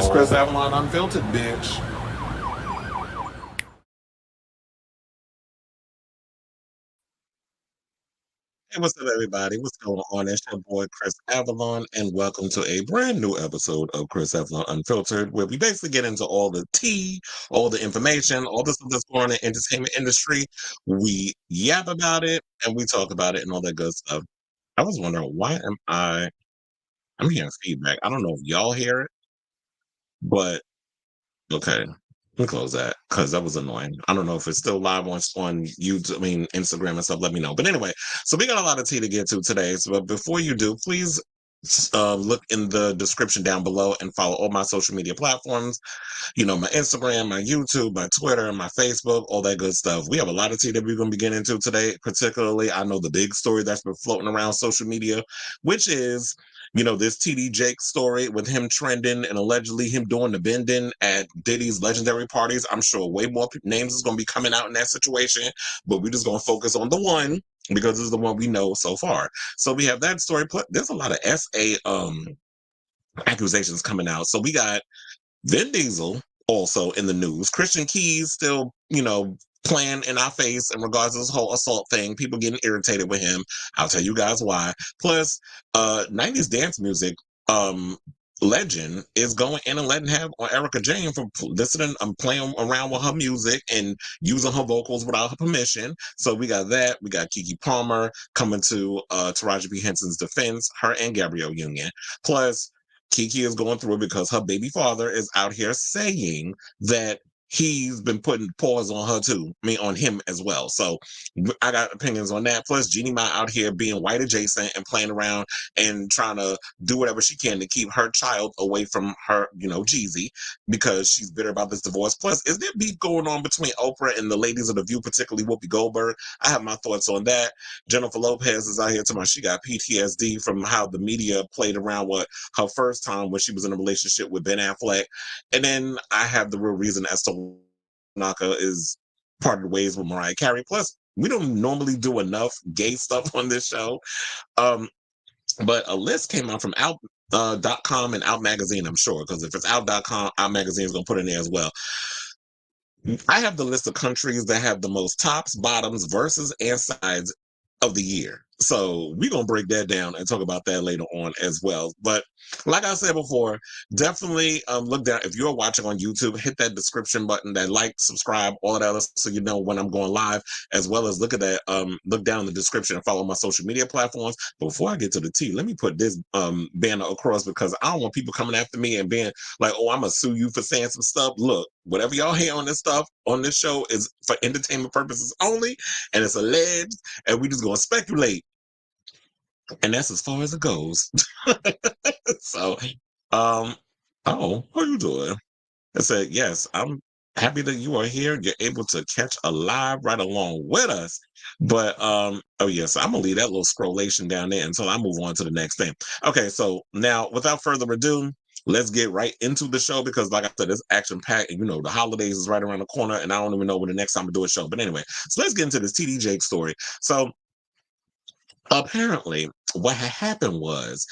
It's Chris Avalon Unfiltered, bitch. Hey, what's up, everybody? What's going on? It's your boy Chris Avalon, and welcome to a brand new episode of Chris Avalon Unfiltered, where we basically get into all the tea, all the information, all the stuff that's going on in the entertainment industry. We yap about it and we talk about it and all that good stuff. I was wondering, why am I'm hearing feedback. I don't know if y'all hear it, but okay. Let me close that because that was annoying. I don't know if it's still live on YouTube, I mean Instagram and stuff. Let me know. But anyway, so we got a lot of tea to get to today. So, but before you do, please look in the description down below and follow all my social media platforms. You know, my Instagram, my YouTube, my Twitter, my Facebook, all that good stuff. We have a lot of tea that we're going to be getting into today. Particularly, I know the big story that's been floating around social media, which is, this TD Jake story with him trending and allegedly him doing the bending at Diddy's legendary parties. I'm sure way more names is going to be coming out in that situation, but we're just going to focus on the one because this is the one we know so far. So we have that story. There's a lot of SA accusations coming out. So we got Vin Diesel also in the news. Christian Keys still, playing in our face in regards to this whole assault thing. People getting irritated with him. I'll tell you guys why. Plus, 90s dance music legend is going in and letting have on Erika Jayne for listening and playing around with her music and using her vocals without her permission. So we got that. We got Kiki Palmer coming to Taraji P. Henson's defense, her and Gabrielle union. Plus, Keke is going through it because her baby father is out here saying that he's been putting paws on her too. I mean, on him as well. So I got opinions on that. Plus, Jeannie Mai out here being white adjacent and playing around and trying to do whatever she can to keep her child away from her, Jeezy, because she's bitter about this divorce. Plus, is there beef going on between Oprah and the ladies of The View, particularly Whoopi Goldberg? I have my thoughts on that. Jennifer Lopez is out here talking about she got PTSD from how the media played around with her first time when she was in a relationship with Ben Affleck. And then I have the real reason as to Tanaka is parted ways with Mariah Carey. Plus, we don't normally do enough gay stuff on this show. But a list came out from Out.com and Out Magazine, I'm sure, because if it's Out.com, Out Magazine is going to put it in there as well. I have the list of countries that have the most tops, bottoms, verses, and sides of the year. So we're gonna break that down and talk about that later on as well. But like I said before, definitely look down. If you're watching on YouTube, hit that description button, that like, subscribe, all of that, so you know when I'm going live, as well as look at that. Look down in the description and follow my social media platforms. But before I get to the tea, let me put this banner across because I don't want people coming after me and being like, "Oh, I'm gonna sue you for saying some stuff." Look, whatever y'all hear on this stuff on this show is for entertainment purposes only, and it's alleged, and we just gonna speculate. And that's as far as it goes. So, um, oh, how you doing? I said, yes, I'm happy that you are here. You're able to catch a live right along with us. But oh yes, I'm gonna leave that little scrollation down there until I move on to the next thing. Okay, so now without further ado, let's get right into the show because like I said, it's action packed and the holidays is right around the corner, and I don't even know when the next time I do a show. But anyway, so let's get into this TD Jake story. So apparently what had happened was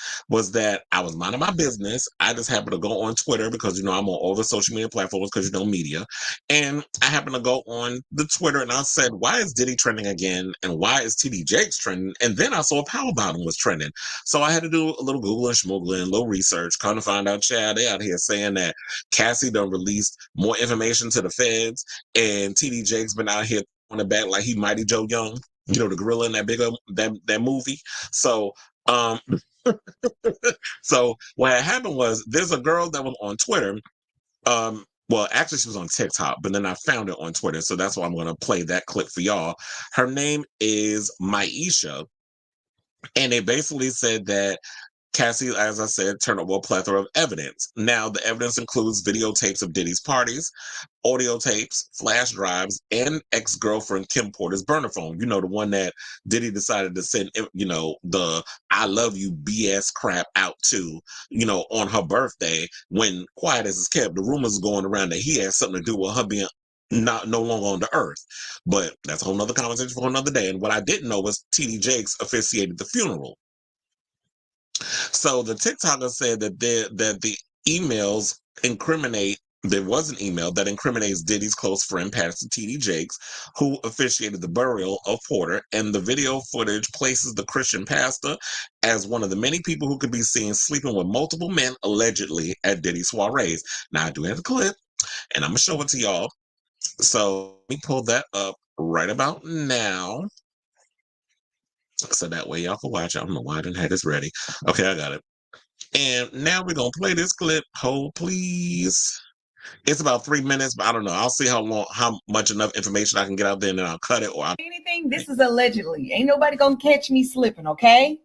that I was minding my business. I just happened to go on Twitter because I'm on all the social media platforms because media, and I happened to go on the Twitter and I said, why is Diddy trending again and why is TD Jakes trending? And then I saw a Power Bottom was trending, so I had to do a little Google and schmoogling, a little research, kind of find out, Chad, they out here saying that Cassie done released more information to the feds, and TD Jakes been out here on the back like he Mighty Joe Young, the gorilla in that big that movie. So so what had happened was there's a girl that was on Twitter. Well, actually she was on TikTok, but then I found it on Twitter. So that's why I'm gonna play that clip for y'all. Her name is Maisha. And they basically said that Cassie, as I said, turned over a plethora of evidence. Now, the evidence includes videotapes of Diddy's parties, audio tapes, flash drives, and ex-girlfriend Kim Porter's burner phone. The one that Diddy decided to send, the I love you BS crap out to, on her birthday when quiet as it's kept. The rumors going around that he had something to do with her being no longer on the earth. But that's a whole nother conversation for another day. And what I didn't know was TD Jakes officiated the funeral. So the TikToker said that the emails there was an email that incriminates Diddy's close friend, Pastor T.D. Jakes, who officiated the burial of Porter, and the video footage places the Christian pastor as one of the many people who could be seen sleeping with multiple men, allegedly, at Diddy's soirees. Now, I do have the clip, and I'm going to show it to y'all. So, let me pull that up right about now, so that way y'all can watch. I don't know why I didn't have this ready. Okay, I got it. And now we're going to play this clip. Hold, please. It's about 3 minutes, but I don't know. I'll see how much enough information I can get out there, and then I'll cut it. Anything. This is allegedly. Ain't nobody gonna catch me slipping. Okay.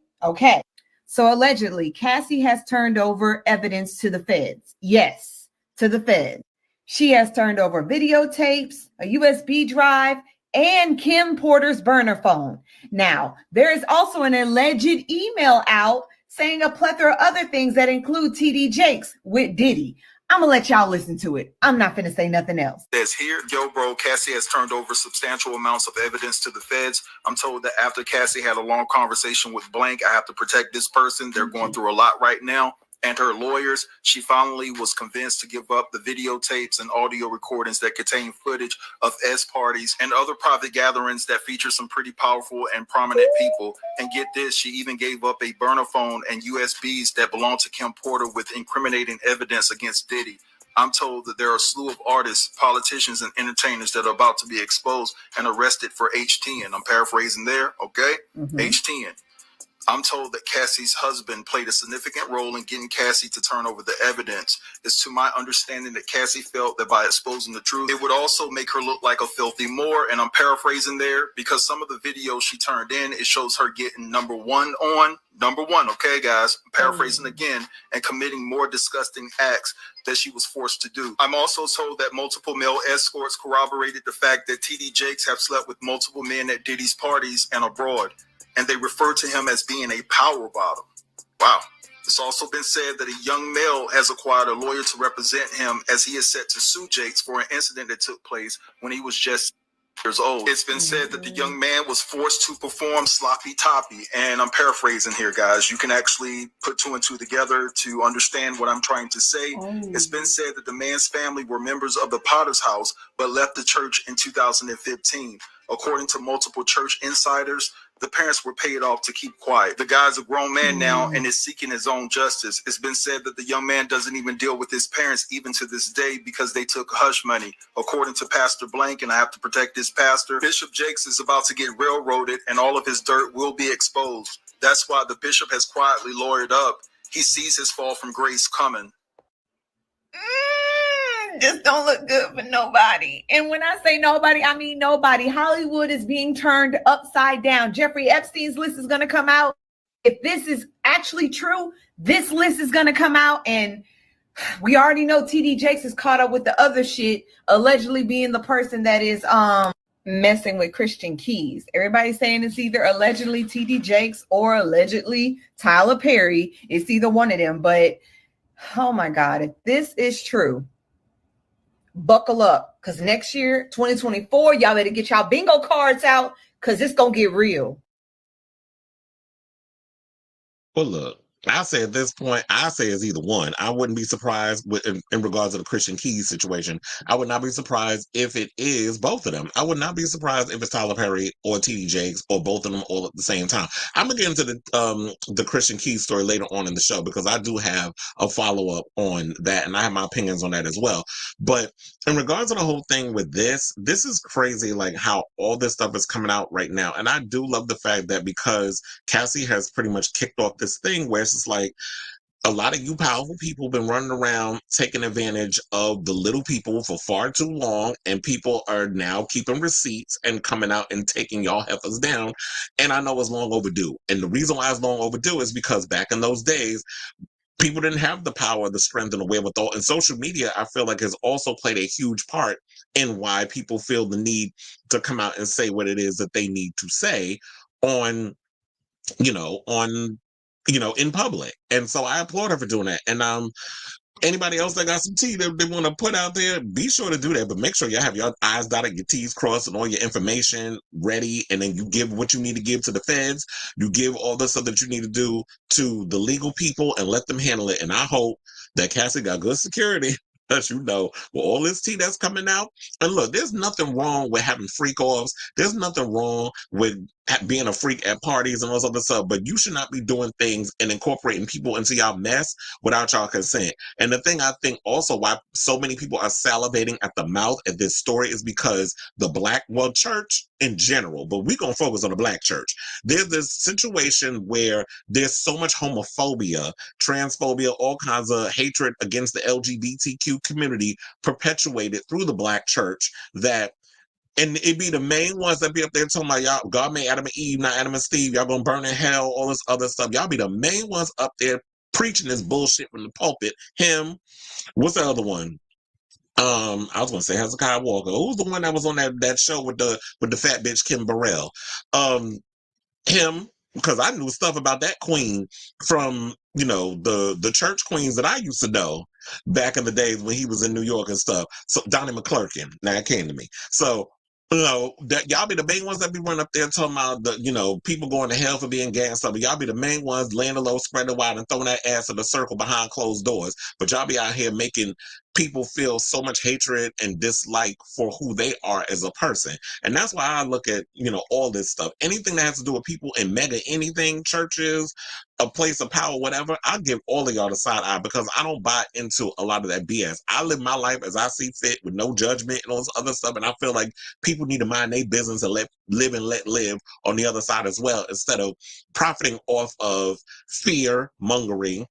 So allegedly, Cassie has turned over evidence to the feds. Yes, to the feds. She has turned over videotapes, a USB drive, and Kim Porter's burner phone. Now, there is also an alleged email out saying a plethora of other things that include TD Jakes with Diddy. I'm gonna let y'all listen to it. I'm not finna say nothing else. Says here, yo, bro, Cassie has turned over substantial amounts of evidence to the feds. I'm told that after Cassie had a long conversation with Blank, I have to protect this person. They're going through a lot right now. And her lawyers, she finally was convinced to give up the videotapes and audio recordings that contain footage of S parties and other private gatherings that feature some pretty powerful and prominent people. And get this, she even gave up a burner phone and USBs that belong to Kim Porter with incriminating evidence against Diddy. I'm told that there are a slew of artists, politicians, and entertainers that are about to be exposed and arrested for H10. I'm paraphrasing there, okay? H10. I'm told that Cassie's husband played a significant role in getting Cassie to turn over the evidence. It's to my understanding that Cassie felt that by exposing the truth, it would also make her look like a filthy Moor. And I'm paraphrasing there because some of the videos she turned in, it shows her getting number one, okay, guys? I'm paraphrasing again, and committing more disgusting acts that she was forced to do. I'm also told that multiple male escorts corroborated the fact that TD Jakes have slept with multiple men at Diddy's parties and abroad, and they refer to him as being a power bottom. Wow. It's also been said that a young male has acquired a lawyer to represent him as he is set to sue Jakes for an incident that took place when he was just years old. It's been said that the young man was forced to perform sloppy toppy, and I'm paraphrasing here, guys. You can actually put two and two together to understand what I'm trying to say. It's been said that the man's family were members of the Potter's House, but left the church in 2015. According to multiple church insiders, the parents were paid off to keep quiet. The guy's a grown man now and is seeking his own justice. It's been said that the young man doesn't even deal with his parents even to this day because they took hush money. According to Pastor Blank, and I have to protect this pastor, Bishop Jakes is about to get railroaded and all of his dirt will be exposed. That's why the bishop has quietly lawyered up. He sees his fall from grace coming. Just don't look good for nobody. And when I say nobody, I mean nobody. Hollywood is being turned upside down. Jeffrey Epstein's list is going to come out. If this is actually true, this list is going to come out. And we already know TD Jakes is caught up with the other shit, allegedly being the person that is messing with Christian Keys. Everybody's saying it's either allegedly TD Jakes or allegedly Tyler Perry. It's either one of them. But oh my God, if this is true, buckle up, because next year, 2024, y'all better get y'all bingo cards out, because it's going to get real. Well, look, I say at this point, I say it's either one. I wouldn't be surprised in regards to the Christian Keys situation. I would not be surprised if it is both of them. I would not be surprised if it's Tyler Perry or TD Jakes or both of them all at the same time. I'm gonna get into the Christian Keys story later on in the show because I do have a follow-up on that and I have my opinions on that as well. But in regards to the whole thing with this is crazy, like how all this stuff is coming out right now. And I do love the fact that because Cassie has pretty much kicked off this thing where it's like a lot of you powerful people have been running around taking advantage of the little people for far too long, and people are now keeping receipts and coming out and taking y'all heifers down. And I know it's long overdue. And the reason why it's long overdue is because back in those days, people didn't have the power, the strength, and the wherewithal. And social media, I feel like, has also played a huge part in why people feel the need to come out and say what it is that they need to say on in public. And so I applaud her for doing that. And anybody else that got some tea that they want to put out there, be sure to do that. But make sure you have your I's dotted, your T's crossed, and all your information ready. And then you give what you need to give to the feds. You give all the stuff that you need to do to the legal people and let them handle it. And I hope that Cassie got good security. As you know, with all this tea that's coming out. And look, there's nothing wrong with having freak offs. There's nothing wrong with being a freak at parties and all this other stuff, but you should not be doing things and incorporating people into y'all mess without y'all consent. And the thing I think also why so many people are salivating at the mouth at this story is because the black, well, church in general, but we're going to focus on the black church. There's this situation where there's so much homophobia, transphobia, all kinds of hatred against the LGBTQ community perpetuated through the black church that, and it be the main ones that be up there talking about y'all, God made Adam and Eve, not Adam and Steve, y'all gonna burn in hell, all this other stuff. Y'all be the main ones up there preaching this bullshit from the pulpit. Him, what's the other one? I was gonna say Hezekiah Walker. Who's the one that was on that show with the fat bitch Kim Burrell? Him, because I knew stuff about that queen from, you know, the church queens that I used to know back in the days when he was in New York and stuff. So Donnie McClurkin, now it came to me. So, you know, that y'all be the main ones that be running up there talking about the, you know, people going to hell for being gay and stuff. But y'all be the main ones laying the low, spreading wide, and throwing that ass in a circle behind closed doors. But y'all be out here making people feel so much hatred and dislike for who they are as a person. And that's why I look at, you know, all this stuff. Anything that has to do with people in mega anything, churches, a place of power, whatever, I give all of y'all the side eye because I don't buy into a lot of that BS. I live my life as I see fit with no judgment and all this other stuff. And I feel like people need to mind their business and let live and let live on the other side as well, instead of profiting off of fear mongering,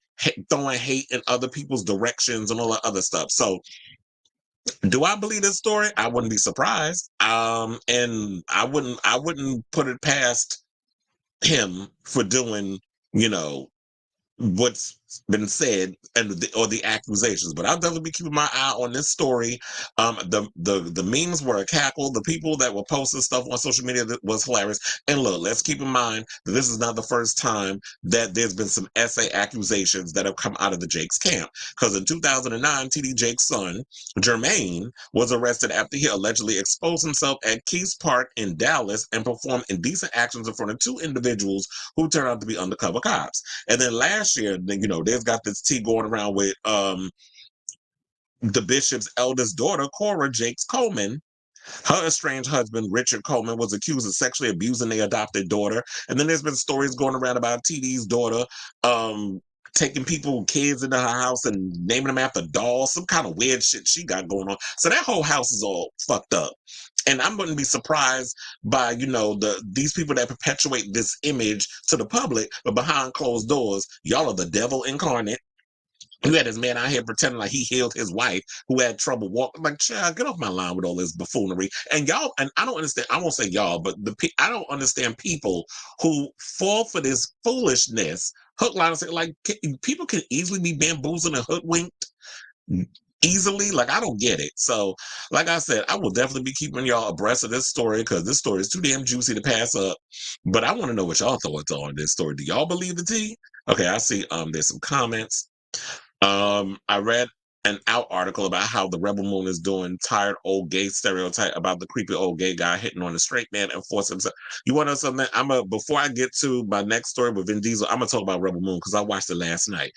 throwing hate in other people's directions and all that other stuff. So do I believe this story? I wouldn't be surprised. And I wouldn't put it past him for doing, you know, what's been said and the accusations, but I'll definitely be keeping my eye on this story. The memes were a cackle. The people that were posting stuff on social media that was hilarious. And look, let's keep in mind that this is not the first time that there's been some essay accusations that have come out of the Jakes camp. Because in 2009, TD Jakes' son Jermaine was arrested after he allegedly exposed himself at Keys Park in Dallas and performed indecent actions in front of two individuals who turned out to be undercover cops. And then last year, you know, they've got this tea going around with the bishop's eldest daughter, Cora Jakes Coleman. Her estranged husband, Richard Coleman, was accused of sexually abusing their adopted daughter. And then there's been stories going around about TD's daughter taking kids into her house and naming them after dolls, some kind of weird shit she got going on. So that whole house is all fucked up. And I wouldn't be surprised by, you know, these people that perpetuate this image to the public, but behind closed doors, y'all are the devil incarnate. You had this man out here pretending like he healed his wife who had trouble walking. Like, child, get off my line with all this buffoonery. And y'all, and I don't understand, I won't say y'all, but I don't understand people who fall for this foolishness. Hook, line, and sinker. Like, people can easily be bamboozled and hoodwinked easily. Like, I don't get it. So, like I said, I will definitely be keeping y'all abreast of this story because this story is too damn juicy to pass up. But I want to know what y'all thoughts are on this story. Do y'all believe the tea? Okay, I see there's some comments. I read an Out article about how the Rebel Moon is doing tired old gay stereotype about the creepy old gay guy hitting on a straight man and forcing himself. You want to know something? Before I get to my next story with Vin Diesel, I'm gonna talk about Rebel Moon because I watched it last night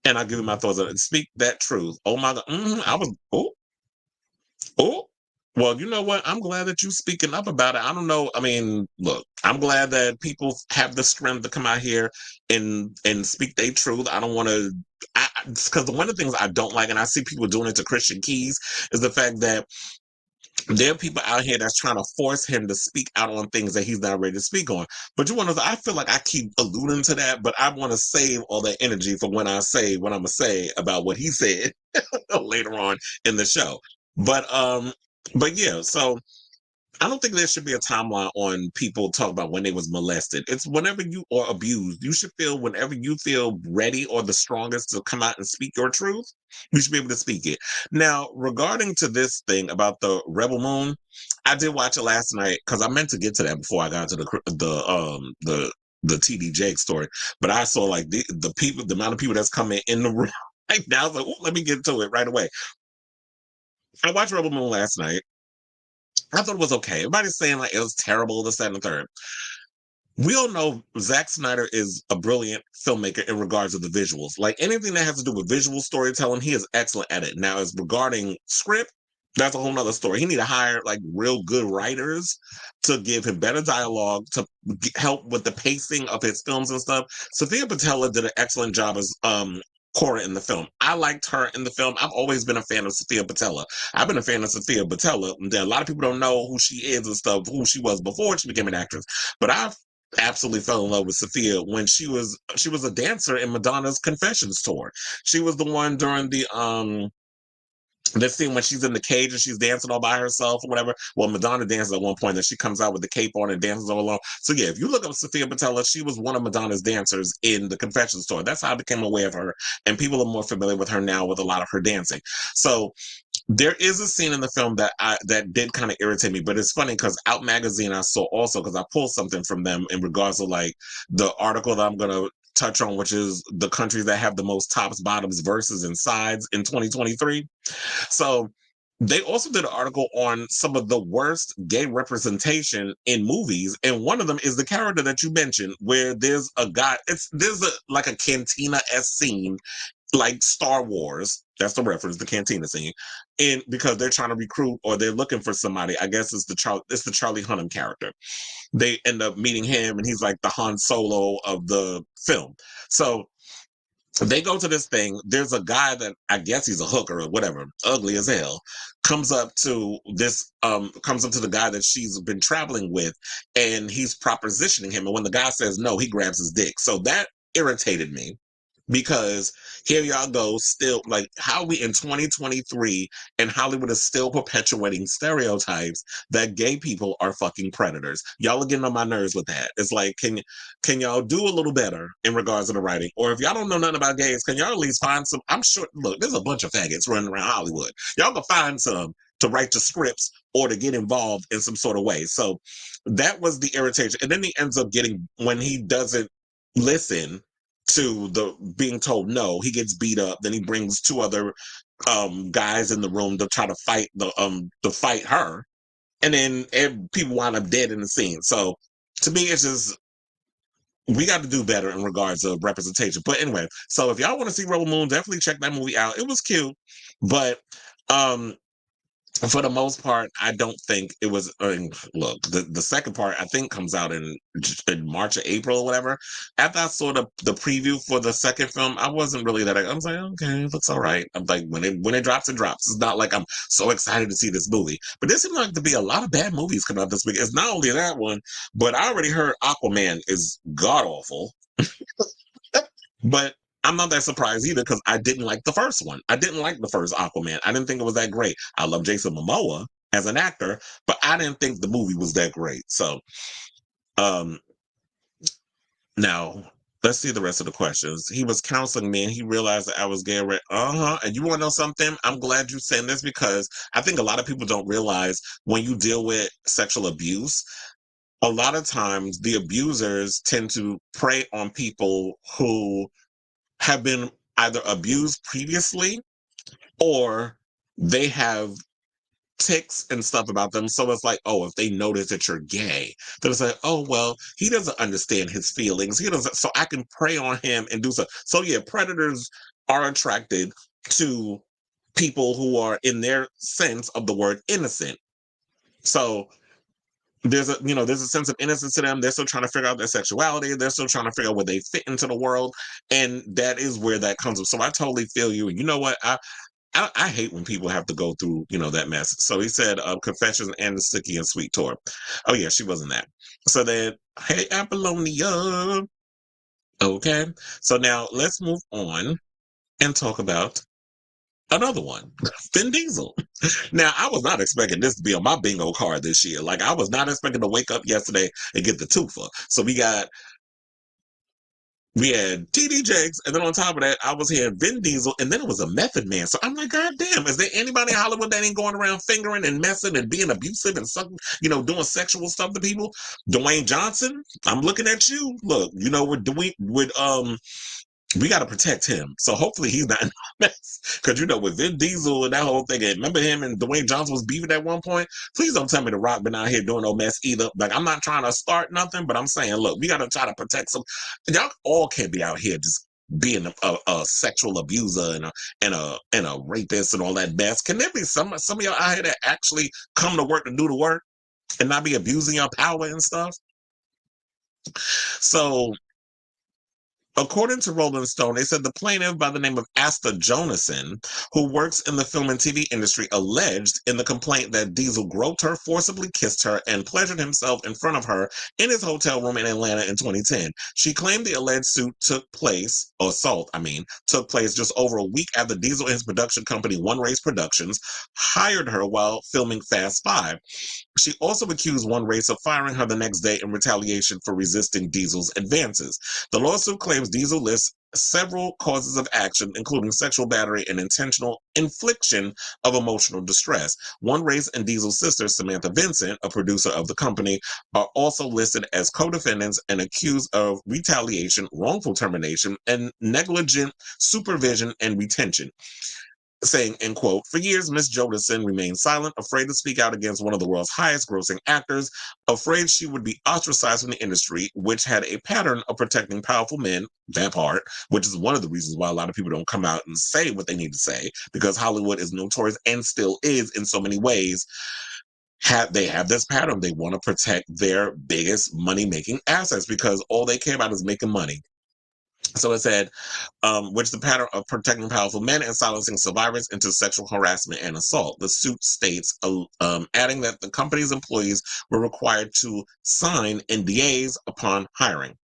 and I'll give you my thoughts on it. Speak that truth. Oh my God. I was oh. Well, you know what? I'm glad that you're speaking up about it. I don't know. I mean, look, I'm glad that people have the strength to come out here and speak their truth. I don't want to, because one of the things I don't like, and I see people doing it to Christian Keys, is the fact that there are people out here that's trying to force him to speak out on things that he's not ready to speak on. But you want to, I feel like I keep alluding to that, but I want to save all that energy for when I say what I'm going to say about what he said later on in the show. But yeah, so I don't think there should be a timeline on people talk about when they was molested. It's whenever you are abused. You should feel whenever you feel ready or the strongest to come out and speak your truth, you should be able to speak it. Now, regarding to this thing about the Rebel Moon, I did watch it last night because I meant to get to that before I got to the TD Jakes story. But I saw like the amount of people that's coming in the room right now. I was like, oh, let me get to it right away. I watched Rebel Moon last night. I thought it was okay. Everybody's saying like it was terrible, this, that, and the third. we all know Zack Snyder is a brilliant filmmaker in regards to the visuals. Like anything that has to do with visual storytelling, he is excellent at it. Now, as regarding script, that's a whole nother story. He need to hire like real good writers to give him better dialogue to help with the pacing of his films and stuff. Sophia Boutella did an excellent job as Cora in the film. I liked her in the film. I've always been a fan of Sophia Boutella. I've been a fan of Sophia Boutella. A lot of people don't know who she is and stuff, who she was before she became an actress. But I've absolutely fell in love with Sophia when she was a dancer in Madonna's Confessions tour. She was the one during the scene when she's in the cage and she's dancing all by herself or whatever. Well, Madonna dances at one point and she comes out with the cape on and dances all alone. So yeah, if you look up Sophia Boutella, she was one of Madonna's dancers in the Confessions tour. That's how I became aware of her. And people are more familiar with her now with a lot of her dancing. So there is a scene in the film that did kind of irritate me, but it's funny because Out Magazine I saw also, because I pulled something from them in regards to like the article that I'm gonna touch on, which is the countries that have the most tops, bottoms, verses, and sides in 2023. So they also did an article on some of the worst gay representation in movies, and one of them is the character that you mentioned, where there's a guy. There's like a cantina-esque scene like Star Wars. That's the reference, the cantina scene, and because they're trying to recruit or they're looking for somebody. I guess it's the Charlie Hunnam character. They end up meeting him, and he's like the Han Solo of the film. So they go to this thing. There's a guy that I guess he's a hooker or whatever, ugly as hell, comes up to the guy that she's been traveling with, and he's propositioning him. And when the guy says no, he grabs his dick. So that irritated me. Because here y'all go, still like how we in 2023 and Hollywood is still perpetuating stereotypes that gay people are fucking predators. Y'all are getting on my nerves with that. It's like, can y'all do a little better in regards to the writing? Or if y'all don't know nothing about gays, can y'all at least find some? I'm sure. Look, there's a bunch of faggots running around Hollywood. Y'all can find some to write the scripts or to get involved in some sort of way. So that was the irritation. And then he ends up getting, when he doesn't listen to the being told no, he gets beat up. Then he brings two other guys in the room to try to fight her, and then people wind up dead in the scene. So to me, it's just, we got to do better in regards to representation. But anyway, so if y'all want to see Rebel Moon, definitely check that movie out. It was cute, but for the most part, I don't think it was. Look, the second part I think comes out in March or April or whatever. After I saw the preview for the second film, I wasn't really that. I was like, okay, it looks all right. I'm like, when it drops, it drops. It's not like I'm so excited to see this movie. But there seems like to be a lot of bad movies coming out this week. It's not only that one, but I already heard Aquaman is god awful. But I'm not that surprised either because I didn't like the first one. I didn't like the first Aquaman. I didn't think it was that great. I love Jason Momoa as an actor, but I didn't think the movie was that great. So, now let's see the rest of the questions. He was counseling me and he realized that I was gay. And you want to know something? I'm glad you're saying this because I think a lot of people don't realize when you deal with sexual abuse, a lot of times the abusers tend to prey on people who have been either abused previously or they have tics and stuff about them. So it's like, oh, if they notice that you're gay, then it's like, oh, well, he doesn't understand his feelings. He doesn't, so I can prey on him and do so. So yeah, predators are attracted to people who are, in their sense of the word, innocent. So there's a sense of innocence to them. They're still trying to figure out their sexuality. They're still trying to figure out where they fit into the world. And that is where that comes from. So I totally feel you. And you know what? I hate when people have to go through, that mess. So he said, Confessions and the Sticky and Sweet tour. Oh yeah, she wasn't that. So then, hey, Apollonia. Okay. So now let's move on and talk about another one, Vin Diesel. Now, I was not expecting this to be on my bingo card this year. Like, I was not expecting to wake up yesterday and get the twofer. So we had TD Jakes, and then on top of that, I was hearing Vin Diesel, and then it was a Method Man. So I'm like, God damn, is there anybody in Hollywood that ain't going around fingering and messing and being abusive and sucking, doing sexual stuff to people? Dwayne Johnson, I'm looking at you. Look, with we got to protect him. So hopefully he's not in a mess. Because, you know, with Vin Diesel and that whole thing, and remember him and Dwayne Johnson was beefing at one point? Please don't tell me The Rock been out here doing no mess either. Like, I'm not trying to start nothing, but I'm saying, look, we got to try to protect some. Y'all all can't be out here just being a sexual abuser and a rapist and all that mess. Can there be some of y'all out here that actually come to work to do the work and not be abusing your power and stuff? So, according to Rolling Stone, they said the plaintiff by the name of Asta Jonason, who works in the film and TV industry, alleged in the complaint that Diesel groped her, forcibly kissed her, and pleasured himself in front of her in his hotel room in Atlanta in 2010. She claimed the alleged assault took place just over a week after Diesel and his production company, One Race Productions, hired her while filming Fast Five. She also accused One Race of firing her the next day in retaliation for resisting Diesel's advances. The lawsuit claims Diesel lists several causes of action, including sexual battery and intentional infliction of emotional distress. One Race and Diesel's sister, Samantha Vincent, a producer of the company, are also listed as co-defendants and accused of retaliation, wrongful termination, and negligent supervision and retention. Saying, end quote, for years, Miss Jonason remained silent, afraid to speak out against one of the world's highest grossing actors, afraid she would be ostracized from the industry, which had a pattern of protecting powerful men, that part, which is one of the reasons why a lot of people don't come out and say what they need to say, because Hollywood is notorious and still is in so many ways. They have this pattern. They want to protect their biggest money-making assets because all they care about is making money. So it said, which the pattern of protecting powerful men and silencing survivors into sexual harassment and assault. The suit states, adding that the company's employees were required to sign NDAs upon hiring.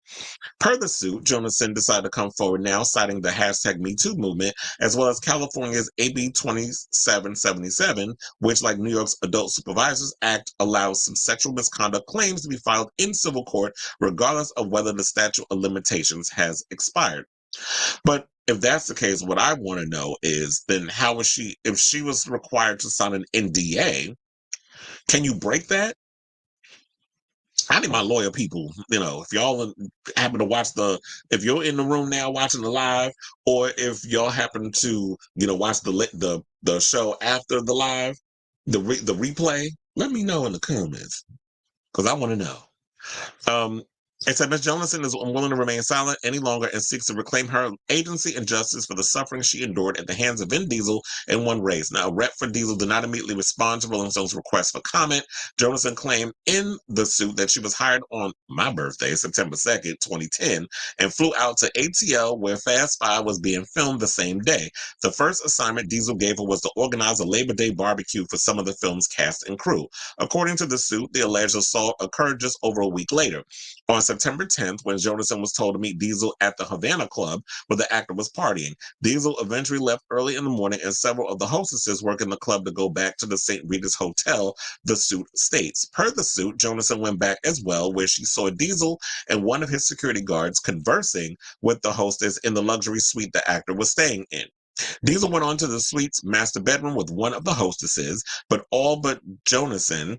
Per the suit, Jonason decided to come forward now, citing the hashtag #MeToo movement, as well as California's AB 2777, which, like New York's Adult Supervisors Act, allows some sexual misconduct claims to be filed in civil court, regardless of whether the statute of limitations has expired. But if that's the case, what I want to know is then how is she, if she was required to sign an NDA, can you break that? I need my lawyer people, you know, if y'all happen to watch if you're in the room now watching the live, or if y'all happen to, you know, watch the show after the live, the replay, let me know in the comments, because I want to know. It said Ms. Jonason is unwilling to remain silent any longer and seeks to reclaim her agency and justice for the suffering she endured at the hands of Vin Diesel and One Race. Now, a rep for Diesel did not immediately respond to Rolling Stone's request for comment. Jonason claimed in the suit that she was hired on my birthday, September 2nd, 2010, and flew out to ATL where Fast Five was being filmed the same day. The first assignment Diesel gave her was to organize a Labor Day barbecue for some of the film's cast and crew. According to the suit, the alleged assault occurred just over a week later. On September 10th, when Jonason was told to meet Diesel at the Havana Club where the actor was partying, Diesel eventually left early in the morning and several of the hostesses working the club to go back to the St. Regis Hotel, the suit states. Per the suit, Jonason went back as well, where she saw Diesel and one of his security guards conversing with the hostess in the luxury suite the actor was staying in. Diesel went on to the suite's master bedroom with one of the hostesses, but all but Jonason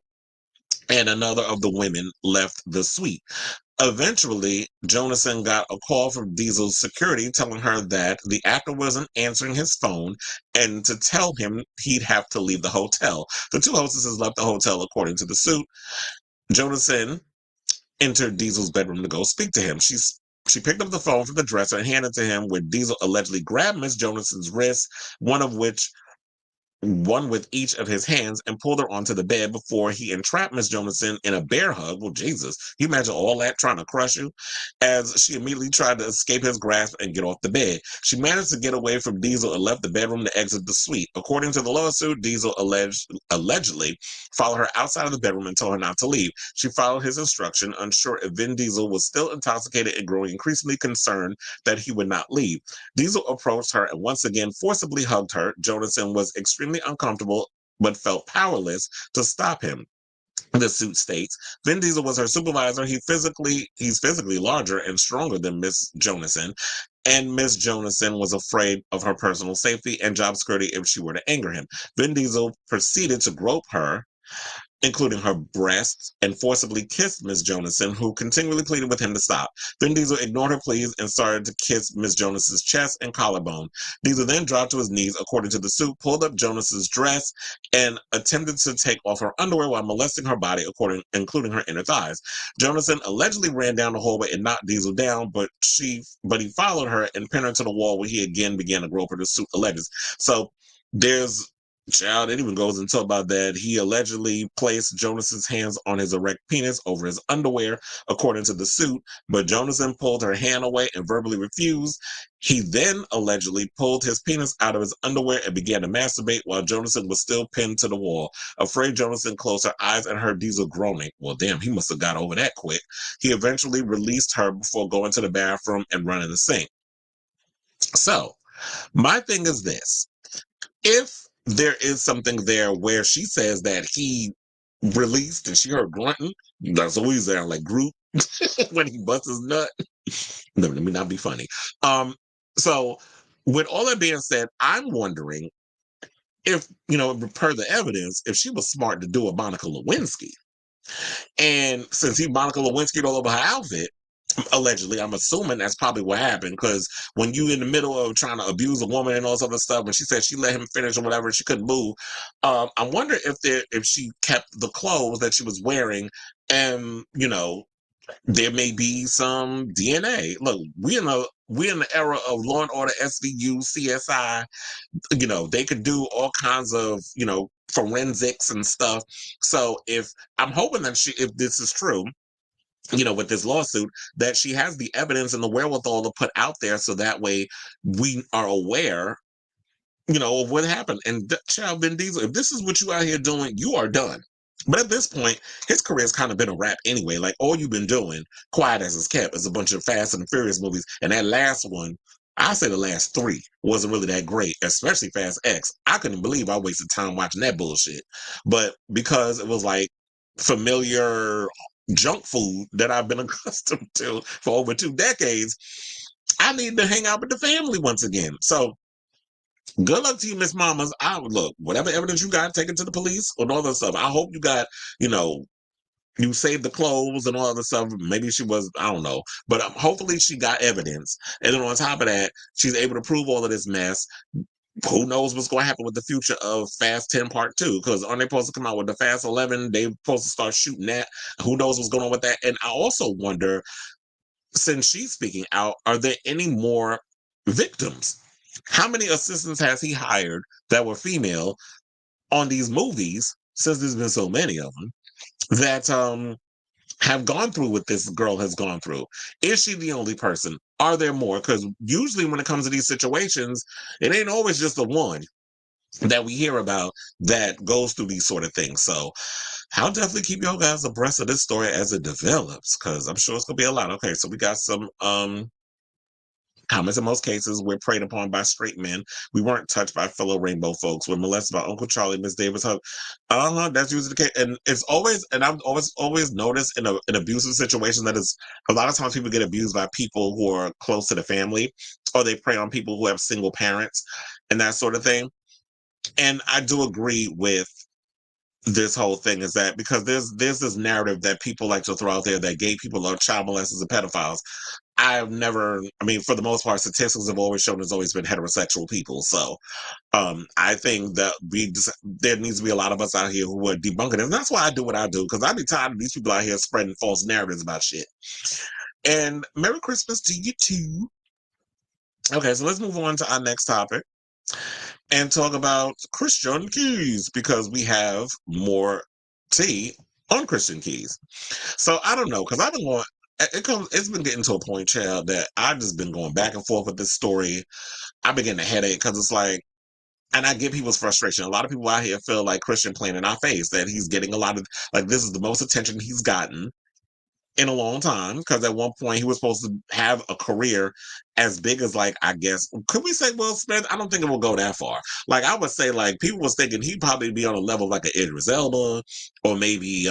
and another of the women left the suite. Eventually, Jonason got a call from Diesel's security telling her that the actor wasn't answering his phone and to tell him he'd have to leave the hotel. The two hostesses left the hotel according to the suit. Jonason entered Diesel's bedroom to go speak to him. She picked up the phone from the dresser and handed it to him, where Diesel allegedly grabbed Miss Jonason's wrist, one with each of his hands, and pulled her onto the bed before he entrapped Miss Jonason in a bear hug. Well, Jesus, you imagine all that trying to crush you? As she immediately tried to escape his grasp and get off the bed. She managed to get away from Diesel and left the bedroom to exit the suite. According to the lawsuit, Diesel allegedly followed her outside of the bedroom and told her not to leave. She followed his instruction, unsure if Vin Diesel was still intoxicated and growing increasingly concerned that he would not leave. Diesel approached her and once again forcibly hugged her. Jonason was extremely uncomfortable but felt powerless to stop him. The suit states Vin Diesel was her supervisor. He's physically larger and stronger than Miss Jonason, and Miss Jonason was afraid of her personal safety and job security if she were to anger him. Vin Diesel proceeded to grope her including her breasts, and forcibly kissed Ms. Jonasson, who continually pleaded with him to stop. Vin Diesel ignored her pleas and started to kiss Ms. Jonasson's chest and collarbone. Diesel then dropped to his knees, according to the suit, pulled up Jonasson's dress, and attempted to take off her underwear while molesting her body, including her inner thighs. Jonasson allegedly ran down the hallway and knocked Diesel down, but he followed her and pinned her to the wall, where he again began to grope her, the suit alleges. So there's Child, it even goes into about that. He allegedly placed Jonasson's hands on his erect penis over his underwear, according to the suit, but Jonasson pulled her hand away and verbally refused. He then allegedly pulled his penis out of his underwear and began to masturbate while Jonasson was still pinned to the wall. Afraid, Jonasson closed her eyes and heard Diesel groaning. Well, damn, he must have got over that quick. He eventually released her before going to the bathroom and running the sink. So, my thing is this. If there is something there where she says that he released and she heard grunting, that's always there like Groot when he busts his nut. Let me not be funny. So with all that being said, I'm wondering if, per the evidence, if she was smart to do a Monica Lewinsky. And since he Monica Lewinsky'd all over her outfit, allegedly, I'm assuming that's probably what happened, because when you in the middle of trying to abuse a woman and all this other stuff, and she said she let him finish or whatever, she couldn't move. I wonder if she kept the clothes that she was wearing, and there may be some DNA. Look, we in the era of Law and Order, SVU, CSI. They could do all kinds of forensics and stuff. So I'm hoping that if this is true, with this lawsuit, that she has the evidence and the wherewithal to put out there, so that way we are aware, of what happened. And child, Vin Diesel, if this is what you out here doing, you are done. But at this point, his career's kind of been a wrap anyway. Like, all you've been doing, quiet as it's kept, is a bunch of Fast and Furious movies. And that last one, I say the last 3 wasn't really that great, especially Fast X. I couldn't believe I wasted time watching that bullshit. But because it was like familiar junk food that I've been accustomed to for over 2 decades, I need to hang out with the family once again. So good luck to you, Miss Mamas. I would look, whatever evidence you got, take it to the police and all that stuff. I hope you got, you saved the clothes and all that stuff. Maybe she was, I don't know. But hopefully she got evidence. And then on top of that, she's able to prove all of this mess. Who knows what's going to happen with the future of Fast 10 Part 2? Because aren't they supposed to come out with the Fast 11? They're supposed to start shooting that. Who knows what's going on with that? And I also wonder, since she's speaking out, are there any more victims? How many assistants has he hired that were female on these movies, since there's been so many of them, that have gone through what this girl has gone through? Is she the only person? Are there more? Because usually when it comes to these situations, it ain't always just the one that we hear about that goes through these sort of things. So I'll definitely keep y'all guys abreast of this story as it develops, because I'm sure it's going to be a lot. Okay, so we got some comments. In most cases, we're preyed upon by straight men. We weren't touched by fellow rainbow folks. We're molested by Uncle Charlie, Miss Davis. That's usually the case. And it's always, and I've always noticed in an abusive situation that is, a lot of times people get abused by people who are close to the family, or they prey on people who have single parents and that sort of thing. And I do agree with this whole thing, is that because there's this narrative that people like to throw out there that gay people are child molesters and pedophiles. For the most part, statistics have always shown there's always been heterosexual people. So I think that there needs to be a lot of us out here who are debunking it. And that's why I do what I do, because I'd be tired of these people out here spreading false narratives about shit. And Merry Christmas to you too. Okay, so let's move on to our next topic and talk about Christian keys, because we have more tea on Christian keys. So I don't know, because I've been going, it's been getting to a point, child, that I've just been going back and forth with this story. I've been getting a headache, because it's like, and I get people's frustration. A lot of people out here feel like Christian playing in our face, that he's getting a lot of, like, this is the most attention he's gotten in a long time, because at one point he was supposed to have a career as big as, like, I guess, could we say Will Smith? I don't think it will go that far. Like, I would say, like, people was thinking he'd probably be on a level like an Idris Elba, or maybe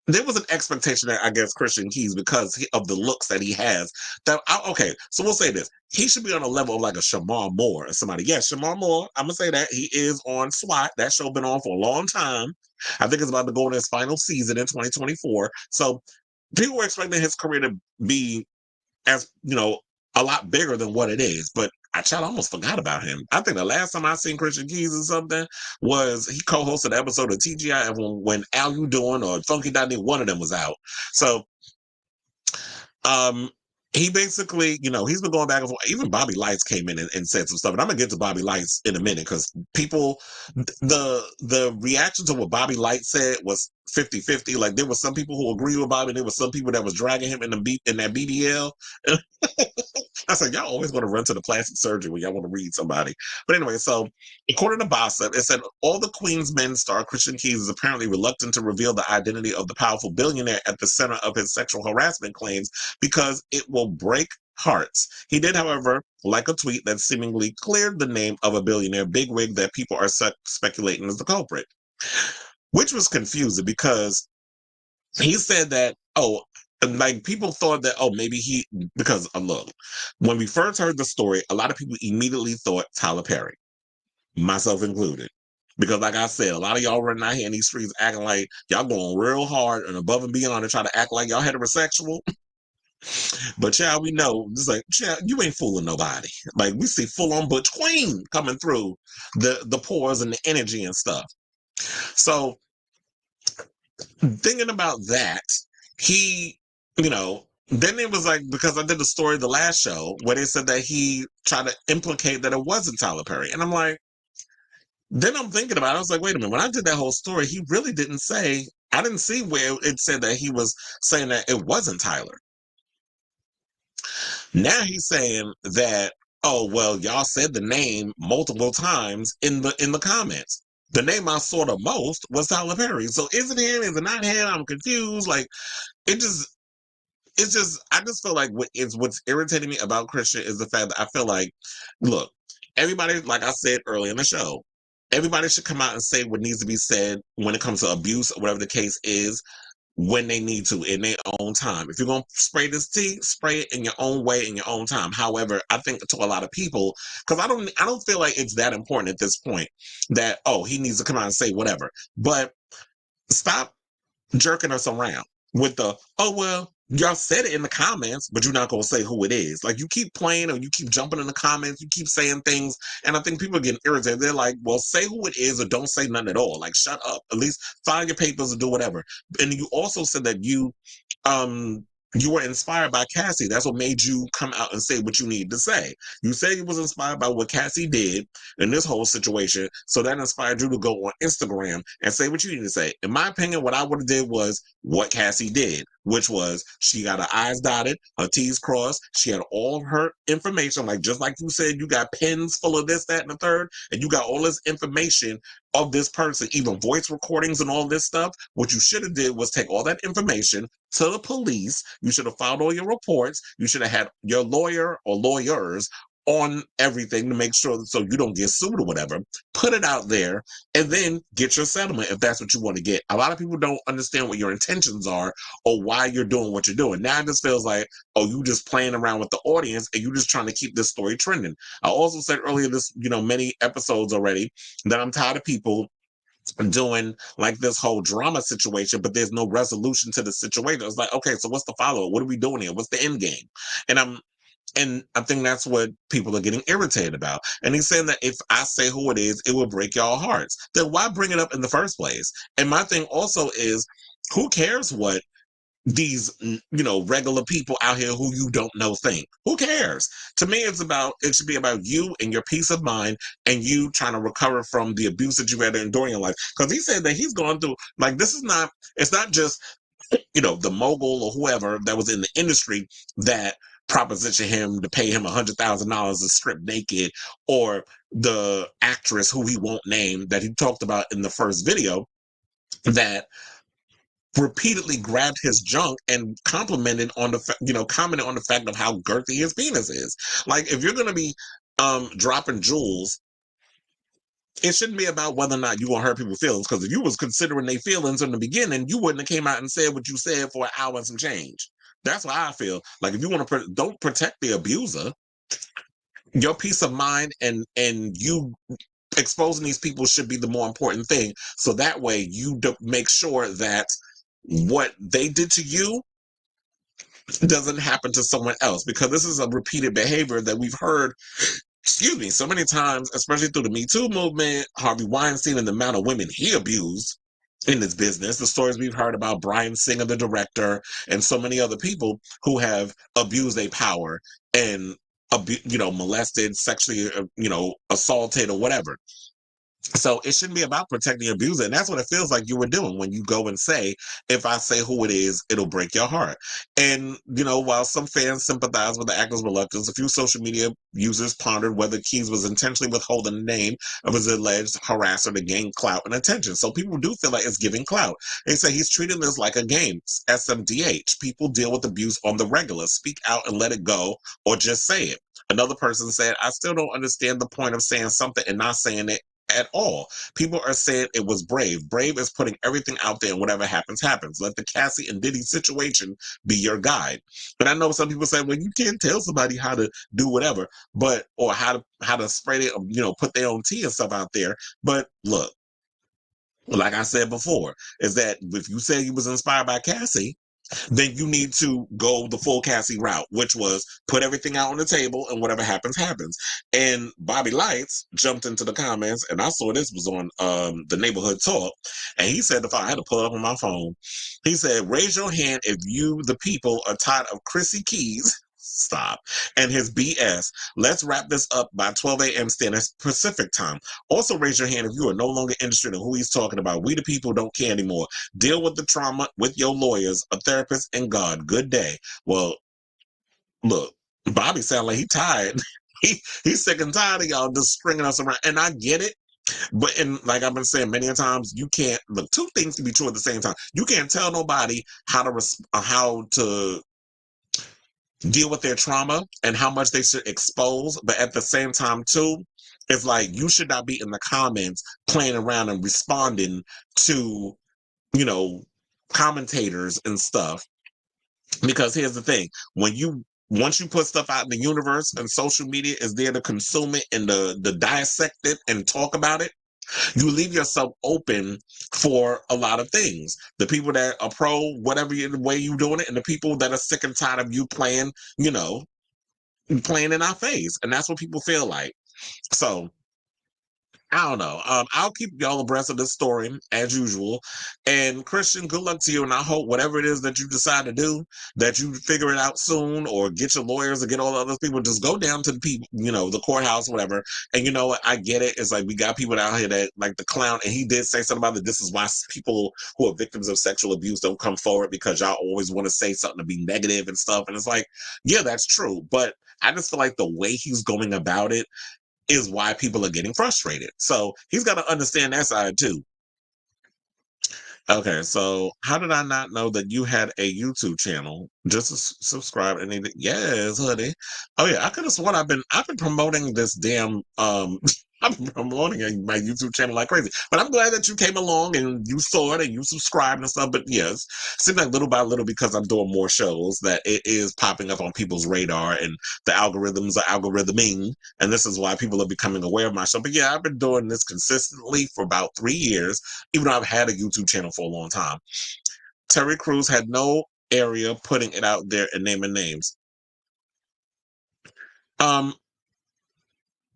there was an expectation that I guess Christian Keys, because of the looks that he has, okay, so we'll say this. He should be on a level of like a Shamar Moore or somebody. Yes, Shamar Moore, I'm going to say that. He is on SWAT. That show been on for a long time. I think it's about to go in its final season in 2024. So people were expecting his career to be, as a lot bigger than what it is. But I almost forgot about him. I think the last time I seen Christian Keys or something was he co-hosted an episode of TGI when Al You Doing or Funky Daddy, one of them was out. So he basically, he's been going back and forth. Even Bobby Lights came in and said some stuff. And I'm gonna get to Bobby Lights in a minute, because people, the reaction to what Bobby Lights said was 50-50. Like, there were some people who agree with Bobby, and there were some people that was dragging him in that BBL. I said, y'all always want to run to the plastic surgery when y'all want to read somebody. But anyway, so according to Bossip, it said all the Queen's Men star Christian Keys is apparently reluctant to reveal the identity of the powerful billionaire at the center of his sexual harassment claims because it will break hearts. He did, however, like a tweet that seemingly cleared the name of a billionaire bigwig that people are speculating is the culprit, which was confusing because he said that, like, people thought that, maybe because look, when we first heard the story, a lot of people immediately thought Tyler Perry, myself included. Because like I said, a lot of y'all running out here in these streets acting like y'all going real hard and above and beyond to try to act like y'all heterosexual. But child, we know, it's like, child, you ain't fooling nobody. Like, we see full-on Butch Queen coming through the pores and the energy and stuff. So, thinking about that, then it was like, because I did the story of the last show where they said that he tried to implicate that it wasn't Tyler Perry. And I'm like, then I'm thinking about it. I was like, wait a minute. When I did that whole story, he really didn't say, I didn't see where it said that he was saying that it wasn't Tyler. Now he's saying that, y'all said the name multiple times in the comments. The name I saw the most was Tyler Perry. So is it him? Is it not him? I'm confused. Like, I just feel like what's irritating me about Christian is the fact that I feel like, look, everybody, like I said earlier in the show, everybody should come out and say what needs to be said when it comes to abuse or whatever the case is, when they need to, in their own time. If you're going to spray this tea, spray it in your own way, in your own time. However, I think to a lot of people, because I don't feel like it's that important at this point that, he needs to come out and say whatever. But stop jerking us around with the, y'all said it in the comments, but you're not going to say who it is. Like, you keep playing or you keep jumping in the comments, you keep saying things, and I think people are getting irritated. They're like, well, say who it is or don't say nothing at all. Like, shut up. At least file your papers or do whatever. And you also said that you were inspired by Cassie. That's what made you come out and say what you need to say. You said you was inspired by what Cassie did in this whole situation, so that inspired you to go on Instagram and say what you need to say. In my opinion, what I would have did was what Cassie did, which was she got her I's dotted, her T's crossed. She had all of her information, like just like you said, you got pens full of this, that, and the third, and you got all this information of this person, even voice recordings and all this stuff. What you should have did was take all that information to the police. You should have filed all your reports. You should have had your lawyer or lawyers on everything to make sure so you don't get sued or whatever. Put it out there and then get your settlement if that's what you want to get. A lot of people don't understand what your intentions are or why you're doing what you're doing. Now it just feels like, you just playing around with the audience and you just trying to keep this story trending. I also said earlier this, many episodes already, that I'm tired of people doing like this whole drama situation, but there's no resolution to the situation. It's like, okay, so what's the follow-up? What are we doing here? What's the end game? And I think that's what people are getting irritated about. And he's saying that if I say who it is, it will break y'all hearts. Then why bring it up in the first place? And my thing also is, who cares what these, regular people out here who you don't know think? Who cares? To me, it should be about you and your peace of mind and you trying to recover from the abuse that you had to endure in your life. Because he said that he's gone through, like, it's not just, the mogul or whoever that was in the industry that propositioned him to pay him $100,000 to strip naked, or the actress who he won't name that he talked about in the first video that repeatedly grabbed his junk and commented on the fact of how girthy his penis is. Like, if you're going to be dropping jewels it shouldn't be about whether or not you gonna hurt people's feelings. Because if you was considering their feelings in the beginning, you wouldn't have came out and said what you said for an hour and some change. That's why I feel like if you want to don't protect the abuser, your peace of mind and you exposing these people should be the more important thing. So that way you make sure that what they did to you doesn't happen to someone else, because this is a repeated behavior that we've heard, excuse me, so many times, especially through the Me Too movement, Harvey Weinstein and the amount of women he abused in this business, the stories we've heard about Bryan Singer, the director, and so many other people who have abused their power and molested, sexually, assaulted or whatever. So it shouldn't be about protecting the abuser. And that's what it feels like you were doing when you go and say, if I say who it is, it'll break your heart. And, while some fans sympathize with the actor's reluctance, a few social media users pondered whether Keys was intentionally withholding the name of his alleged harasser to gain clout and attention. So people do feel like it's giving clout. They say he's treating this like a game. SMDH. People deal with abuse on the regular. Speak out and let it go, or just say it. Another person said, I still don't understand the point of saying something and not saying it at all. People are saying it was brave. Brave is putting everything out there, and whatever happens, happens. Let the Cassie and Diddy situation be your guide. And I know some people say, well, you can't tell somebody how to do whatever, or how to spray it, put their own tea and stuff out there. But look, like I said before, is that if you say you was inspired by Cassie, then you need to go the full Cassie route, which was put everything out on the table and whatever happens, happens. And Bobby Lights jumped into the comments, and I saw this was on the Neighborhood Talk, and he said, if I had to pull it up on my phone, he said, raise your hand if you, the people, are tired of Chrissy Keys. Stop. And his BS. Let's wrap this up by 12 a.m. Standard Pacific time. Also, raise your hand if you are no longer interested in who he's talking about. We the people don't care anymore. Deal with the trauma with your lawyers, a therapist, and God. Good day. Well, look, Bobby sound like he tired. He's sick and tired of y'all just stringing us around. And I get it. But like I've been saying many times, you can't look. Two things can be true at the same time. You can't tell nobody how to deal with their trauma and how much they should expose, but at the same time too, it's like you should not be in the comments playing around and responding to commentators and stuff, because here's the thing, once you put stuff out in the universe and social media is there to consume it and to dissect it and talk about it, you leave yourself open for a lot of things. The people that are pro whatever way you're doing it, and the people that are sick and tired of you playing, playing in our face. And that's what people feel like. So I don't know. I'll keep y'all abreast of this story as usual. And Christian, good luck to you. And I hope whatever it is that you decide to do, that you figure it out soon, or get your lawyers or get all the other people. Just go down to the people, the courthouse, whatever. And you know what? I get it. It's like we got people out here that like the clown. And he did say something about that. This is why people who are victims of sexual abuse don't come forward, because y'all always want to say something to be negative and stuff. And it's like, yeah, that's true. But I just feel like the way he's going about it is why people are getting frustrated. So he's got to understand that side too. Okay, so how did I not know that you had a YouTube channel? Just subscribe and anything. Yes, honey. Oh yeah, I could have sworn I've been promoting this damn I've been promoting my YouTube channel like crazy. But I'm glad that you came along and you saw it and you subscribed and stuff. But yes, seems like little by little, because I'm doing more shows, that it is popping up on people's radar, and the algorithms are algorithming, and this is why people are becoming aware of my show. But yeah, I've been doing this consistently for about 3 years, even though I've had a YouTube channel for a long time. Terry Crews had no area putting it out there and naming names.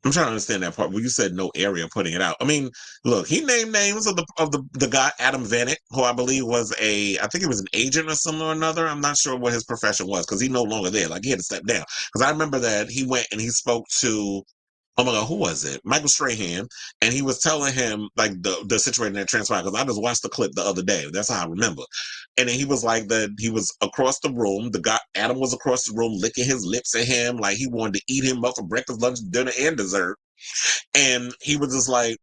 I'm trying to understand that part. Well, you said no area putting it out. I mean, look, he named names of the guy, Adam Vannick, who I believe was I think he was an agent or something or another. I'm not sure what his profession was, because he's no longer there. Like, he had to step down. Because I remember that he went and he spoke to, oh my God, who was it? Michael Strahan. And he was telling him like the situation that transpired, because I just watched the clip the other day. That's how I remember. And then he was like that he was across the room. The guy, Adam, was across the room licking his lips at him. Like he wanted to eat him up for breakfast, lunch, dinner, and dessert. And he was just like,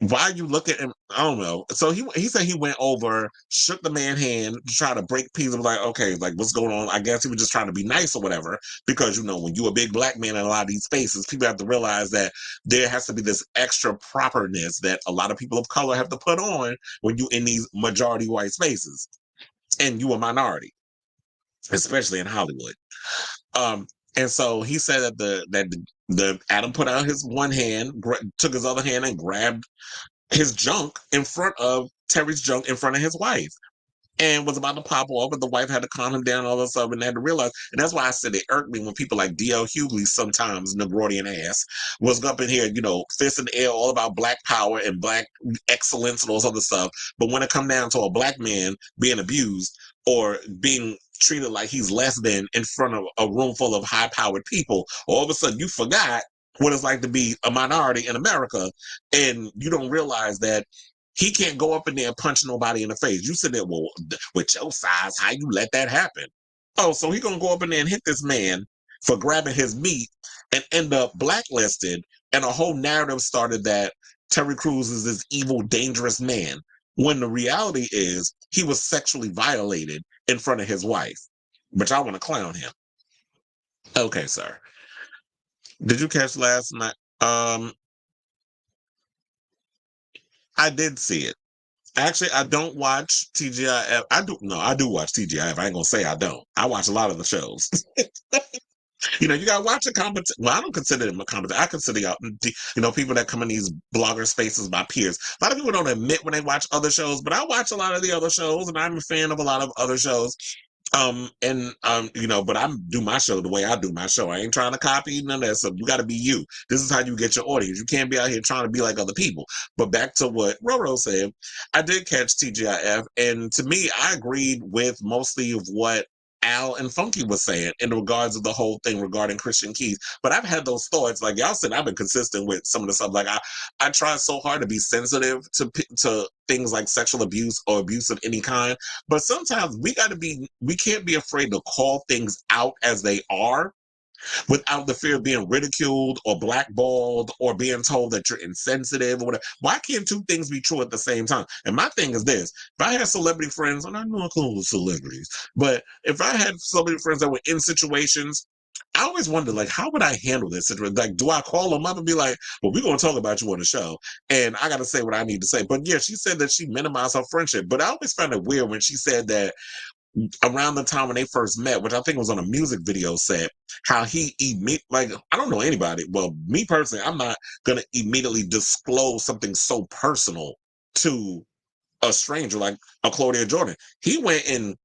why you look at him? I don't know. So he said he went over, shook the man's hand to try to break peace. Like, okay, like what's going on? I guess he was just trying to be nice or whatever. Because when you're a big black man in a lot of these spaces, people have to realize that there has to be this extra properness that a lot of people of color have to put on when you in these majority white spaces, and you a minority, especially in Hollywood. And so he said that the Adam put out his one hand, took his other hand and grabbed his junk in front of Terry's junk in front of his wife, and was about to pop off, but the wife had to calm him down all of a sudden and had to realize. And that's why I said it irked me when people like D.L. Hughley, sometimes Negroidian ass, was up in here, fist in the air, all about black power and black excellence and all this other stuff. But when it come down to a black man being abused or being treated like he's less than in front of a room full of high-powered people, all of a sudden you forgot what it's like to be a minority in America, and you don't realize that he can't go up in there and punch nobody in the face. You said that, well, with your size, how you let that happen? Oh, so he gonna go up in there and hit this man for grabbing his meat and end up blacklisted, and a whole narrative started that Terry Crews is this evil, dangerous man, when the reality is he was sexually violated in front of his wife. But y'all want to clown him. Okay, sir. Did you catch last night? I did see it. Actually, I don't watch TGIF. I do watch TGIF. I ain't gonna say I don't. I watch a lot of the shows. You gotta watch a competition. Well, I don't consider them a competition. I consider people that come in these blogger spaces, my peers. A lot of people don't admit when they watch other shows, but I watch a lot of the other shows, and I'm a fan of a lot of other shows. But I do my show the way I do my show. I ain't trying to copy none of that stuff. You got to be you. This is how you get your audience. You can't be out here trying to be like other people. But back to what Roro said, I did catch TGIF, and to me, I agreed with mostly of what Al and Funky was saying in regards of the whole thing regarding Christian Keys. But I've had those thoughts, like y'all said, I've been consistent with some of the stuff. Like I try so hard to be sensitive to things like sexual abuse or abuse of any kind. But sometimes we can't be afraid to call things out as they are, without the fear of being ridiculed or blackballed or being told that you're insensitive or whatever. Why can't two things be true at the same time? And my thing is this: if I had celebrity friends, and I know I call them celebrities, but if I had celebrity friends that were in situations, I always wonder, like, how would I handle this situation? Like, do I call them up and be like, well, we're going to talk about you on the show, and I got to say what I need to say? But yeah, she said that she minimized her friendship. But I always found it weird when she said that around the time when they first met, which I think was on a music video set, how like, I don't know anybody. Well, me personally, I'm not going to immediately disclose something so personal to a stranger like a Claudia Jordan. He went and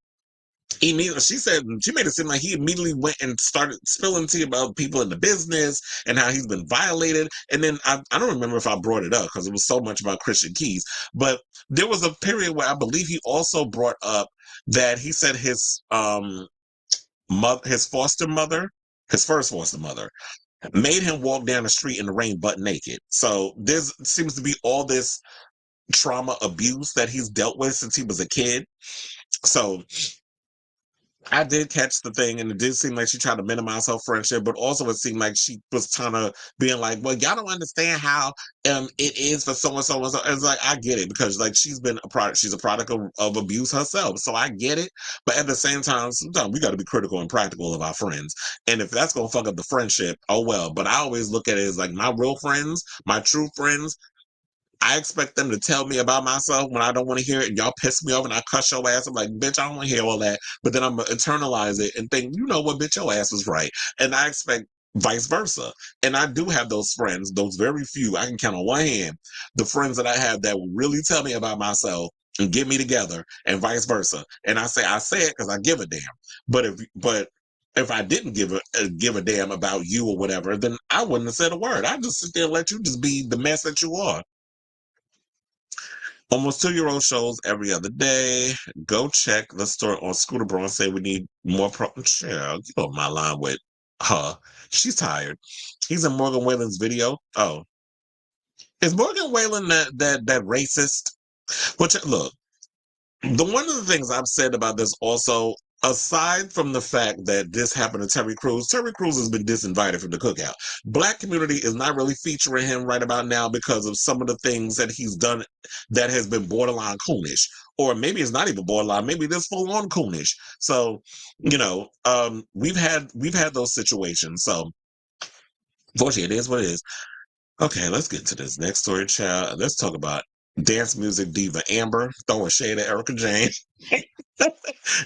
she said, she made it seem like he immediately went and started spilling tea about people in the business and how he's been violated. And then I don't remember if I brought it up because it was so much about Christian Keys, but there was a period where I believe he also brought up that he said his first foster mother, made him walk down the street in the rain butt naked. So there seems to be all this trauma abuse that he's dealt with since he was a kid. So I did catch the thing, and it did seem like she tried to minimize her friendship, but also it seemed like she was trying to being like, well, y'all don't understand how it is for so and so and so. It's like, I get it, because like she's a product of abuse herself. So I get it. But at the same time, sometimes we got to be critical and practical of our friends. And if that's gonna fuck up the friendship, oh well. But I always look at it as like my real friends, my true friends, I expect them to tell me about myself when I don't want to hear it, and y'all piss me off and I cuss your ass. I'm like, bitch, I don't want to hear all that. But then I'm going to internalize it and think, you know what, bitch, your ass was right. And I expect vice versa. And I do have those friends, those very few, I can count on one hand, the friends that I have that will really tell me about myself and get me together, and vice versa. And I say it because I give a damn. But if I didn't give a damn about you or whatever, then I wouldn't have said a word. I'd just sit there and let you just be the mess that you are. Almost 2-year-old shows every other day. Go check the story on Scooter Braun. Say we need more Child, get off my line with her. She's tired. He's in Morgan Wallen's video. Oh, is Morgan Wallen that racist? Which, look, one of the things I've said about this also aside from the fact that this happened to Terry Crews has been disinvited from the cookout. Black community is not really featuring him right about now because of some of the things that he's done that has been borderline coonish. Or maybe it's not even borderline, maybe it is full on coonish. So, we've had those situations. So fortunately, it is what it is. Okay, let's get to this next story, child. Let's talk about dance music diva Amber throwing shade at Erika Jayne.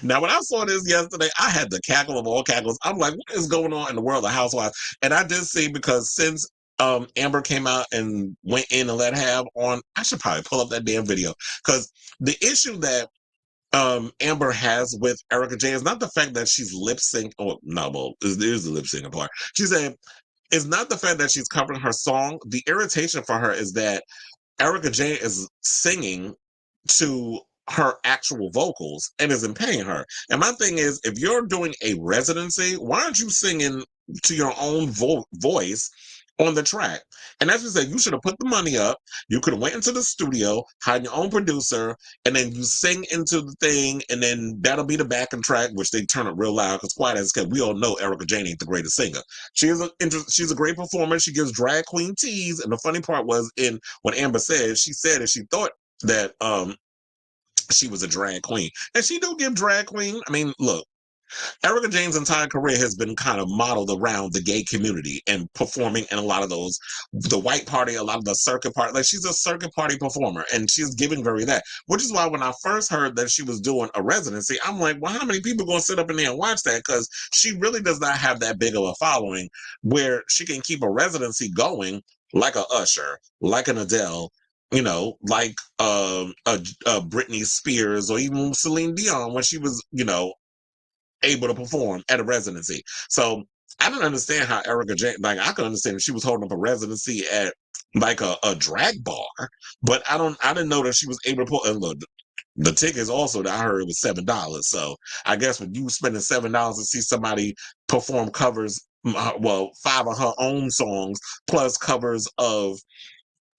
Now, when I saw this yesterday, I had the cackle of all cackles. I'm like, what is going on in the world of housewives? And I did see, because since Amber came out and went in and let have on, I should probably pull up that damn video, because the issue that Amber has with Erika Jayne is not the fact that she's lip sync. Oh no, well, there's the lip syncing part. She said it's not the fact that she's covering her song. The irritation for her is that Erika Jayne is singing to her actual vocals and isn't paying her. And my thing is, if you're doing a residency, why aren't you singing to your own voice on the track? And as we said, you should have put the money up. You could have went into the studio, hired your own producer, and then you sing into the thing, and then that'll be the backing track, which they turn it real loud, because quiet as kept, we all know Erika Jayne ain't the greatest singer. She's a great performer. She gives drag queen tease, and the funny part was in what Amber said, she said that she thought that she was a drag queen, and she do give drag queen. I mean, look, Erika Jayne's entire career has been kind of modeled around the gay community and performing in a lot of those, the white party, a lot of the circuit party. Like, she's a circuit party performer, and she's giving very that. Which is why when I first heard that she was doing a residency, I'm like, well, how many people going to sit up in there and watch that? Because she really does not have that big of a following where she can keep a residency going like a Usher, like an Adele, like a Britney Spears, or even Celine Dion when she was, able to perform at a residency. So I don't understand how Erika Jayne, like, I could understand if she was holding up a residency at like a drag bar, but I didn't know that she was able to pull. And look, the tickets also that I heard was $7. So I guess when you spending $7 to see somebody perform covers, well, 5 of her own songs plus covers of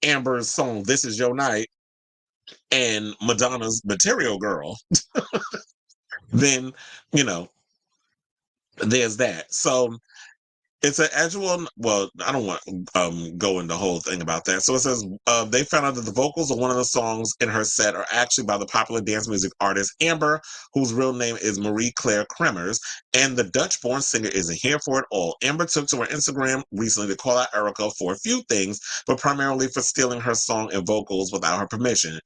Amber's song "This Is Your Night" and Madonna's "Material Girl," then there's that. So it's an actual. Well, I don't want go into the whole thing about that. So it says they found out that the vocals of one of the songs in her set are actually by the popular dance music artist Amber, whose real name is Marie Claire Kremers, and the Dutch-born singer isn't here for it all. Amber took to her Instagram recently to call out Erika for a few things, but primarily for stealing her song and vocals without her permission.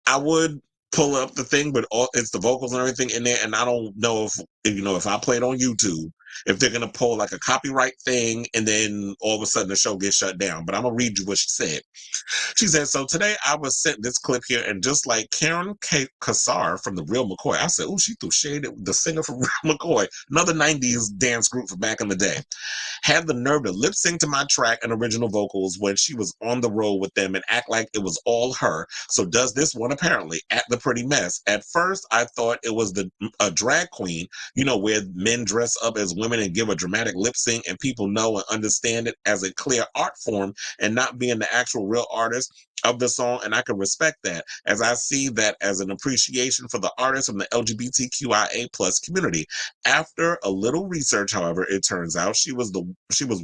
I would pull up the thing, but it's the vocals and everything in there, and I don't know if I play it on YouTube, if they're going to pull like a copyright thing and then all of a sudden the show gets shut down. But I'm going to read you what she said. She said, so today I was sent this clip here, and just like Karen Kassar from The Real McCoy, I said, oh, she threw shade at the singer from Real McCoy, another 90s dance group from back in the day, had the nerve to lip sync to my track and original vocals when she was on the road with them and act like it was all her. So does this one apparently at the Pretty Mess. At first, I thought it was a drag queen, where men dress up as women and give a dramatic lip sync and people know and understand it as a clear art form and not being the actual real artist of the song, and I can respect that, as I see that as an appreciation for the artists from the LGBTQIA plus community. After a little research, however, it turns out she was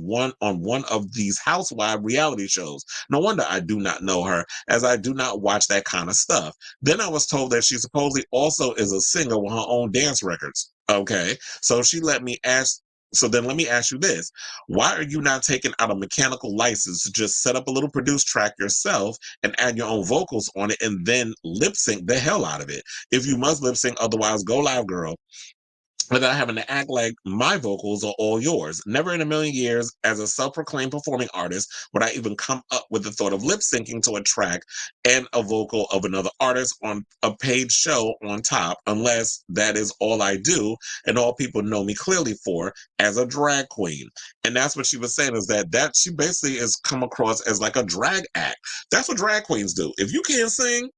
one on one of these housewife reality shows. No wonder I do not know her, as I do not watch that kind of stuff. Then I was told that she supposedly also is a singer with her own dance records. Okay, so then let me ask you this. Why are you not taking out a mechanical license to just set up a little produced track yourself and add your own vocals on it and then lip sync the hell out of it? If you must lip sync, otherwise go live, girl, without having to act like my vocals are all yours. Never in a million years, as a self-proclaimed performing artist, would I even come up with the thought of lip syncing to a track and a vocal of another artist on a paid show on top, unless that is all I do and all people know me clearly for as a drag queen. And that's what she was saying, is that she basically is come across as like a drag act. That's what drag queens do. If you can't sing,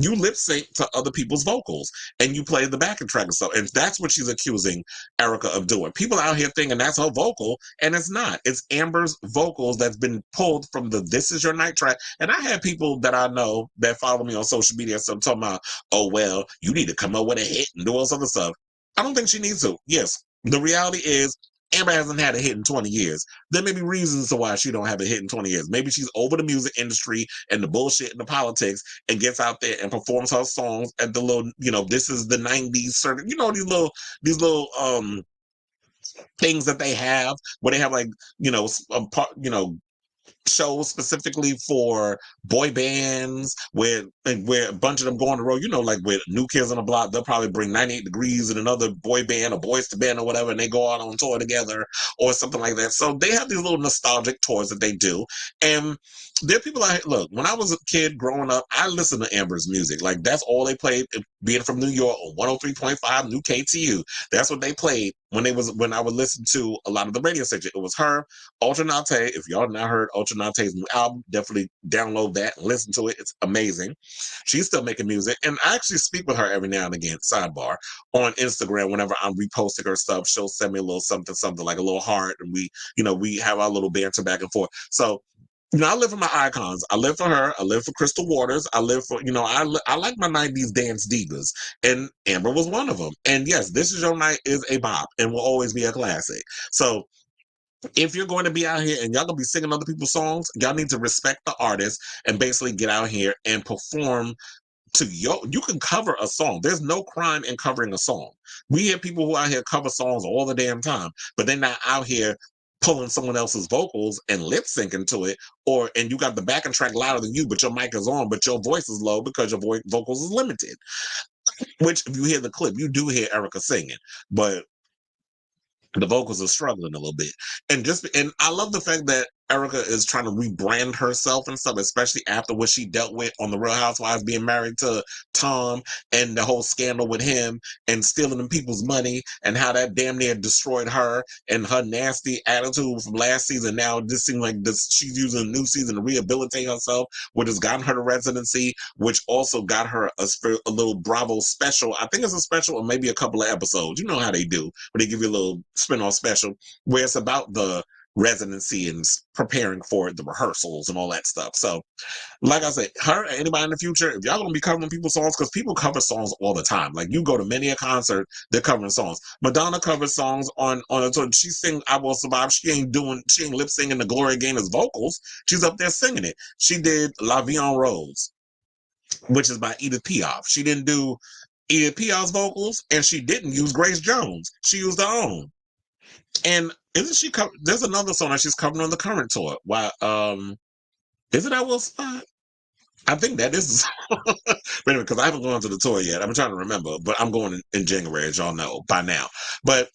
you lip sync to other people's vocals and you play the backing track and stuff. And that's what she's accusing Erika of doing. People out here thinking that's her vocal, and it's not. It's Amber's vocals that's been pulled from the This Is Your Night track. And I had people that I know that follow me on social media, so I'm talking about, oh, well, you need to come up with a hit and do all this other stuff. I don't think she needs to. Yes, the reality is Amber hasn't had a hit in 20 years. There may be reasons to why she don't have a hit in 20 years. Maybe she's over the music industry and the bullshit and the politics and gets out there and performs her songs at the little, this is the 90s certain, these little things that they have where they have like, shows specifically for boy bands where a bunch of them go on the road, like with New Kids on the Block, they'll probably bring 98 Degrees and another boy band or Boys to Band or whatever, and they go out on tour together or something like that. So they have these little nostalgic tours that they do. And there are people look, when I was a kid growing up, I listened to Amber's music. Like that's all they played, being from New York on 103.5 New KTU. That's what they played when I would listen to a lot of the radio stations. It was her, Ultra Nate. If y'all not heard Ultra Nate's new album, definitely download that and listen to it. It's amazing. She's still making music. And I actually speak with her every now and again, sidebar, on Instagram. Whenever I'm reposting her stuff, she'll send me a little something, like a little heart. And we have our little banter back and forth. So, I live for my icons. I live for her. I live for Crystal Waters. I live for, I like my 90s dance divas. And Amber was one of them. And yes, This Is Your Night is a bop and will always be a classic. So if you're going to be out here and y'all gonna be singing other people's songs, y'all need to respect the artist and basically get out here and perform to you can cover a song. There's no crime in covering a song. We hear people who out here cover songs all the damn time, but they're not out here pulling someone else's vocals and lip syncing to it, and you got the backing track louder than you, but your mic is on, but your voice is low because your vocals is limited. Which, if you hear the clip, you do hear Erika singing, but the vocals are struggling a little bit. And I love the fact that Erika is trying to rebrand herself and stuff, especially after what she dealt with on The Real Housewives, being married to Tom and the whole scandal with him and stealing them people's money and how that damn near destroyed her and her nasty attitude from last season. Now it just seems like she's using a new season to rehabilitate herself, which has gotten her to Residency, which also got her a little Bravo special. I think it's a special or maybe a couple of episodes. You know how they do, but they give you a little spin-off special where it's about the Residency and preparing for the rehearsals and all that stuff. So like I said, her and anybody in the future, if y'all gonna be covering people's songs, because people cover songs all the time. Like you go to many a concert, they're covering songs. Madonna covers songs on a tour. She sing I Will Survive. She ain't lip singing the Gloria Gaynor's vocals. She's up there singing it. She did La Vie en Rose, which is by Edith Piaf. She didn't do Edith Piaf's vocals, and she didn't use Grace Jones. She used her own. And isn't she there's another song that she's covering on the current tour. Why is it I Will Survive? I think that is anyway, because I haven't gone to the tour yet. I'm trying to remember, but I'm going in January, as y'all know by now. But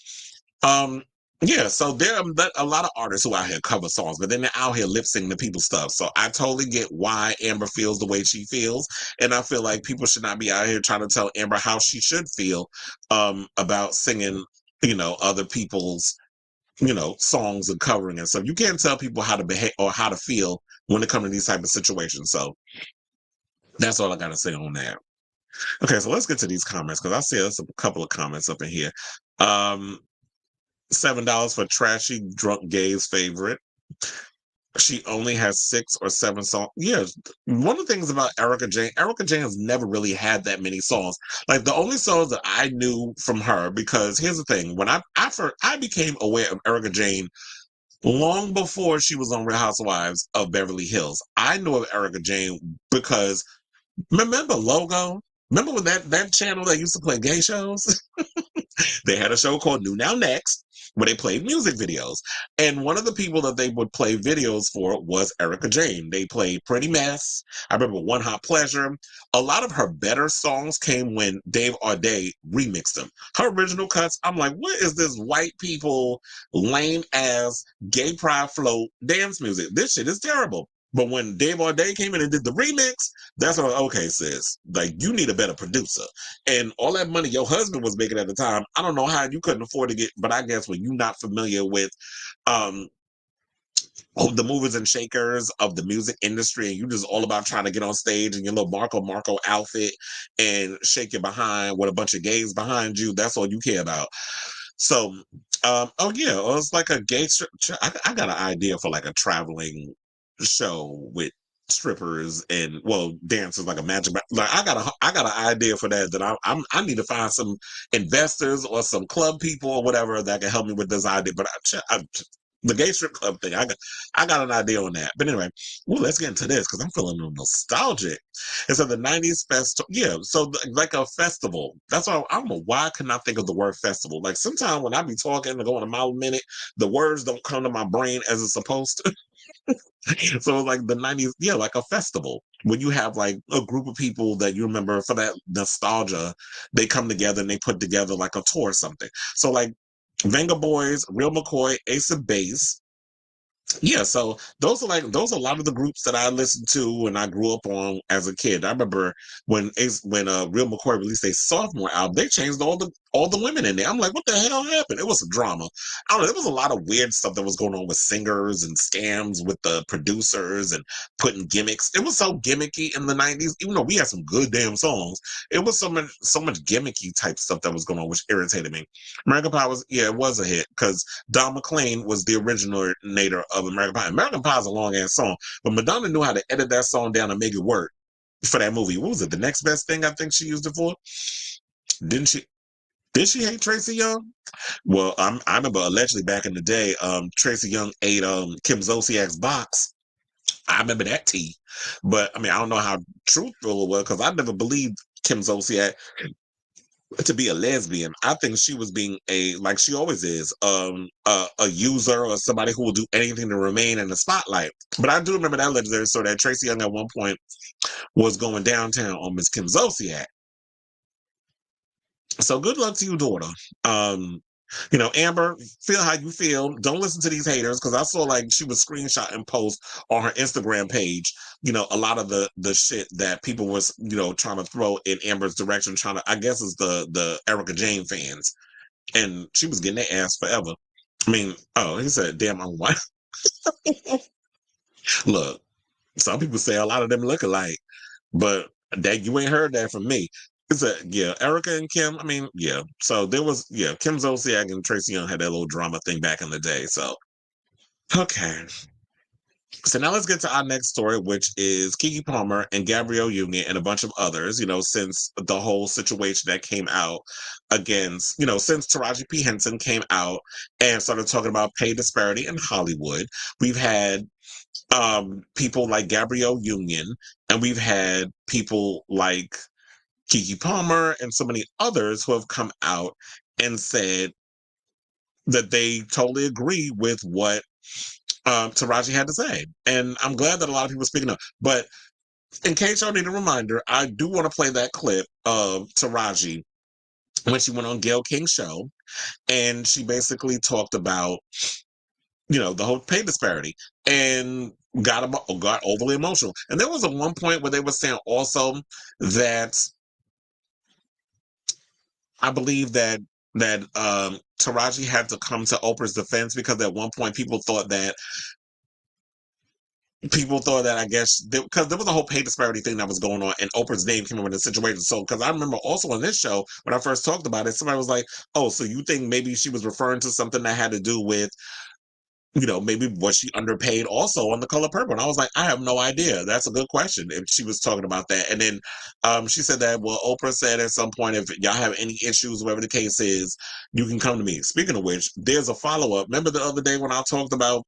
yeah, so there are a lot of artists who out here cover songs, but then they're out here lip syncing to people's stuff. So I totally get why Amber feels the way she feels. And I feel like people should not be out here trying to tell Amber how she should feel about singing, other people's songs and covering and stuff. You can't tell people how to behave or how to feel when it comes to these type of situations. So that's all I gotta say on that. Okay, so let's get to these comments because I see there's a couple of comments up in here. $7 for trashy drunk gay's favorite. She only has 6 or 7 songs. Yeah, one of the things about Erika Jayne has never really had that many songs. Like the only songs that I knew from her, because here's the thing: when I became aware of Erika Jayne long before she was on Real Housewives of Beverly Hills. I knew of Erika Jayne because remember Logo? Remember when that channel that used to play gay shows? They had a show called New Now Next where they played music videos. And one of the people that they would play videos for was Erika Jayne. They played Pretty Mess. I remember One Hot Pleasure. A lot of her better songs came when Dave Arday remixed them. Her original cuts, I'm like, what is this white people lame ass gay pride float dance music? This shit is terrible. But when Dave Arday came in and did the remix, that's when, okay, sis, like you need a better producer. And all that money your husband was making at the time, I don't know how you couldn't afford to get, but I guess when you're not familiar with the movers and shakers of the music industry and you just all about trying to get on stage in your little Marco outfit and shake your behind with a bunch of gays behind you, that's all you care about. So, it's like a gay, I got an idea for like a traveling show with strippers and dancers like a magic. Like I got an idea for that. I need to find some investors or some club people or whatever that can help me with this idea. But the gay strip club thing, I got an idea on that. But anyway, let's get into this because I'm feeling a little nostalgic. It's at the 90s festival. Yeah, so like a festival. That's why I don't know why I could not think of the word festival. Like sometimes when I be talking and going a mile a minute, the words don't come to my brain as it's supposed to. So like the 90s, yeah, like a festival when you have like a group of people that you remember for that nostalgia, they come together and they put together like a tour or something. So like Venga Boys, Real McCoy, Ace of Base. Yeah, so those are a lot of the groups that I listened to and I grew up on as a kid. I remember when Real McCoy released their sophomore album, they changed all the women in there. I'm like, what the hell happened? It was a drama. I don't know. There was a lot of weird stuff that was going on with singers and scams with the producers and putting gimmicks. It was so gimmicky in the 90s, even though we had some good damn songs. It was so much gimmicky type stuff that was going on, which irritated me. American Pie it was a hit because Don McLean was the originator of American Pie. American Pie is a long ass song, but Madonna knew how to edit that song down and make it work for that movie. What was it? The Next Best Thing, I think she used it for. Didn't she? Did she hate Tracy Young? Well, I remember allegedly back in the day, Tracy Young ate Kim Zolciak's box. I remember that tea, but I mean, I don't know how truthful it was because I never believed Kim Zolciak to be a lesbian. I think she was being like she always is, a user or somebody who will do anything to remain in the spotlight. But I do remember that legendary story that Tracy Young at one point was going downtown on Miss Kim Zolciak. So good luck to you, daughter. Amber, feel how you feel. Don't listen to these haters because I saw like she was screenshotting posts on her Instagram page. A lot of the shit that people was trying to throw in Amber's direction, I guess it's the Erika Jayne fans, and she was getting their ass forever. I mean, he said, "Damn, I'm white." Look, some people say a lot of them look alike, but that you ain't heard that from me. It's Erika and Kim. I mean, yeah. So there was, Kim Zolciak and Tracy Young had that little drama thing back in the day. So, okay. So now let's get to our next story, which is Kiki Palmer and Gabrielle Union and a bunch of others, since the whole situation that came out against, since Taraji P. Henson came out and started talking about pay disparity in Hollywood. We've had people like Gabrielle Union, and we've had people like Kiki Palmer and so many others who have come out and said that they totally agree with what Taraji had to say. And I'm glad that a lot of people are speaking up. But in case y'all need a reminder, I do want to play that clip of Taraji when she went on Gayle King's show. And she basically talked about, the whole pay disparity and got overly emotional. And there was one point where they were saying also that I believe that Taraji had to come to Oprah's defense because at one point people thought that I guess because there was a whole pay disparity thing that was going on and Oprah's name came up in the situation. So because I remember also on this show when I first talked about it, somebody was like, "Oh, so you think maybe she was referring to something that had to do with maybe was she underpaid also on The Color Purple?" And I was like, I have no idea. That's a good question if she was talking about that. And then she said that, well, Oprah said at some point, if y'all have any issues, whatever the case is, you can come to me. Speaking of which, there's a follow-up. Remember the other day when I talked about,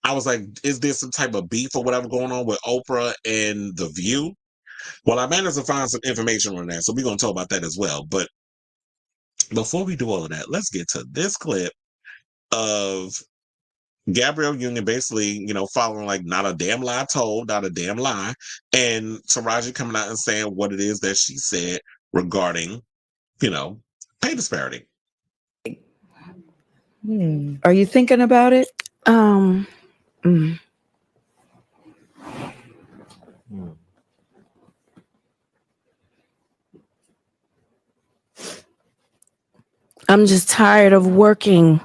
I was like, is there some type of beef or whatever going on with Oprah and The View? Well, I managed to find some information on that, so we're going to talk about that as well. But before we do all of that, let's get to this clip of Gabrielle Union basically, following like not a damn lie told, not a damn lie, and Taraji coming out and saying what it is that she said regarding, pay disparity. Are you thinking about it? I'm just tired of working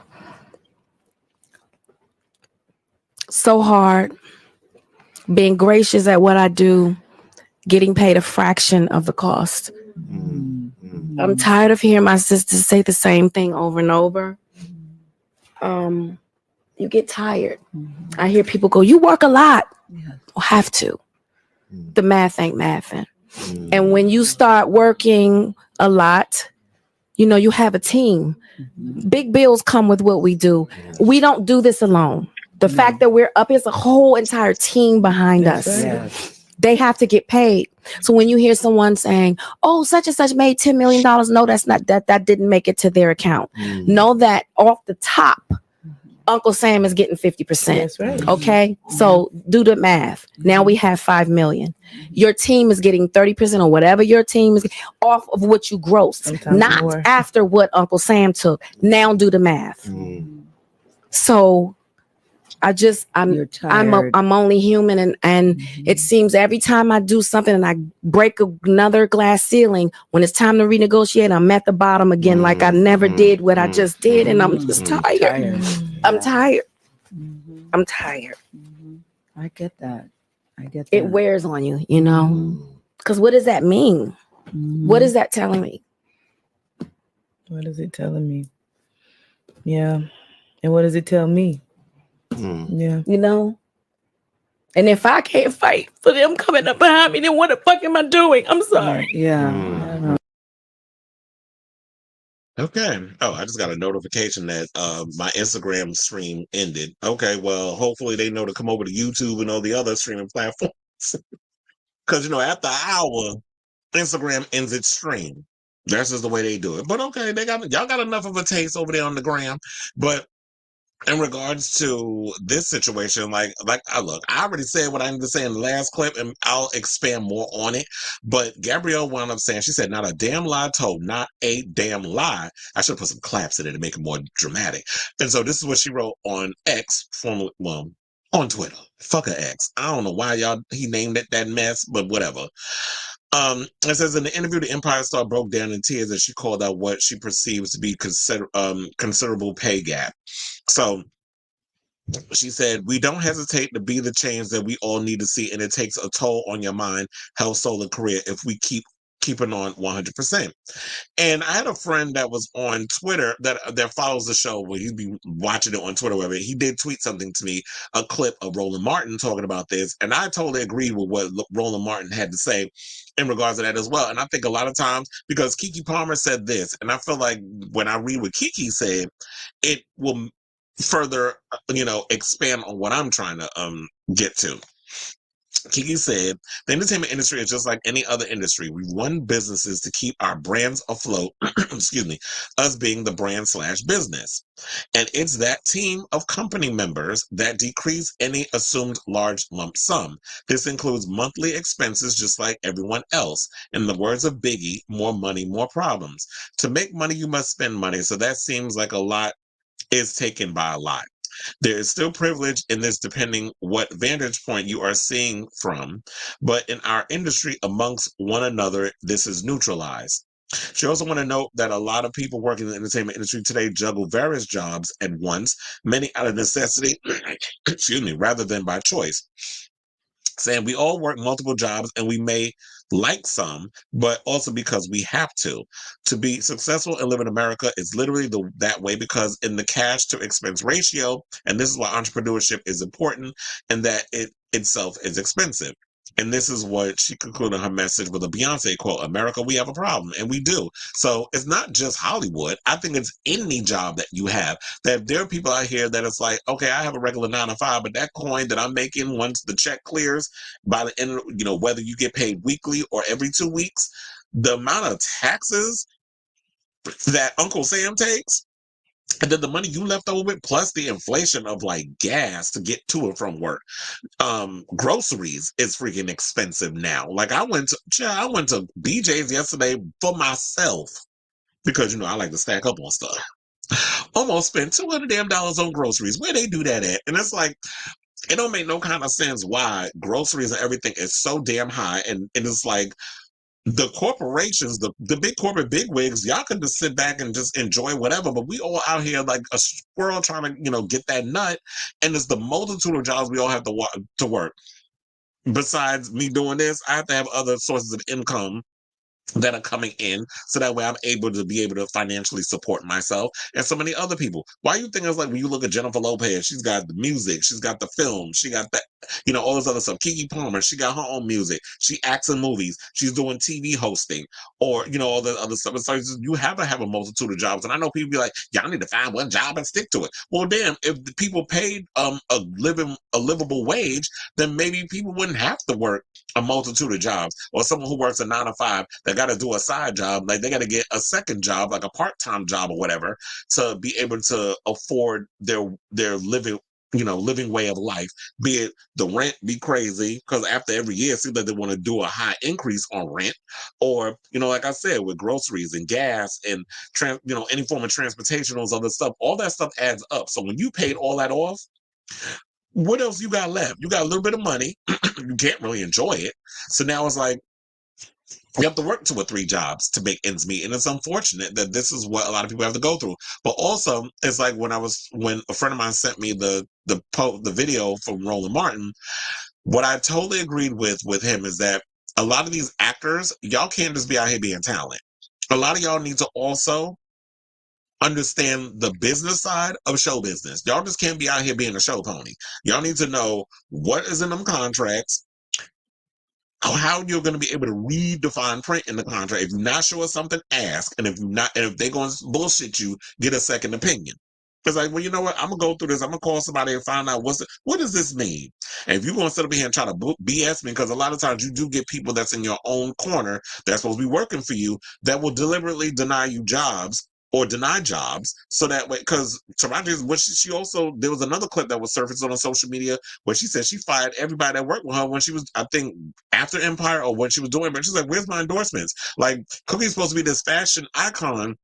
so hard, being gracious at what I do, getting paid a fraction of the cost. I'm tired of hearing my sisters say the same thing over and over. You get tired. I hear people go, "You work a lot." have to. The math ain't mathing. And when you start working a lot, you have a team. Big bills come with what we do. We don't do this alone. The fact that we're up is a whole entire team behind us. Yes. They have to get paid. So when you hear someone saying, oh, such and such made $10 million, no, that's not that didn't make it to their account. Know that off the top, Uncle Sam is getting 50%. That's right. Okay. So do the math. Now we have 5 million. Your team is getting 30% or whatever your team is off of what you grossed, Sometimes not more. after what Uncle Sam took. Now do the math. So I'm only human, and it seems every time I do something and I break another glass ceiling, when it's time to renegotiate, I'm at the bottom again, like I never did what I just did, and I'm just tired. I'm tired. I'm tired. I get that. It wears on you, because what does that mean? What is that telling me? What is it telling me? Yeah. And what does it tell me? Yeah. And if I can't fight for them coming up behind me, then what the fuck am I doing? I'm sorry. Yeah. Okay. Oh, I just got a notification that my Instagram stream ended. Okay, well, hopefully they know to come over to YouTube and all the other streaming platforms. Because, after an hour, Instagram ends its stream. That's just the way they do it. But okay, y'all got enough of a taste over there on the gram. But in regards to this situation, I already said what I need to say in the last clip, and I'll expand more on it. But Gabrielle wound up saying, she said, not a damn lie told, not a damn lie. I should have put some claps in it to make it more dramatic. And so this is what she wrote on X, formerly, on Twitter. Fuck a X. I don't know why he named it that mess, but whatever. It says, in the interview, the Empire Star broke down in tears as she called out what she perceives to be considerable pay gap. So she said, we don't hesitate to be the change that we all need to see, and it takes a toll on your mind, health, soul, and career if we keeping on 100%. And I had a friend that was on Twitter that follows the show. Well, he'd be watching it on Twitter, wherever. He did tweet something to me, a clip of Roland Martin talking about this, and I totally agree with what Roland Martin had to say in regards to that as well. And I think a lot of times, because Kiki Palmer said this, and I feel like when I read what Kiki said, it will further, expand on what I'm trying to get to. Kiki said, the entertainment industry is just like any other industry. We run businesses to keep our brands afloat, excuse me, us being the brand/business. And it's that team of company members that decrease any assumed large lump sum. This includes monthly expenses just like everyone else. In the words of Biggie, more money, more problems. To make money, you must spend money. So that seems like a lot is taken by a lot. There is still privilege in this depending what vantage point you are seeing from, but in our industry amongst one another, this is neutralized. She also want to note that a lot of people working in the entertainment industry today juggle various jobs at once, many out of necessity, excuse me, rather than by choice. Saying we all work multiple jobs and we may like some, but also because we have to. To be successful and live in America is literally that way, because in the cash to expense ratio, and this is why entrepreneurship is important, and that it itself is expensive. And this is what she concluded her message with a Beyonce quote, America, we have a problem. And we do. So it's not just Hollywood. I think it's any job that you have. That there are people out here that it's like, okay, I have a regular 9 to 5, but that coin that I'm making once the check clears by the end, whether you get paid weekly or every 2 weeks, the amount of taxes that Uncle Sam takes, and then the money you left over with, plus the inflation of gas to get to and from work. Groceries is freaking expensive now. I went to BJ's yesterday for myself because I like to stack up on stuff. Almost spent $200 damn on groceries. Where they do that at? And it's like, it don't make no kind of sense why groceries and everything is so damn high. And it's like, the corporations, the big corporate bigwigs, y'all can just sit back and just enjoy whatever, but we all out here like a squirrel trying to, get that nut, and it's the multitude of jobs we all have to work. Besides me doing this, I have to have other sources of income that are coming in, so that way I'm able to financially support myself and so many other people. Why you think it's like when you look at Jennifer Lopez, she's got the music, she's got the film, she got that, all this other stuff. Kiki Palmer, she got her own music, she acts in movies, she's doing TV hosting, or all the other stuff. So you have to have a multitude of jobs. And I know people be like, yeah, I need to find one job and stick to it. Well, damn, if the people paid a livable wage, then maybe people wouldn't have to work a multitude of jobs. Or someone who works a 9 to 5 that got to do a side job, like they got to get a second job, like a part-time job or whatever, to be able to afford their living living way of life. Be it the rent be crazy, because after every year it seems like they want to do a high increase on rent, or like I said, with groceries and gas and any form of transportation, those other stuff, all that stuff adds up. So when you paid all that off, what else you got left? You got a little bit of money. You can't really enjoy it. So now it's like you have to work 2 or 3 jobs to make ends meet. And it's unfortunate that this is what a lot of people have to go through. But also, it's like when a friend of mine sent me the video from Roland Martin, what I totally agreed with him is that a lot of these actors, y'all can't just be out here being talent. A lot of y'all need to also understand the business side of show business. Y'all just can't be out here being a show pony. Y'all need to know what is in them contracts, how you're going to be able to read the fine print in the contract. If you're not sure of something, ask. And if they're going to bullshit you, get a second opinion. It's like, well, you know what? I'm going to go through this. I'm going to call somebody and find out what does this mean? And if you're going to sit up here and try to BS me, because a lot of times you do get people that's in your own corner that's supposed to be working for you that will deliberately deny you jobs or deny jobs, so that way, because Taraji, she also, there was another clip that was surfacing on social media where she said she fired everybody that worked with her when she was, I think, after Empire or when she was doing, but she's like, where's my endorsements? Like, Cookie's supposed to be this fashion icon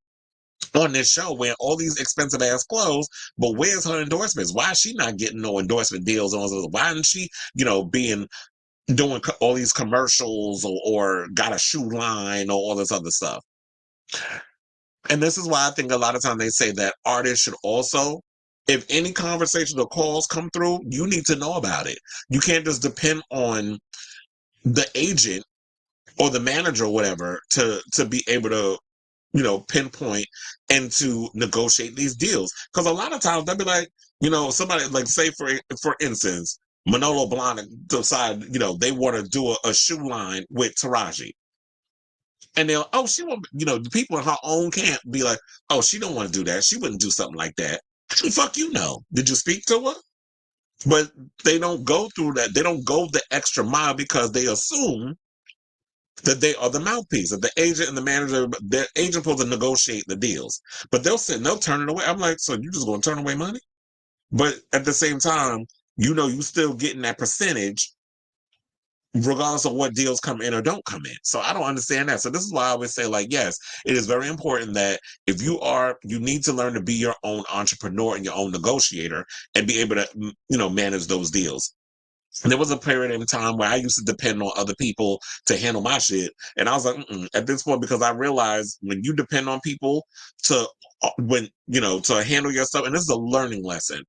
on this show wearing all these expensive ass clothes, but where's her endorsements? Why is she not getting no endorsement deals? Why isn't she, doing all these commercials or got a shoe line or all this other stuff? And this is why I think a lot of times they say that artists should also, if any conversation or calls come through, you need to know about it. You can't just depend on the agent or the manager or whatever to be able to, pinpoint and to negotiate these deals. Because a lot of times they'll be like, somebody, like, say for instance, Manolo Blahnik decide, they want to do a shoe line with Taraji. And she won't, the people in her own camp be like, oh, she don't want to do that. She wouldn't do something like that. Fuck you know. Did you speak to her? But they don't go through that. They don't go the extra mile because they assume that they are the mouthpiece, that the agent and the manager, their agent supposed to negotiate the deals. But they'll sit and they'll turn it away. I'm like, so you just going to turn away money? But at the same time, you still getting that percentage regardless of what deals come in or don't come in. So I don't understand that. So this is why I always say, like, yes, it is very important that if you need to learn to be your own entrepreneur and your own negotiator and be able to, manage those deals. And there was a period in time where I used to depend on other people to handle my shit. And I was like, at this point, because I realized when you depend on people to handle your stuff, and this is a learning lesson,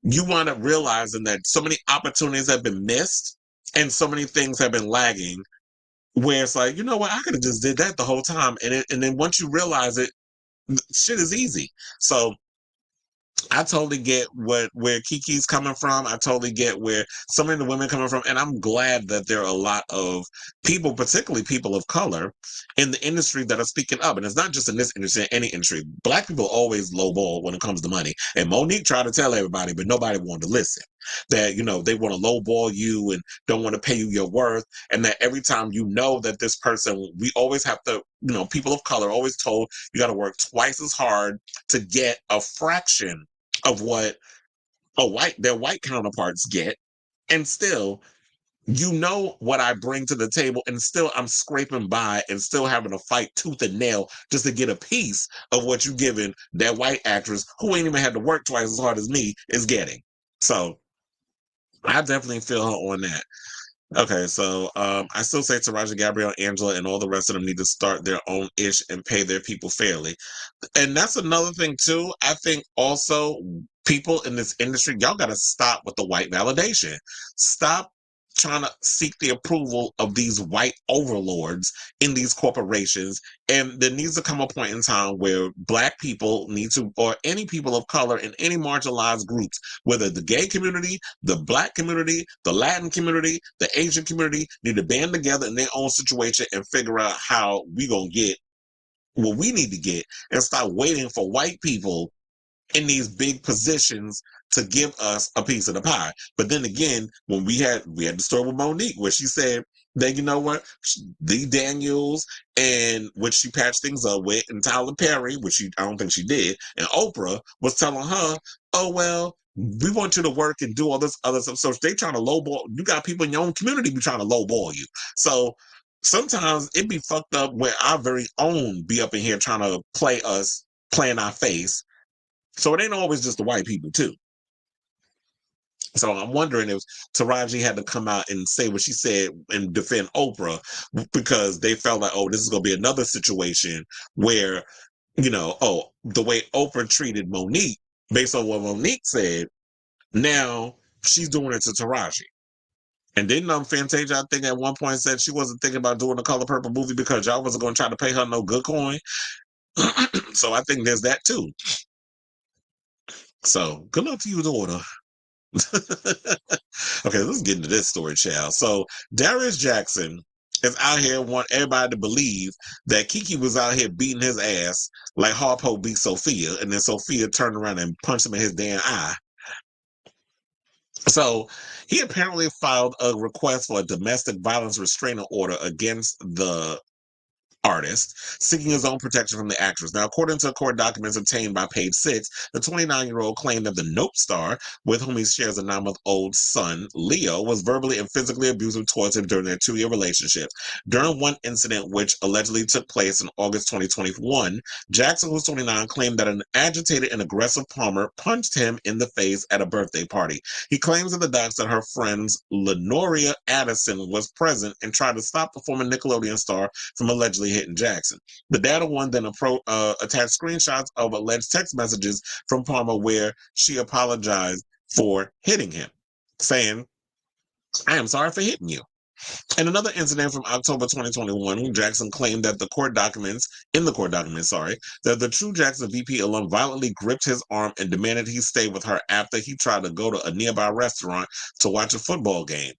you wind up realizing that so many opportunities have been missed and so many things have been lagging, where it's like, you know what, I could have just did that the whole time. And then once you realize it, shit is easy. So I totally get where Kiki's coming from. I totally get where some of the women coming from. And I'm glad that there are a lot of people, particularly people of color, in the industry that are speaking up. And it's not just in this industry, in any industry. Black people always lowball when it comes to money. And Monique tried to tell everybody, but nobody wanted to listen. That, they want to lowball you and don't want to pay you your worth. And that every time that this person, we always have to, people of color always told you got to work twice as hard to get a fraction of what their white counterparts get. And still, what I bring to the table, and still I'm scraping by and still having to fight tooth and nail just to get a piece of what you giving that white actress who ain't even had to work twice as hard as me is getting. So I definitely feel her on that. Okay, so I still say Taraji, Gabrielle, Angela, and all the rest of them need to start their own ish and pay their people fairly. And that's another thing too. I think also people in this industry, y'all got to stop with the white validation. Stop trying to seek the approval of these white overlords in these corporations. And there needs to come a point in time where Black people need to, or any people of color in any marginalized groups, whether the gay community, the Black community, the Latin community, the Asian community, need to band together in their own situation and figure out how we gonna get what we need to get, and stop waiting for white people in these big positions to give us a piece of the pie. But then again, when we had the story with Monique where she said that, you know what, the Daniels, and which she patched things up with, and Tyler Perry, which I don't think she did, and Oprah was telling her, oh, well, we want you to work and do all this other stuff. So they trying to lowball. You got people in your own community be trying to lowball you. So sometimes it be fucked up where our very own be up in here trying to play us, playing our face. So it ain't always just the white people too. So I'm wondering if Taraji had to come out and say what she said and defend Oprah, because they felt like, oh, this is going to be another situation where, you know, oh, the way Oprah treated Monique, based on what Monique said, now she's doing it to Taraji. And then Fantasia, I think at one point said she wasn't thinking about doing the Color Purple movie because y'all wasn't going to try to pay her no good coin. So I think there's that too. So good luck to you, daughter. Okay, let's get into this story, child. So Darius Jackson is out here want everybody to believe that Keke was out here beating his ass like Harpo beat Sophia, and then Sophia turned around and punched him in his damn eye. So he apparently filed a request for a domestic violence restraining order against the artist, seeking his own protection from the actress. Now, according to court documents obtained by Page 6, the 29-year-old claimed that the Nope star, with whom he shares a 9-month-old son, Leo, was verbally and physically abusive towards him during their 2-year relationship. During one incident, which allegedly took place in August 2021, Jackson, who's 29, claimed that an agitated and aggressive Palmer punched him in the face at a birthday party. He claims in the docs that her friends Lenoria Addison was present and tried to stop the former Nickelodeon star from allegedly hitting Jackson. The data one then attached screenshots of alleged text messages from Palmer where she apologized for hitting him, saying, I am sorry for hitting you. In another incident from October 2021, Jackson claimed that the court documents, that the True Jackson VP alum violently gripped his arm and demanded he stay with her after he tried to go to a nearby restaurant to watch a football game.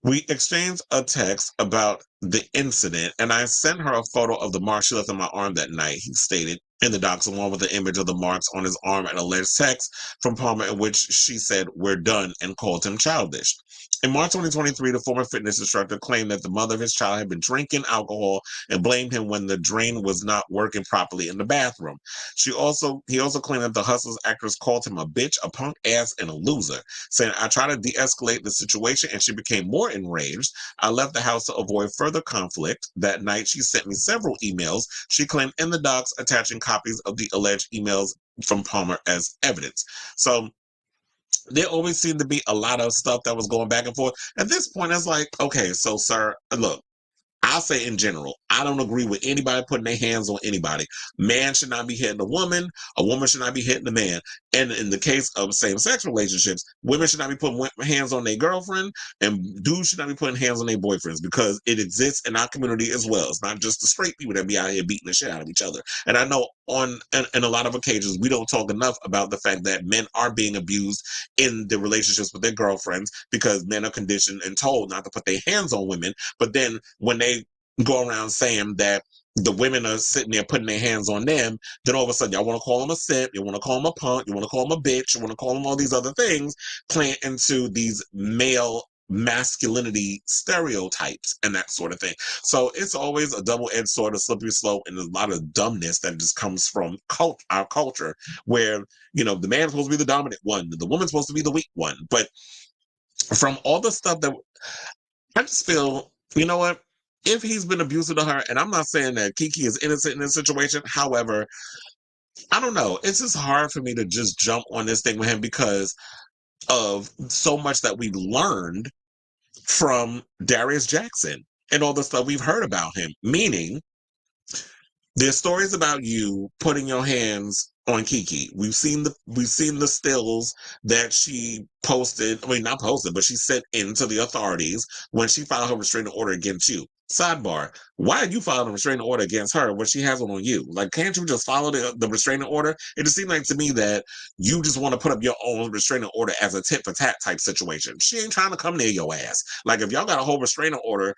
We exchanged a text about the incident, and I sent her a photo of the marks she left on my arm that night, he stated in the docs, along with the image of the marks on his arm and alleged text from Palmer in which she said, we're done, and called him childish. In March 2023, the former fitness instructor claimed that the mother of his child had been drinking alcohol and blamed him when the drain was not working properly in the bathroom. He also claimed that the Hustlers actress called him a bitch, a punk ass, and a loser, saying, I tried to de-escalate the situation and she became more enraged. I left the house to avoid further conflict. That night, she sent me several emails, she claimed in the docs, attaching copies of the alleged emails from Palmer as evidence. So there always seemed to be a lot of stuff that was going back and forth. At this point, it's like, okay, so sir, look, I'll say in general, I don't agree with anybody putting their hands on anybody. Man should not be hitting a woman should not be hitting a man. And in the case of same-sex relationships, women should not be putting hands on their girlfriend, and dudes should not be putting hands on their boyfriends, because it exists in our community as well. It's not just the straight people that be out here beating the shit out of each other. And I know in a lot of occasions, we don't talk enough about the fact that men are being abused in the relationships with their girlfriends because men are conditioned and told not to put their hands on women. But then when they go around saying that the women are sitting there putting their hands on them, then all of a sudden y'all want to call them a simp, you want to call them a punk, you want to call them a bitch, you want to call them all these other things, playing into these male masculinity stereotypes and that sort of thing. So it's always a double-edged sword, a slippery slope, and a lot of dumbness that just comes from our culture, where, you know, the man's supposed to be the dominant one, the woman's supposed to be the weak one. But from all the stuff that I just feel, you know what? If he's been abusive to her, and I'm not saying that Keke is innocent in this situation, however, I don't know. It's just hard for me to just jump on this thing with him because of so much that we've learned from Darius Jackson and all the stuff we've heard about him. Meaning, there's stories about you putting your hands on Keke. We've seen the stills that she posted. I mean, not posted, but she sent into the authorities when she filed her restraining order against you. Sidebar: why are you filing a restraining order against her when she has one on you? Like, can't you just follow the restraining order? It just seemed like to me that you just want to put up your own restraining order as a tit for tat type situation. She ain't trying to come near your ass. Like, if y'all got a whole restraining order,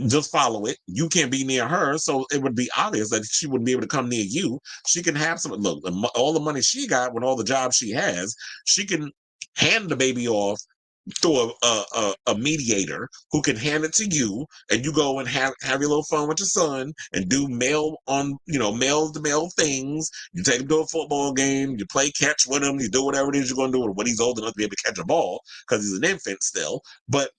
just follow it. You can't be near her, so it would be obvious that she wouldn't be able to come near you. She can have some. Look, all the money she got with all the jobs she has, she can hand the baby off to a mediator who can hand it to you, and you go and have your little fun with your son and do male to male things. You take him to a football game, you play catch with him, you do whatever it is you're going to do when he's old enough to be able to catch a ball because he's an infant still, but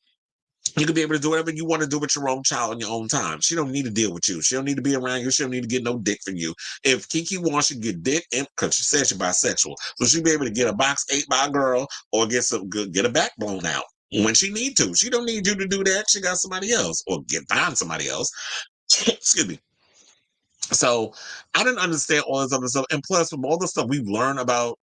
you can be able to do whatever you want to do with your own child in your own time. She don't need to deal with you. She don't need to be around you. She don't need to get no dick from you. If Keke wants to get dick, because she says she's bisexual, so she'll be able to get a box ate by a girl or get a back blown out when she need to. She don't need you to do that. She got somebody else or find somebody else. Excuse me. So I didn't understand all this other stuff. And plus, from all the stuff we've learned about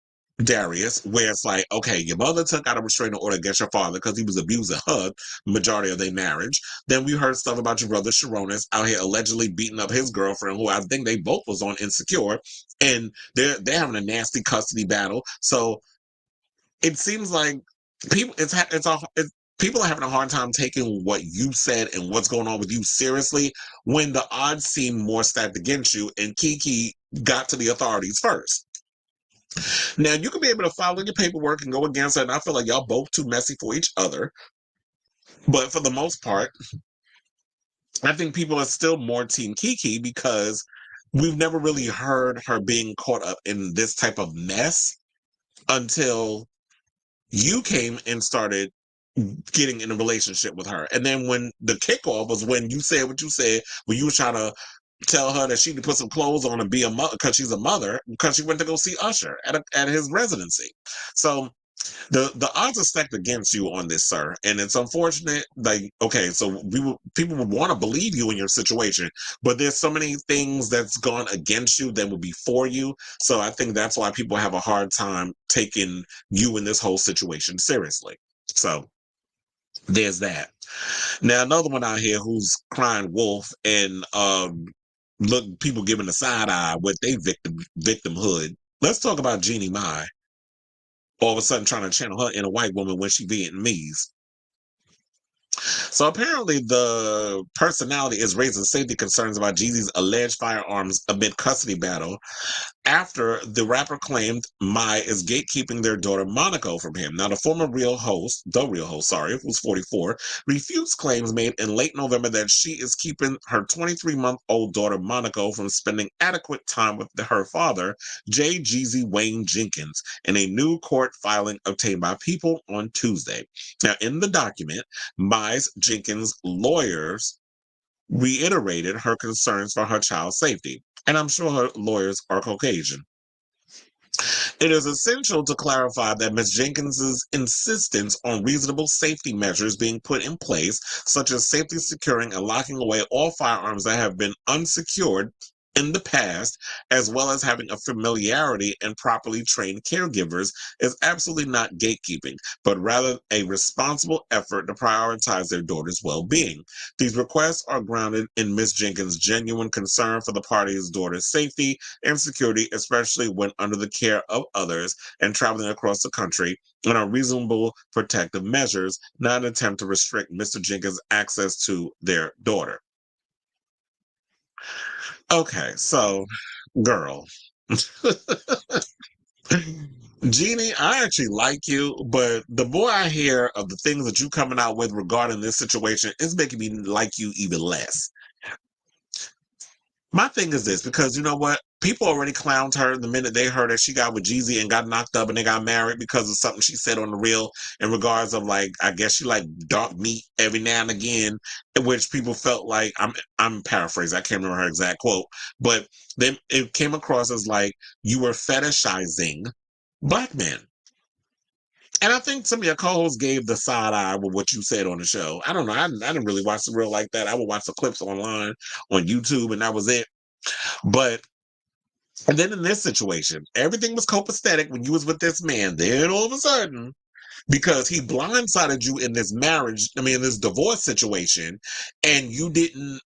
Darius, where it's like, okay, your mother took out a restraining order against your father because he was abusing her majority of their marriage. Then we heard stuff about your brother Sharonis out here allegedly beating up his girlfriend, who I think they both was on Insecure, and they're having a nasty custody battle. So it seems like people people are having a hard time taking what you said and what's going on with you seriously when the odds seem more stacked against you, and Keke got to the authorities first. Now, you can be able to follow your paperwork and go against it, and I feel like y'all both too messy for each other. But for the most part, I think people are still more Team Keke because we've never really heard her being caught up in this type of mess until you came and started getting in a relationship with her. And then when the kickoff was when you said what you said, when you were trying to tell her that she need to put some clothes on and be a mother because she's a mother, because she went to go see Usher at his residency. So the odds are stacked against you on this, sir, and it's unfortunate. Like, okay, so people would want to believe you in your situation, but there's so many things that's gone against you that would be for you. So I think that's why people have a hard time taking you in this whole situation seriously. So there's that. Now, another one out here who's crying wolf and look, people giving the side eye with their victimhood. Let's talk about Jeannie Mai. All of a sudden trying to channel her inner white woman when she Vietnamese. So apparently the personality is raising safety concerns about Jeezy's alleged firearms amid custody battle after the rapper claimed Mai is gatekeeping their daughter Monaco from him. Now, the real host, who's 44, refutes claims made in late November that she is keeping her 23-month-old daughter Monaco from spending adequate time with her father, J. Jeezy Wayne Jenkins, in a new court filing obtained by People on Tuesday. Now, in the document, Mai's Jenkins' lawyers reiterated her concerns for her child's safety. And I'm sure her lawyers are Caucasian. It is essential to clarify that Ms. Jenkins's insistence on reasonable safety measures being put in place, such as safely securing and locking away all firearms that have been unsecured in the past, as well as having a familiarity and properly trained caregivers, is absolutely not gatekeeping, but rather a responsible effort to prioritize their daughter's well-being. These requests are grounded in Ms. Jenkins' genuine concern for the party's daughter's safety and security, especially when under the care of others and traveling across the country, and are reasonable protective measures, not an attempt to restrict Mr. Jenkins' access to their daughter. Okay, so, girl. Jeannie, I actually like you, but the more I hear of the things that you coming out with regarding this situation, it's making me like you even less. My thing is this, because you know what? People already clowned her the minute they heard that she got with Jeezy and got knocked up and they got married because of something she said on the reel in regards of, like, I guess she like dark meat every now and again, in which people felt like, I'm paraphrasing, I can't remember her exact quote, but then it came across as like you were fetishizing black men. And I think some of your co-hosts gave the side eye with what you said on the show. I don't know. I didn't really watch the reel like that. I would watch the clips online on YouTube and that was it. But And then in this situation, everything was copacetic when you was with this man. Then all of a sudden, because he blindsided you in this marriage, this divorce situation, and you didn't,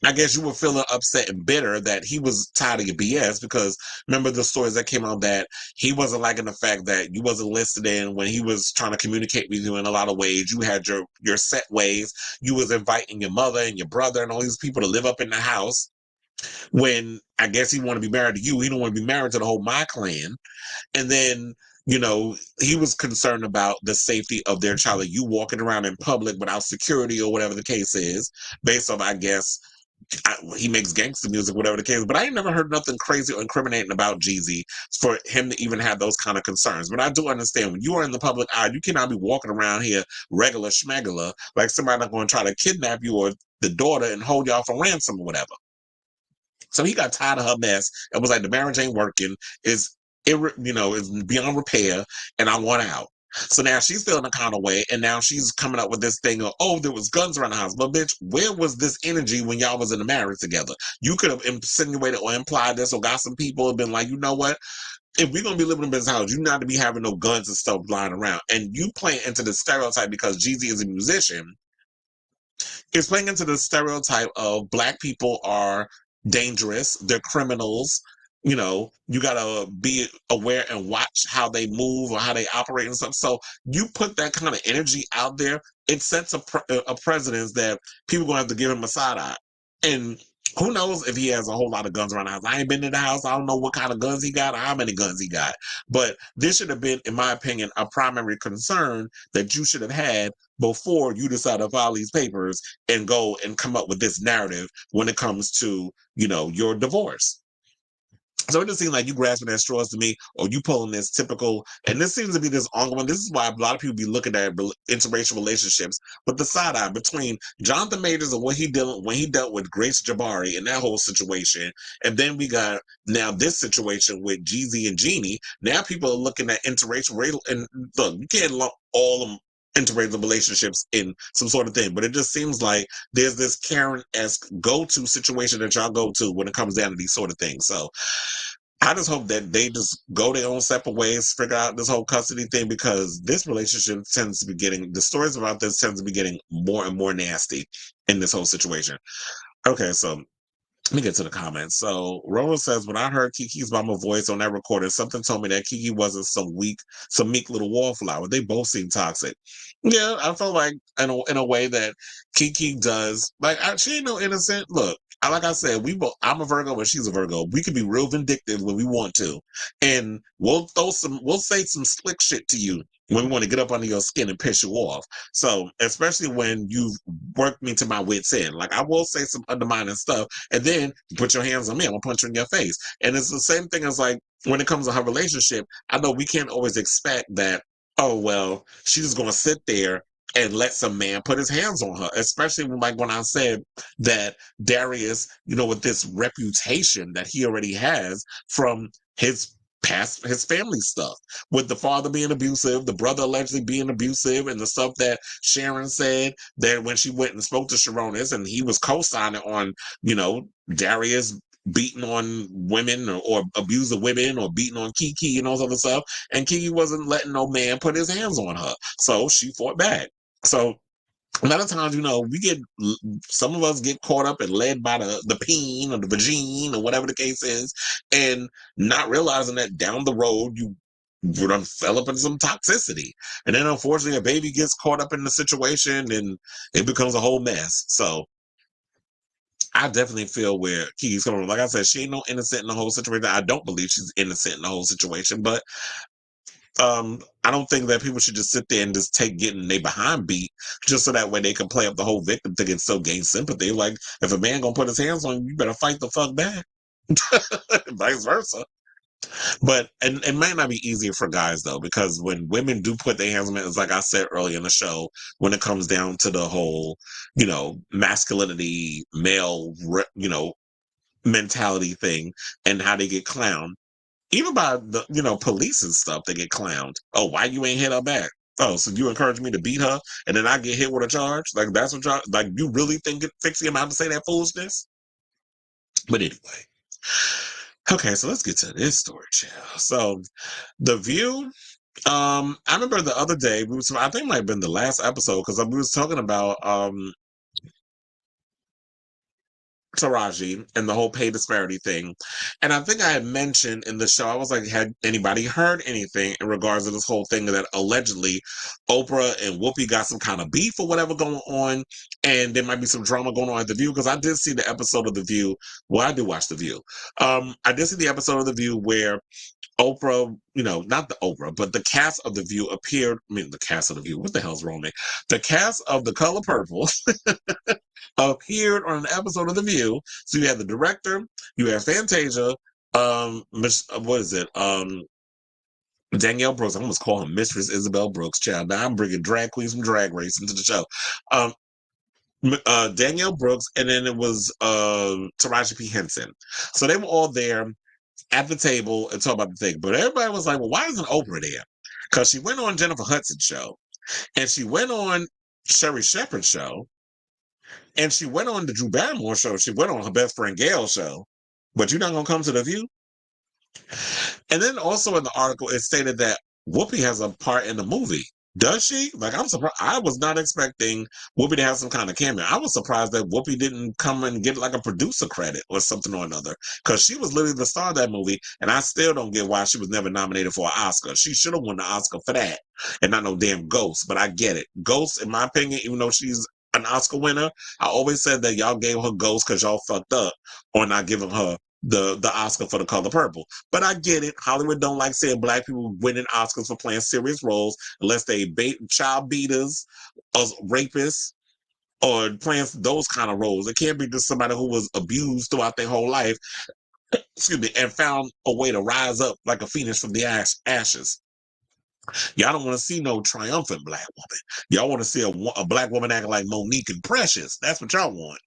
I guess you were feeling upset and bitter that he was tired of your BS, because remember the stories that came out that he wasn't liking the fact that you wasn't listening when he was trying to communicate with you in a lot of ways. You had your set ways. You was inviting your mother and your brother and all these people to live up in the house when I guess he wanted to be married to you. He don't want to be married to the whole My Clan. And then, he was concerned about the safety of their child, like you walking around in public without security or whatever the case is, based on, I guess, he makes gangster music, whatever the case. But I ain't never heard nothing crazy or incriminating about Jeezy for him to even have those kind of concerns. But I do understand when you are in the public eye, you cannot be walking around here regular schmegula like somebody not going to try to kidnap you or the daughter and hold y'all for ransom or whatever. So he got tired of her mess and was like, the marriage ain't working. Is beyond repair, and I want out. So now she's feeling a kind of way, and now she's coming up with this thing of, oh, there was guns around the house. But bitch, where was this energy when y'all was in the marriage together? You could have insinuated or implied this, or got some people have been like, you know what? If we're gonna be living in this house, you not to be having no guns and stuff lying around. And you play into the stereotype because Jeezy is a musician. It's playing into the stereotype of Black people are dangerous, they're criminals. You gotta be aware and watch how they move or how they operate and stuff. So you put that kind of energy out there, it sets a precedence that people gonna have to give him a side eye. And who knows if he has a whole lot of guns around the house. I ain't been in the house. I don't know what kind of guns he got or how many guns he got. But this should have been, in my opinion, a primary concern that you should have had before you decide to file these papers and go and come up with this narrative when it comes to, your divorce. So it just seems like you grasping at straws to me, or you pulling this typical, and this seems to be this ongoing. This is why a lot of people be looking at interracial relationships with the side eye between Jonathan Majors and what he did when he dealt with Grace Jabari and that whole situation, and then we got now this situation with Jeezy and Jeannie. Now people are looking at interracial, and look, you can't lump all of them interracial relationships in some sort of thing, but it just seems like there's this Karen-esque go-to situation that y'all go to when it comes down to these sort of things. So I just hope that they just go their own separate ways, figure out this whole custody thing, because this relationship tends to be the stories about this tends to be getting more and more nasty in this whole situation. Okay, so let me get to the comments. So Roro says, when I heard Kiki's mama voice on that recording, something told me that Kiki wasn't some meek little wallflower. They both seem toxic. Yeah, I feel like in a way that Kiki does. Like, she ain't no innocent. Look, like I said, I'm a Virgo and she's a Virgo. We can be real vindictive when we want to, and we'll say some slick shit to you when we want to get up under your skin and piss you off. So, especially when you've worked me to my wits end, like I will say some undermining stuff, and then you put your hands on me, I'm gonna punch you in your face. And it's the same thing as like when it comes to her relationship. I know we can't always expect that, oh well, she's just gonna sit there and let some man put his hands on her, especially when I said that Darius, with this reputation that he already has from his past, his family stuff, with the father being abusive, the brother allegedly being abusive, and the stuff that Sharon said that when she went and spoke to Sharonis, and he was co-signing on, Darius beating on women or abusing women or beating on Keke and all this other stuff. And Keke wasn't letting no man put his hands on her. So she fought back. So a lot of times, some of us get caught up and led by the peen or the vagine or whatever the case is, and not realizing that down the road you done fell up in some toxicity. And then unfortunately a baby gets caught up in the situation and it becomes a whole mess. So I definitely feel where Kiki's coming from. Like I said, she ain't no innocent in the whole situation. I don't believe she's innocent in the whole situation, but I don't think that people should just sit there and just take getting they behind beat just so that way they can play up the whole victim thing and still gain sympathy. Like, if a man gonna put his hands on you, you better fight the fuck back. Vice versa. But and it might not be easier for guys though, because when women do put their hands on men, it's like I said earlier in the show, when it comes down to the whole, masculinity, male, mentality thing and how they get clowned. Even by the police and stuff, they get clowned. Oh, why you ain't hit her back? Oh, so you encourage me to beat her and then I get hit with a charge? Like, that's what y'all, like, you really think Fixie am out to say that foolishness? But anyway, Okay, so let's get to this story, child. So, The View. I remember the other day I think it might have been the last episode because we was talking about Taraji and the whole pay disparity thing. And I think I had mentioned in the show, I was like, had anybody heard anything in regards to this whole thing that allegedly Oprah and Whoopi got some kind of beef or whatever going on, and there might be some drama going on at The View? Because I did see the episode of The View. Well, I do watch The View. I did see the episode of The View where Oprah, not the Oprah, but the cast of The View appeared. I mean, the cast of The View. What the hell's wrong with me? The cast of The Color Purple appeared on an episode of The View. So you have the director, you have Fantasia, what is it? Danielle Brooks. I almost call her Mistress Isabel Brooks. Child, now I'm bringing drag queens from Drag Race into the show. Danielle Brooks, and then it was Taraji P. Henson. So they were all there at the table and talk about the thing. But everybody was like, well, why isn't Oprah there? Because she went on Jennifer Hudson's show, and she went on Sherry Shepherd's show, and she went on the Drew Barrymore show. She went on her best friend Gail's show. But you're not going to come to The View? And then also in the article, it stated that Whoopi has a part in the movie. Does she? Like, I'm surprised. I was not expecting Whoopi to have some kind of cameo. I was surprised that Whoopi didn't come and get like a producer credit or something or another, because she was literally the star of that movie, and I still don't get why she was never nominated for an Oscar. She should have won the Oscar for that, and not no damn Ghost. But I get it. Ghost, in my opinion, even though she's an Oscar winner, I always said that y'all gave her Ghost because y'all fucked up or not giving her the Oscar for The Color Purple. But I get it. Hollywood don't like seeing black people winning Oscars for playing serious roles unless they child beaters or rapists or playing those kind of roles. It can't be just somebody who was abused throughout their whole life, excuse me, and found a way to rise up like a phoenix from the ashes. Y'all don't want to see no triumphant black woman. Y'all want to see a black woman acting like Monique and Precious. That's what y'all want.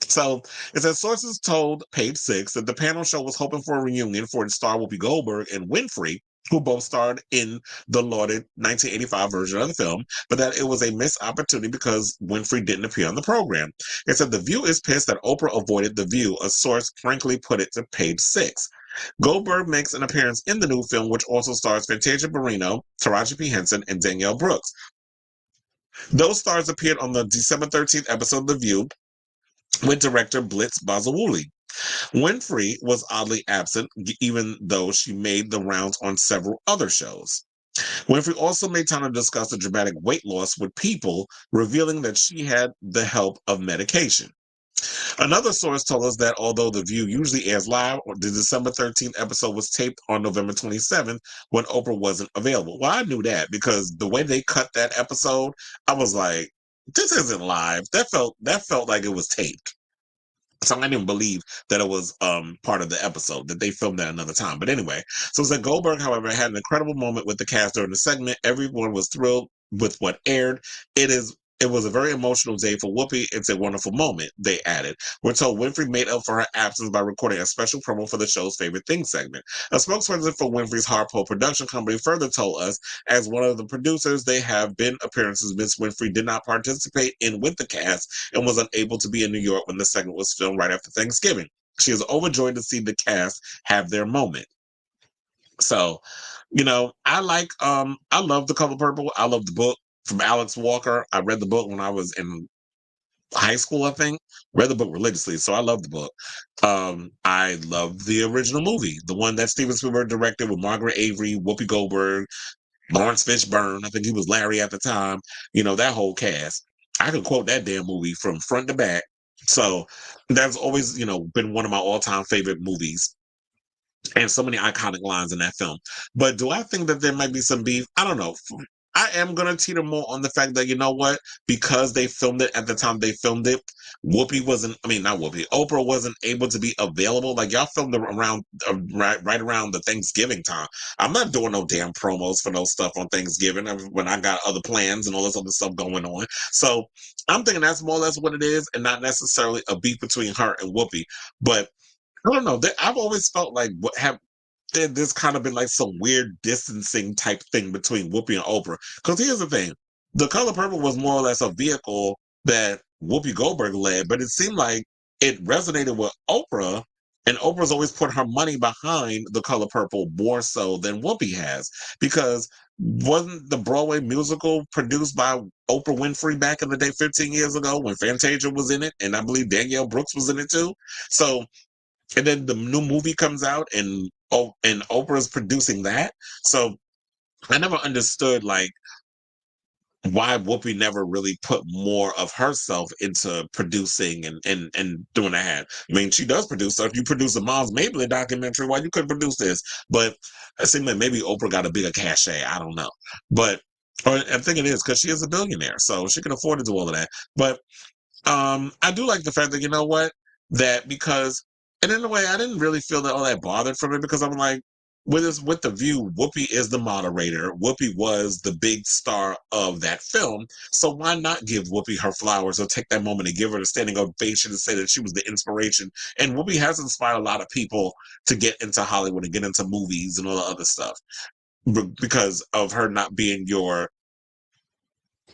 So it says sources told Page Six that the panel show was hoping for a reunion for its star Whoopi Goldberg and Winfrey, who both starred in the lauded 1985 version of the film, but that it was a missed opportunity because Winfrey didn't appear on the program. It said The View is pissed that Oprah avoided The View. A source frankly put it to Page Six. Goldberg makes an appearance in the new film, which also stars Fantasia Barrino, Taraji P. Henson, and Danielle Brooks. Those stars appeared on the December 13th episode of The View with director Blitz Bazawuli. Winfrey was oddly absent, even though she made the rounds on several other shows. Winfrey also made time to discuss the dramatic weight loss with People, revealing that she had the help of medication. Another source told us that although The View usually airs live, the December 13th episode was taped on November 27th when Oprah wasn't available. Well, I knew that because the way they cut that episode, I was like, this isn't live. That felt like it was taped. So I didn't believe that it was part of the episode, that they filmed that another time. But anyway, so it said Goldberg, however, had an incredible moment with the cast during the segment. Everyone was thrilled with what aired. It was a very emotional day for Whoopi. It's a wonderful moment, they added. We're told Winfrey made up for her absence by recording a special promo for the show's Favorite Things segment. A spokesperson for Winfrey's Harpo production company further told us, as one of the producers, they have been appearances Miss Winfrey did not participate in with the cast and was unable to be in New York when the segment was filmed right after Thanksgiving. She is overjoyed to see the cast have their moment. So, I love The Color Purple. I love the book from Alex Walker. I read the book when I was in high school, I think. Read the book religiously, so I love the book. I love the original movie, the one that Steven Spielberg directed with Margaret Avery, Whoopi Goldberg, Lawrence Fishburne. I think he was Larry at the time. That whole cast. I could quote that damn movie from front to back. So that's always, been one of my all-time favorite movies. And so many iconic lines in that film. But do I think that there might be some beef? I don't know. I am going to teeter more on the fact that, because they filmed it at the time they filmed it, Oprah wasn't able to be available. Like, y'all filmed it around, right around the Thanksgiving time. I'm not doing no damn promos for no stuff on Thanksgiving when I got other plans and all this other stuff going on. So I'm thinking that's more or less what it is, and not necessarily a beef between her and Whoopi. But I don't know. I've always felt like there's kind of been like some weird distancing type thing between Whoopi and Oprah. Because here's the thing. The Color Purple was more or less a vehicle that Whoopi Goldberg led, but it seemed like it resonated with Oprah And Oprah's always put her money behind The Color Purple more so than Whoopi has, because wasn't the Broadway musical produced by Oprah Winfrey back in the day 15 years ago when Fantasia was in it, and I believe Danielle Brooks was in it too? So, and then the new movie comes out, and Oprah's producing that. So I never understood like why Whoopi never really put more of herself into producing and doing that. I mean, she does produce stuff. You produce a Miles Maybelline documentary, why you couldn't produce this? But it seemed like maybe Oprah got a bigger cachet. I don't know. But I think it is because she is a billionaire, so she can afford to do all of that. But I do like the fact that, you know what, that because, and in a way, I didn't really feel that all that bothered from it, because I'm like, with The View, Whoopi is the moderator. Whoopi was the big star of that film. So why not give Whoopi her flowers, or take that moment and give her the standing ovation and say that she was the inspiration? And Whoopi has inspired a lot of people to get into Hollywood and get into movies and all the other stuff, because of her not being your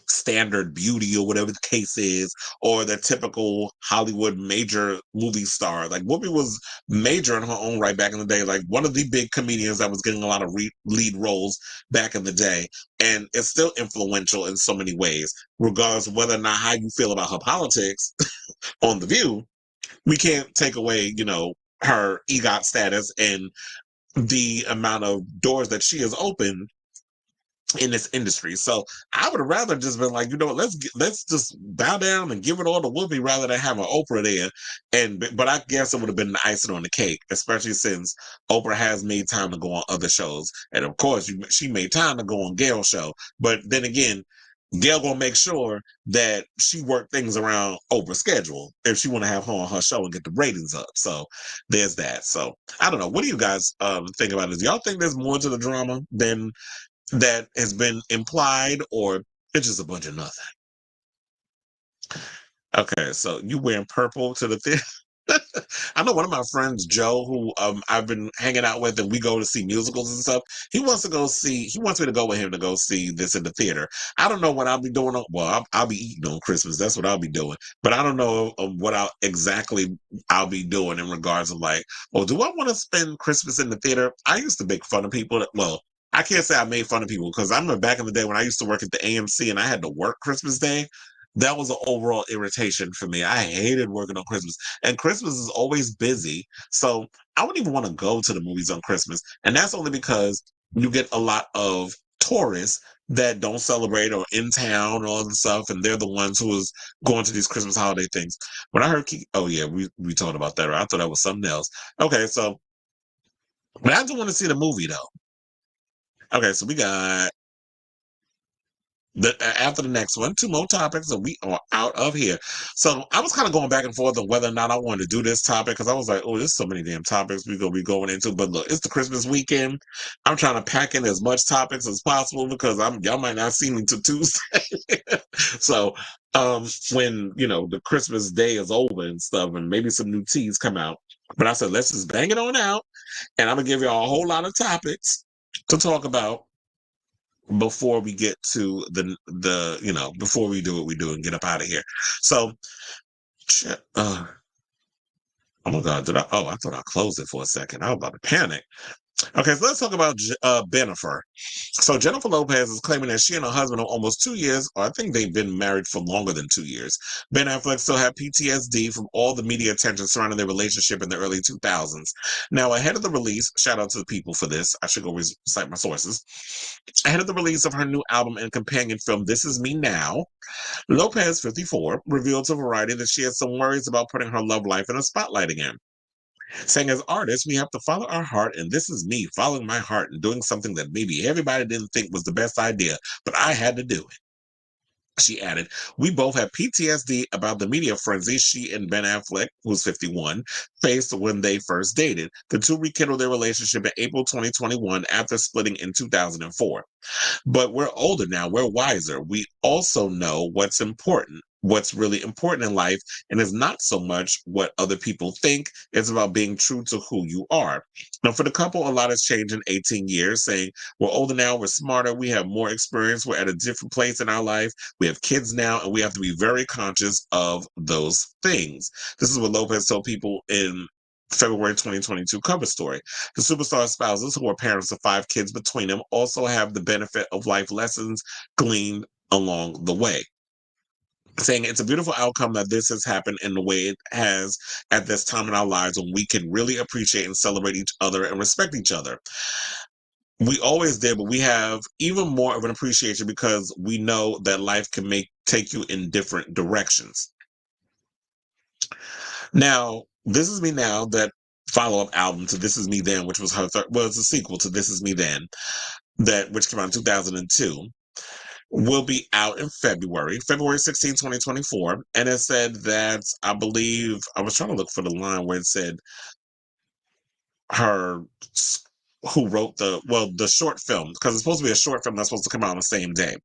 standard beauty or whatever the case is, or the typical Hollywood major movie star. Like, Whoopi was major in her own right back in the day, like one of the big comedians that was getting a lot of lead roles back in the day, and it's still influential in so many ways, regardless of whether or not how you feel about her politics on The View. We can't take away, you know, her EGOT status and the amount of doors that she has opened in this industry. So I would have rather just been like, you know what, let's just bow down and give it all to Whoopi rather than have an Oprah there. But I guess it would have been the icing on the cake, especially since Oprah has made time to go on other shows, and of course she made time to go on Gail's show. But then again, Gail gonna make sure that she worked things around Oprah's schedule if she want to have her on her show and get the ratings up. So there's that. So I don't know. What do you guys think about this? Do y'all think there's more to the drama than that has been implied, or it's just a bunch of nothing? Okay, so you wearing purple to the theater? I know one of my friends, Joe, who I've been hanging out with, and we go to see musicals and stuff. He wants me to go with him to go see this in the theater. I don't know what I'll be doing. Well, I'll be eating on Christmas. That's what I'll be doing. But I don't know what I'll be doing in regards of like, well, do I want to spend Christmas in the theater? I used to make fun of people I can't say I made fun of people, because I remember back in the day when I used to work at the AMC and I had to work Christmas Day. That was an overall irritation for me. I hated working on Christmas, and Christmas is always busy. So I wouldn't even want to go to the movies on Christmas. And that's only because you get a lot of tourists that don't celebrate or in town and all this stuff, and they're the ones who is going to these Christmas holiday things. When I heard oh yeah, we talked about that, or I thought that was something else. Okay, so, but I do want to see the movie though. Okay, so we got after the next one, 2 more topics, and we are out of here. So I was kind of going back and forth on whether or not I wanted to do this topic, because I was like, oh, there's so many damn topics we're going to be going into. But look, it's the Christmas weekend. I'm trying to pack in as much topics as possible, because y'all might not see me till Tuesday. So when, you know, the Christmas day is over and stuff, and maybe some new teas come out. But I said, let's just bang it on out, and I'm going to give y'all a whole lot of topics to talk about before we get to the you know, before we do what we do and get up out of here. So oh my god, I thought I closed it for a second. I was about to panic. Okay, so let's talk about Bennifer. So Jennifer Lopez is claiming that she and her husband of almost 2 years, or I think they've been married for longer than 2 years. Ben Affleck still had PTSD from all the media attention surrounding their relationship in the early 2000s. Now, ahead of the release, shout out to the people for this. I should always cite my sources. Ahead of the release of her new album and companion film, This Is Me Now, Lopez, 54, revealed to Variety that she had some worries about putting her love life in a spotlight again, saying, as artists, we have to follow our heart, and this is me following my heart and doing something that maybe everybody didn't think was the best idea, but I had to do it. She added, we both have PTSD about the media frenzy she and Ben Affleck, who's 51, faced when they first dated. The two rekindled their relationship in April 2021 after splitting in 2004. But we're older now, we're wiser. We also know what's important, what's really important in life, and it's not so much what other people think. It's about being true to who you are. Now, for the couple, a lot has changed in 18 years, saying we're older now, we're smarter, we have more experience, we're at a different place in our life, we have kids now, and we have to be very conscious of those things. This is what Lopez told people in February 2022 cover story. The superstar spouses, who are parents of 5 kids between them, also have the benefit of life lessons gleaned along the way. Saying it's a beautiful outcome that this has happened in the way it has at this time in our lives when we can really appreciate and celebrate each other and respect each other. We always did, but we have even more of an appreciation because we know that life can take you in different directions. Now, This Is Me Now, that follow-up album to This Is Me Then, which was her it's a sequel to This Is Me Then, which came out in 2002, will be out in February 16, 2024. And it said that, I believe, I was trying to look for the line where it said who wrote the short film, because it's supposed to be a short film that's supposed to come out on the same day.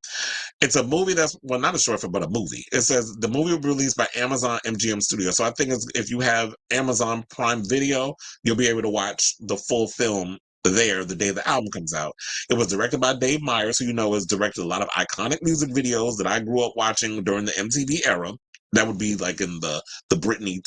It's a movie not a short film, but a movie. It says the movie will be released by Amazon MGM Studios. So I think if you have Amazon Prime Video, you'll be able to watch the full film there the day the album comes out. It was directed by Dave Meyers, who has directed a lot of iconic music videos that I grew up watching during the MTV era. That would be like in the Britney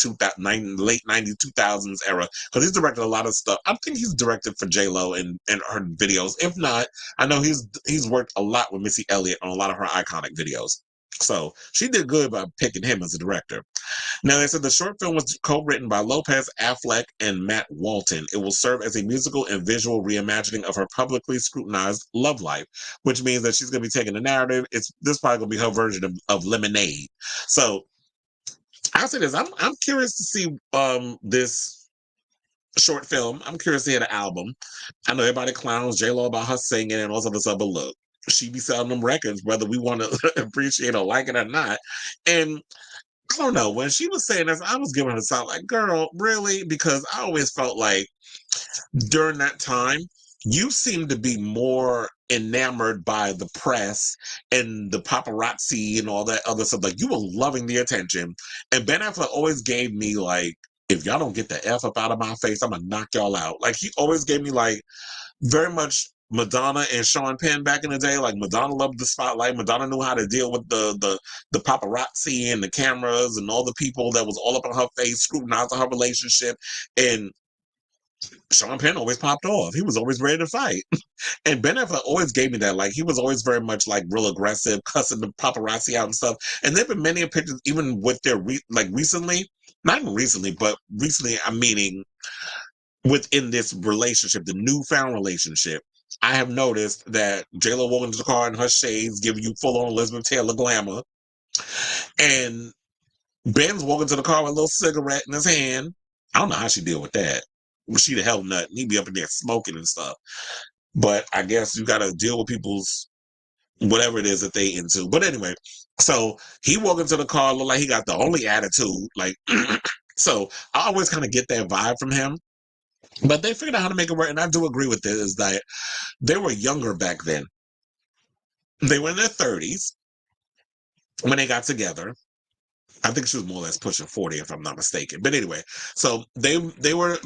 late 90s, 2000s era, because he's directed a lot of stuff. I think he's directed for J-Lo and her videos. If not, I know he's worked a lot with Missy Elliott on a lot of her iconic videos. So she did good by picking him as a director. Now, they said the short film was co-written by Lopez, Affleck, and Matt Walton. It will serve as a musical and visual reimagining of her publicly scrutinized love life, which means that she's going to be taking the narrative. This probably going to be her version of Lemonade. So I'll say this: I'm curious to see this short film. I'm curious to hear the album. I know everybody clowns J-Lo about her singing and all this other stuff, but look, she be selling them records, whether we want to appreciate or like it or not. And I don't know, when she was saying this, I was giving her a sound like, girl, really? Because I always felt like during that time, you seem to be more enamored by the press and the paparazzi and all that other stuff. Like, you were loving the attention. And Ben Affleck always gave me, like, if y'all don't get the F up out of my face, I'm going to knock y'all out. Like, he always gave me, like, very much Madonna and Sean Penn back in the day. Like, Madonna loved the spotlight. Madonna knew how to deal with the paparazzi and the cameras and all the people that was all up on her face, scrutinizing her relationship. And Sean Penn always popped off. He was always ready to fight. And Ben Affleck always gave me that. Like, he was always very much, like, real aggressive, cussing the paparazzi out and stuff. And there have been many pictures, even with their, recently, not even recently, but recently, I'm meaning within this relationship, the newfound relationship, I have noticed that J-Lo walking into the car in her shades, giving you full-on Elizabeth Taylor glamour. And Ben's walking to the car with a little cigarette in his hand. I don't know how she deal with that. She the hell nut. He'd be up in there smoking and stuff. But I guess you got to deal with people's whatever it is that they into. But anyway, so he walked into the car, looked like he got the only attitude. Like, so I always kind of get that vibe from him. But they figured out how to make it work. And I do agree with this, is that they were younger back then. They were in their 30s when they got together. I think she was more or less pushing 40, if I'm not mistaken. But anyway, so they were,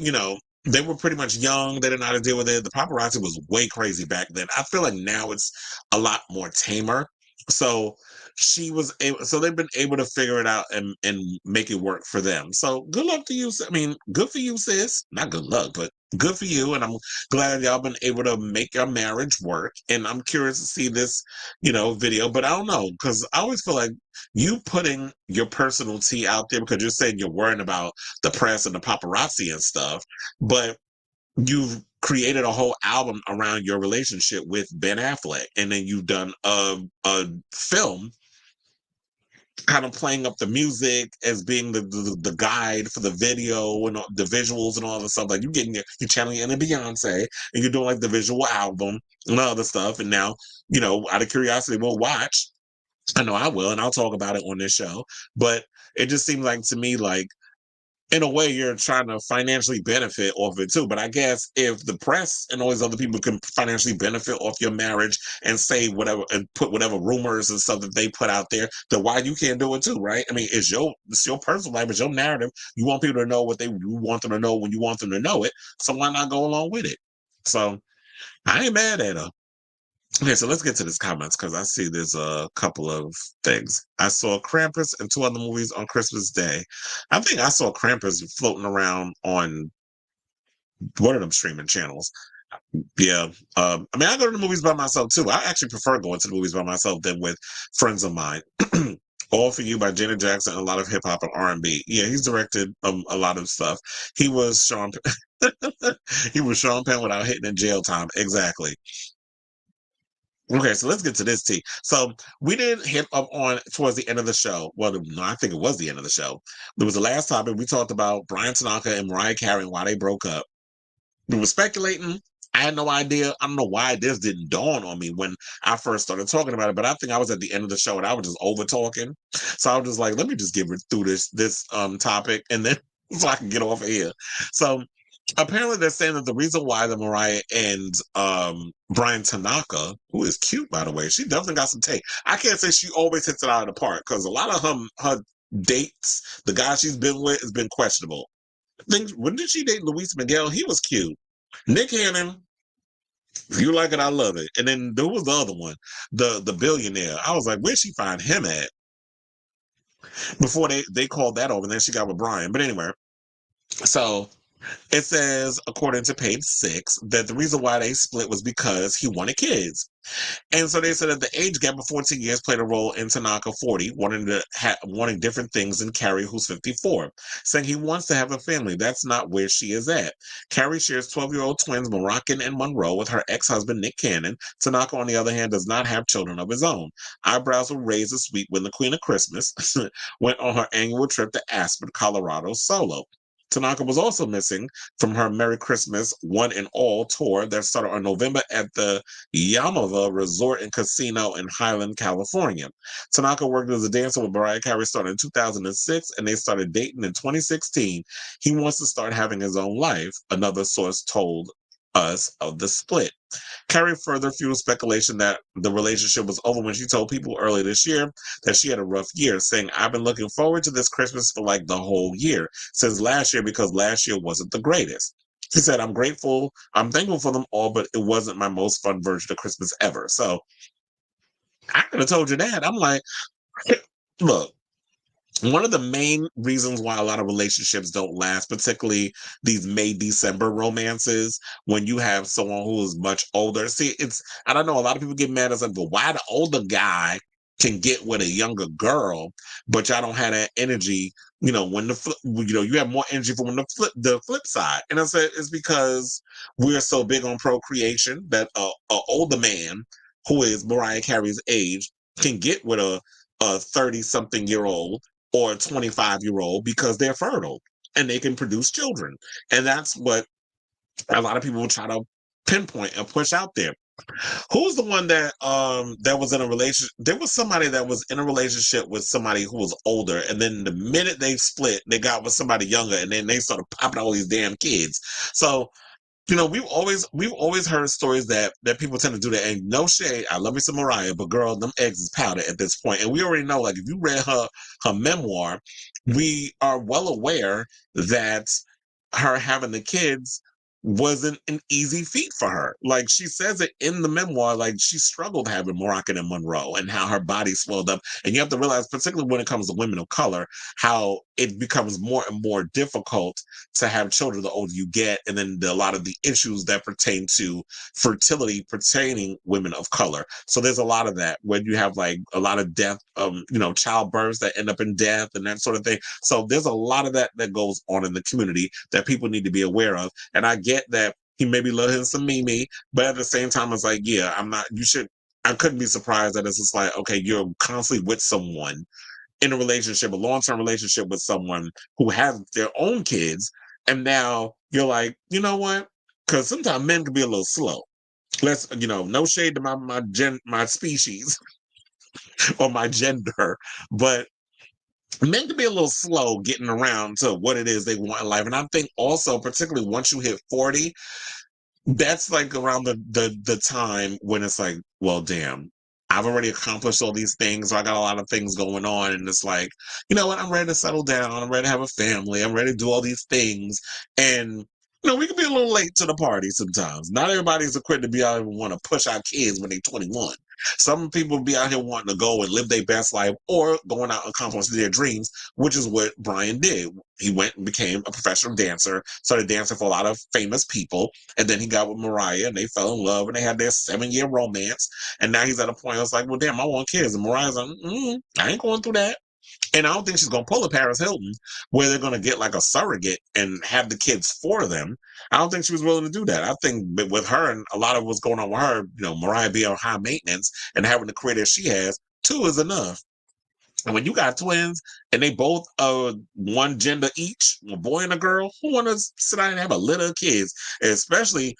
they were pretty much young. They didn't know how to deal with it. The paparazzi was way crazy back then. I feel like now it's a lot more tamer. So they've been able to figure it out and make it work for them. So good luck to you. I mean, good for you, sis. Not good luck, but good for you. And I'm glad y'all been able to make your marriage work. And I'm curious to see this, video. But I don't know, because I always feel like you putting your personal tea out there, because you're saying you're worrying about the press and the paparazzi and stuff, but you've created a whole album around your relationship with Ben Affleck, and then you've done a film kind of playing up the music as being the guide for the video and the visuals and all the stuff. Like, you're channeling in a Beyonce, and you're doing like the visual album and all other stuff. And now, out of curiosity, we'll watch. I know I will, and I'll talk about it on this show. But it just seems like, to me, like, in a way, you're trying to financially benefit off it too. But I guess if the press and all these other people can financially benefit off your marriage and say whatever and put whatever rumors and stuff that they put out there, then why you can't do it too, right? I mean, it's your personal life, it's your narrative. You want people to know what you want them to know when you want them to know it. So why not go along with it? So I ain't mad at her. Okay, so let's get to this comments, because I see there's a couple of things. I saw Krampus and 2 other movies on Christmas Day. I think I saw Krampus floating around on one of them streaming channels. Yeah. I mean, I go to the movies by myself too. I actually prefer going to the movies by myself than with friends of mine. All for You by Janet Jackson, and a lot of hip hop and R&B. Yeah, he's directed a lot of stuff. He was Sean he was Sean Penn without hitting in jail time. Exactly. Okay, so let's get to this tea. So we didn't hit up on towards the end of the show. Well, no, I think it was the end of the show. There was the last topic. We talked about Bryan, Tanaka, and Mariah Carey and why they broke up. We were speculating. I had no idea. I don't know why this didn't dawn on me when I first started talking about it, but I think I was at the end of the show and I was just over talking. So I was just like, let me just get through this topic and then so I can get off of here. So apparently they're saying that the reason why the Mariah and Bryan Tanaka, who is cute by the way, she definitely got some take. I can't say she always hits it out of the park because a lot of her dates, the guy she's been with, has been questionable. When did she date Luis Miguel? He was cute. Nick Cannon, if you like it, I love it. And then there was the other one, the billionaire. I was like, where'd she find him at? Before they called that over, and then she got with Bryan. But anyway, so it says, according to page 6, that the reason why they split was because he wanted kids. And so they said that the age gap of 14 years played a role in Tanaka 40, wanting different things than Carey, who's 54, saying he wants to have a family. That's not where she is at. Carey shares 12-year-old twins Moroccan and Monroe with her ex-husband Nick Cannon. Tanaka, on the other hand, does not have children of his own. Eyebrows were raised this week when the Queen of Christmas went on her annual trip to Aspen, Colorado solo. Tanaka was also missing from her Merry Christmas One and All tour that started on November at the Yamava Resort and Casino in Highland, California. Tanaka worked as a dancer with Mariah Carey started in 2006, and they started dating in 2016. He wants to start having his own life, another source told us of the split. Carey further fueled speculation that the relationship was over when she told People earlier this year that she had a rough year, saying, I've been looking forward to this Christmas for like the whole year, since last year, because last year wasn't the greatest. She said, I'm thankful for them all, but it wasn't my most fun version of Christmas ever. So I could have told you that. I'm like, look, one of the main reasons why a lot of relationships don't last, particularly these May-December romances, when you have someone who is much older. See, I don't know, a lot of people get mad at but why the older guy can get with a younger girl, but y'all don't have that energy, when you have more energy for when the flip side. And I said, it's because we're so big on procreation that a older man who is Mariah Carey's age can get with a 30-something-year-old or a 25-year-old because they're fertile and they can produce children. And that's what a lot of people will try to pinpoint and push out there. Who's the one that was in a relationship? There was somebody that was in a relationship with somebody who was older, and then the minute they split, they got with somebody younger, and then they started popping all these damn kids. So we've always heard stories that people tend to do that. And no shade, I love me some Mariah, but girl, them eggs is powder at this point. And we already know, like, if you read her memoir, we are well aware that her having the kids wasn't an easy feat for her. Like, she says it in the memoir, like, she struggled having Moroccan and Monroe and how her body swelled up. And you have to realize, particularly when it comes to women of color, how it becomes more and more difficult to have children the older you get. And then a lot of the issues that pertain to fertility pertaining women of color. So there's a lot of that when you have like a lot of death, childbirths that end up in death and that sort of thing. So there's a lot of that goes on in the community that people need to be aware of. And I get that he maybe love him some Mimi, but at the same time, it's like, yeah, I couldn't be surprised that it's just like, okay, you're constantly with someone in a relationship, a long-term relationship with someone who has their own kids. And now you're like, you know what? Because sometimes men can be a little slow. Let's, no shade to my species or my gender, but men can be a little slow getting around to what it is they want in life. And I think also, particularly once you hit 40, that's like around the time when it's like, well, damn, I've already accomplished all these things. So I got a lot of things going on. And it's like, you know what? I'm ready to settle down. I'm ready to have a family. I'm ready to do all these things. And, we can be a little late to the party sometimes. Not everybody's equipped to be able to want to push our kids when they're 21. Some people be out here wanting to go and live their best life or going out and accomplishing their dreams, which is what Bryan did. He went and became a professional dancer, started dancing for a lot of famous people, and then he got with Mariah and they fell in love and they had their 7-year romance. And now he's at a point, I was like, well, damn, I want kids. And Mariah's like, I ain't going through that. And I don't think she's going to pull a Paris Hilton where they're going to get like a surrogate and have the kids for them. I don't think she was willing to do that. I think with her and a lot of what's going on with her, Mariah being on high maintenance and having the career that she has, 2 is enough. And when you got twins and they both one gender each, a boy and a girl, who want to sit down and have a litter of kids? And especially,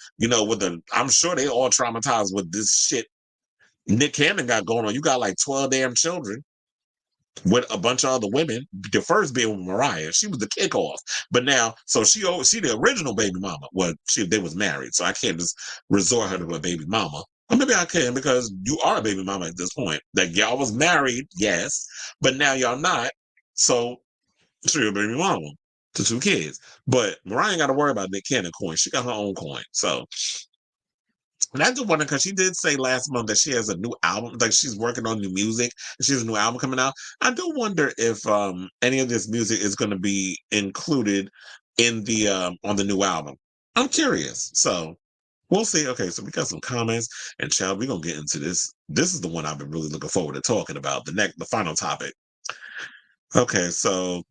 I'm sure they all traumatized with this shit Nick Cannon got going on. You got like 12 damn children with a bunch of other women. The first being with Mariah, she was the kickoff. But now, so she the original baby mama. Well, they was married, so I can't just resort her to a baby mama. Or maybe I can, because you are a baby mama at this point. Like, y'all was married, yes, but now y'all not. So she's a baby mama to 2 kids. But Mariah ain't got to worry about Nick Cannon coin. She got her own coin. So. And I just wonder, because she did say last month that she has a new album, like she's working on new music, and she has a new album coming out. I do wonder if any of this music is going to be included in the on the new album. I'm curious. So we'll see. Okay, so we got some comments, and child, we're gonna get into this. This is the one I've been really looking forward to talking about. The final topic. Okay, so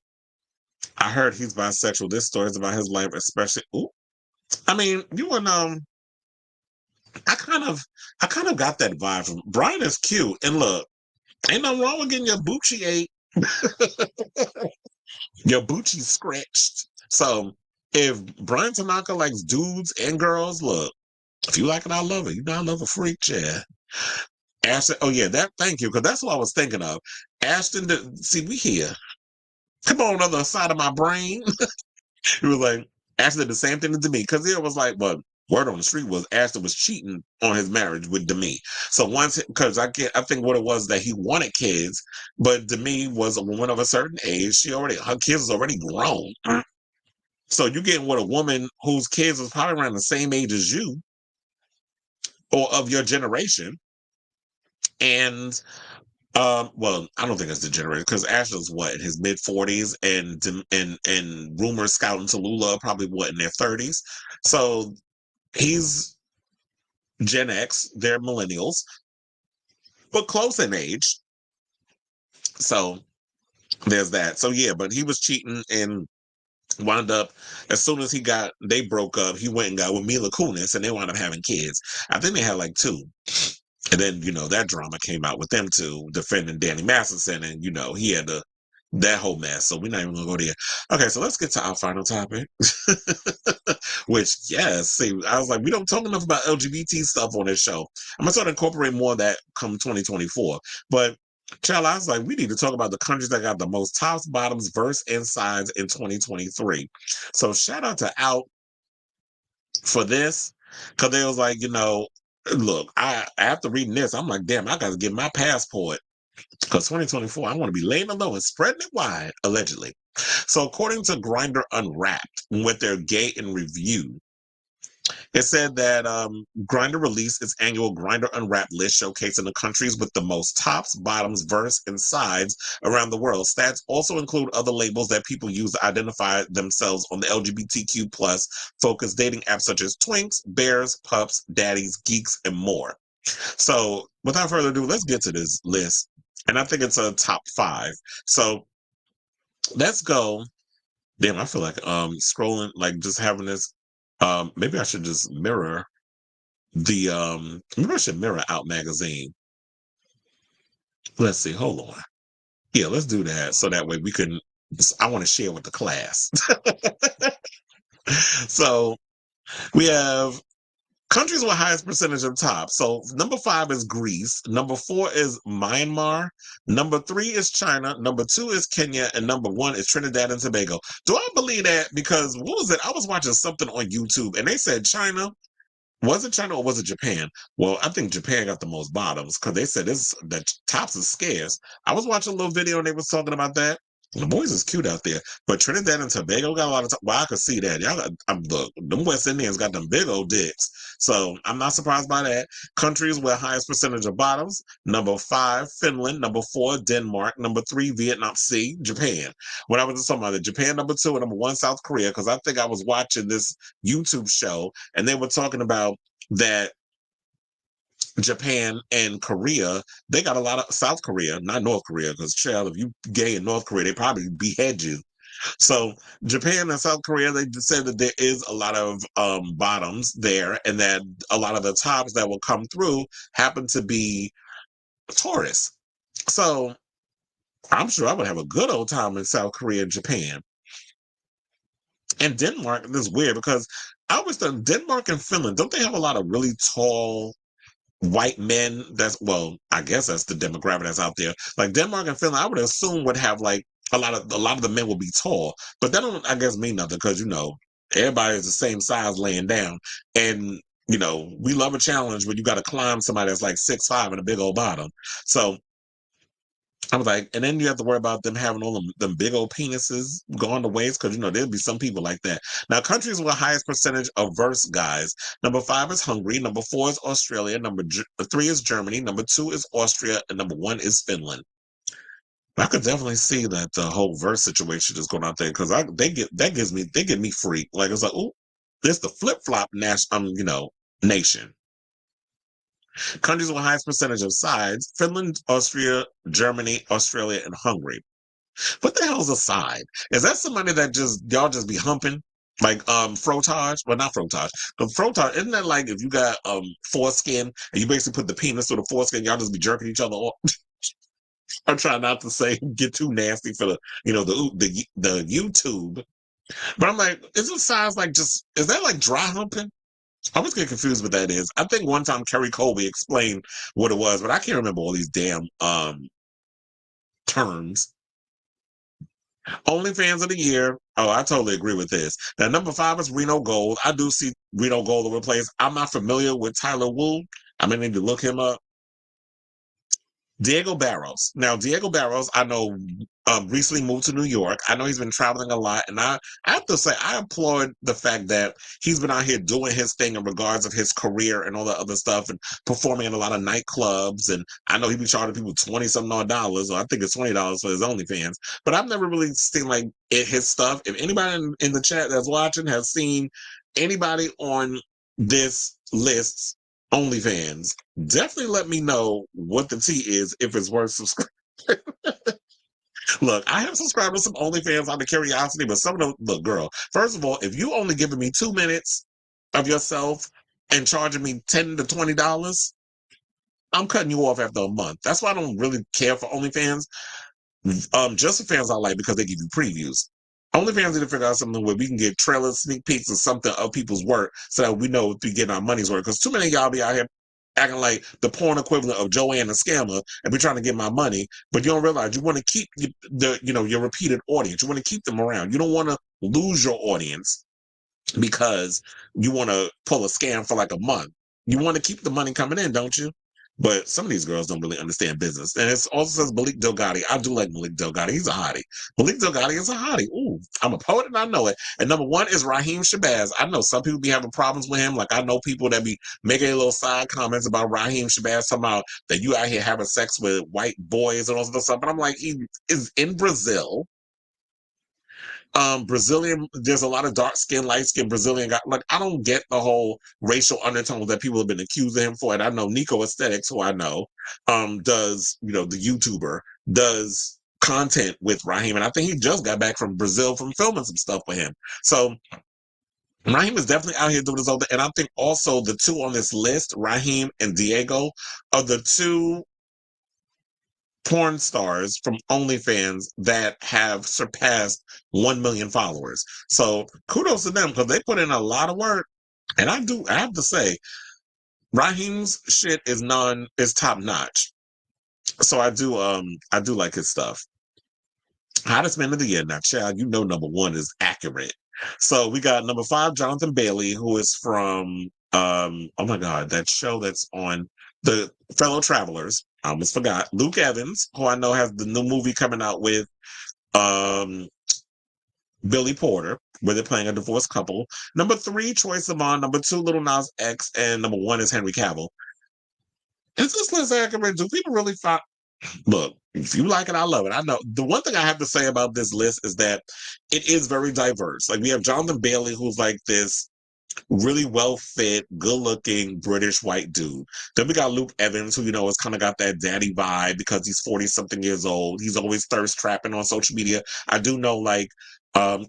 I heard he's bisexual. This story is about his life, especially. Ooh, I mean, you and I kind of got that vibe from Bryan. Is cute, and look, ain't nothing wrong with getting your Bucci ate, your Bucci scratched. So if Bryan Tanaka likes dudes and girls, look, if you like it, I love it. I love a freak, yeah. Ashton, oh yeah, thank you, because that's what I was thinking of. Ashton, see, we here. Come on, other side of my brain. He was like, Ashton did the same thing to me, because it was like, well, word on the street was Ashton was cheating on his marriage with Demi. So once, because I think what it was that he wanted kids, but Demi was a woman of a certain age. Her kids was already grown. So you getting with a woman whose kids was probably around the same age as you, or of your generation, and well, I don't think it's the generation, because Ashton's in his mid 40s, and rumors scouting Tallulah probably in their 30s. So he's Gen X, they're millennials, but close in age. So there's that. So yeah, but he was cheating and wound up, as soon as they broke up, he went and got with Mila Kunis, and they wound up having kids. I think they had like 2. And then, that drama came out with them 2 defending Danny Masterson, and, he had that whole mess. So we're not even going to go there. Okay, so let's get to our final topic. Which, yes, see, I was like, we don't talk enough about LGBT stuff on this show. I'm going to start incorporating more of that come 2024. But, child, I was like, we need to talk about the countries that got the most tops, bottoms, verse, and sides in 2023. So shout out to Out for this, because they was like, look, after reading this, I'm like, damn, I got to get my passport, because 2024, I want to be laying low and spreading it wide, allegedly. So according to Grindr Unwrapped, with their gay in review, it said that Grindr released its annual Grindr Unwrapped list showcasing the countries with the most tops, bottoms, verse, and sides around the world. Stats also include other labels that people use to identify themselves on the LGBTQ plus focused dating apps such as Twinks, Bears, Pups, Daddies, Geeks, and more. So without further ado, let's get to this list. And I think it's a top 5. So let's go. Damn, I feel like scrolling, like just having this. Maybe I should just mirror maybe I should mirror Out magazine. Let's see, hold on. Yeah, let's do that, so that way we can, I want to share with the class. So we have countries with highest percentage of top. So number 5 is Greece. Number 4 is Myanmar. Number 3 is China. Number 2 is Kenya. And number 1 is Trinidad and Tobago. Do I believe that? Because what was it? I was watching something on YouTube and they said China. Was it China or was it Japan? Well, I think Japan got the most bottoms, because they said the tops is scarce. I was watching a little video and they was talking about that. The boys is cute out there, but Trinidad and Tobago got a lot of. Well, I could see that. Y'all got. Look, them West Indians got them big old dicks, so I'm not surprised by that. Countries with highest percentage of bottoms: number 5, Finland; number 4, Denmark; number 3, Vietnam. C, Japan. When I was just talking about it, Japan number 2 and number 1, South Korea. Because I think I was watching this YouTube show and they were talking about that. Japan and Korea, they got a lot of South Korea, not North Korea, because child, if you gay in North Korea, they probably behead you. So Japan and South Korea, they said that there is a lot of bottoms there, and that a lot of the tops that will come through happen to be Taurus. So I'm sure I would have a good old time in South Korea and Japan. And Denmark is weird because I was thinking Denmark and Finland, don't they have a lot of really tall white men? I guess that's the demographic that's out there. Like Denmark and Finland, I would assume would have like a lot of the men will be tall, but that don't, I guess, mean nothing because everybody is the same size laying down, and we love a challenge when you got to climb somebody that's like 6'5" and a big old bottom. So I was like, and then you have to worry about them having all them big old penises going to waste because there'll be some people like that. Now, countries with the highest percentage of verse guys: number 5 is Hungary, number 4 is Australia, number 3 is Germany, number 2 is Austria, and number 1 is Finland. I could definitely see that the whole verse situation is going out there because they get me freaked. Like it's like, oh, this the flip flop nation. Countries with the highest percentage of sides: Finland, Austria, Germany, Australia, and Hungary. What the hell's a side? Is that somebody that y'all just be humping? Like frotage? Well, not frotage. But frotage, isn't that like if you got foreskin and you basically put the penis through the foreskin, y'all just be jerking each other off? I'm trying not to say get too nasty for the the YouTube. But I'm like, isn't size like is that like dry humping? I always get confused what that is. I think one time Kerry Colby explained what it was, but I can't remember all these damn terms. OnlyFans of the year. Oh, I totally agree with this. Now, number 5 is Reno Gold. I do see Reno Gold over the place. I'm not familiar with Tyler Wu. I may need to look him up. Diego Barros. Now, Diego Barros, I know recently moved to New York. I know he's been traveling a lot. And I have to say, I applaud the fact that he's been out here doing his thing in regards of his career and all that other stuff and performing in a lot of nightclubs. And I know he be charging people $20-something odd dollars, or I think it's $20 for his OnlyFans. But I've never really seen like his stuff. If anybody in the chat that's watching has seen anybody on this list OnlyFans, definitely let me know what the tea is if it's worth subscribing. Look, I have subscribed to some OnlyFans out of curiosity, but some of them, look, girl, first of all, if you only giving me 2 minutes of yourself and charging me $10 to $20, I'm cutting you off after a month. That's why I don't really care for OnlyFans. Just the fans I like because they give you previews. OnlyFans need to figure out something where we can get trailers, sneak peeks, or something of people's work so that we know if we get our money's worth. Because too many of y'all be out here acting like the porn equivalent of Joanne the Scammer and be trying to get my money, but you don't realize you want to keep your repeated audience. You want to keep them around. You don't want to lose your audience because you want to pull a scam for like a month. You want to keep the money coming in, don't you? But some of these girls don't really understand business. And it also says Malik Delgado. I do like Malik Delgado. He's a hottie. Malik Delgado is a hottie. Ooh, I'm a poet and I know it. And number 1 is Raheem Shabazz. I know some people be having problems with him. Like I know people that be making little side comments about Raheem Shabazz, talking about that you out here having sex with white boys and all that stuff. But I'm like, he is in Brazil. Brazilian, there's a lot of dark skin, light skin Brazilian guy. Like, I don't get the whole racial undertones that people have been accusing him for. And I know Nico Aesthetics, who I know, does, the YouTuber, does content with Raheem. And I think he just got back from Brazil from filming some stuff with him. So Raheem is definitely out here doing his own thing. And I think also the 2 on this list, Raheem and Diego, are the 2 porn stars from OnlyFans that have surpassed 1 million followers. So kudos to them because they put in a lot of work. And I have to say, Raheem's shit is top notch. So I do like his stuff. Hottest man of the year. Now, child, number 1 is accurate. So we got number 5, Jonathan Bailey, who is from oh my God, that show that's on the Fellow Travelers. I almost forgot. Luke Evans, who I know has the new movie coming out with Billy Porter, where they're playing a divorced couple. Number 3, Troye Sivan. Number 2, Lil Nas X. And number 1 is Henry Cavill. Is this list accurate? Do people really find... Look, if you like it, I love it. I know. The one thing I have to say about this list is that it is very diverse. Like, we have Jonathan Bailey, who's like this really well fit, good looking British white dude. Then we got Luke Evans, who, you know, has kind of got that daddy vibe because he's 40 something years old. He's always thirst trapping on social media. I do know, like,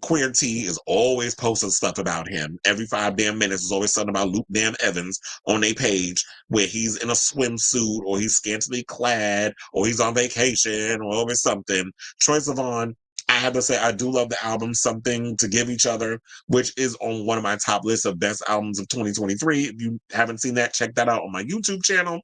Queer T is always posting stuff about him. Every 5 damn minutes is always something about Luke damn Evans on their page where he's in a swimsuit or he's scantily clad or he's on vacation or always something. Troye Sivan, I have to say, I do love the album Something to Give Each Other, which is on one of my top lists of best albums of 2023. If you haven't seen that, check that out on my YouTube channel.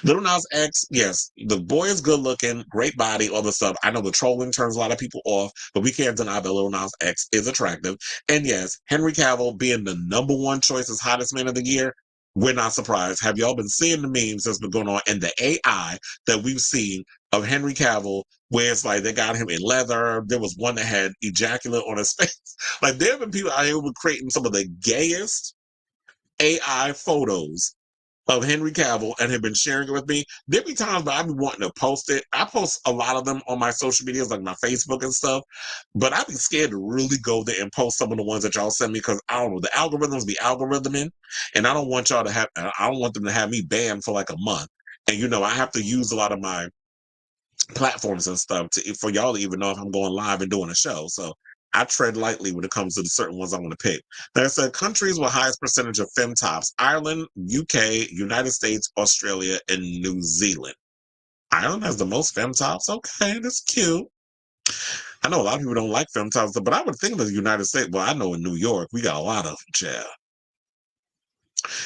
Lil Nas X, yes, the boy is good looking, great body, all the stuff. I know the trolling turns a lot of people off, but we can't deny that Lil Nas X is attractive. And yes, Henry Cavill being the number 1 choice as hottest man of the year, we're not surprised. Have y'all been seeing the memes that's been going on and the AI that we've seen of Henry Cavill, where it's like they got him in leather? There was one that had ejaculate on his face. Like, there have been people out here who were creating some of the gayest AI photos of Henry Cavill and have been sharing it with me. There be times that I be wanting to post it. I post a lot of them on my social medias, like my Facebook and stuff, but I be scared to really go there and post some of the ones that y'all send me because I don't know, the algorithms be algorithming, and I don't want y'all to have, I don't want them to have me banned for like a month. And you know, I have to use a lot of my platforms and stuff for y'all to even know if I'm going live and doing a show. So I tread lightly when it comes to the certain ones I want to pick. Now, it said countries with highest percentage of femtops: Ireland, UK, United States, Australia, and New Zealand. Ireland has the most femtops? Okay, that's cute. I know a lot of people don't like femtops, but I would think of the United States. Well, I know in New York, we got a lot of them, child.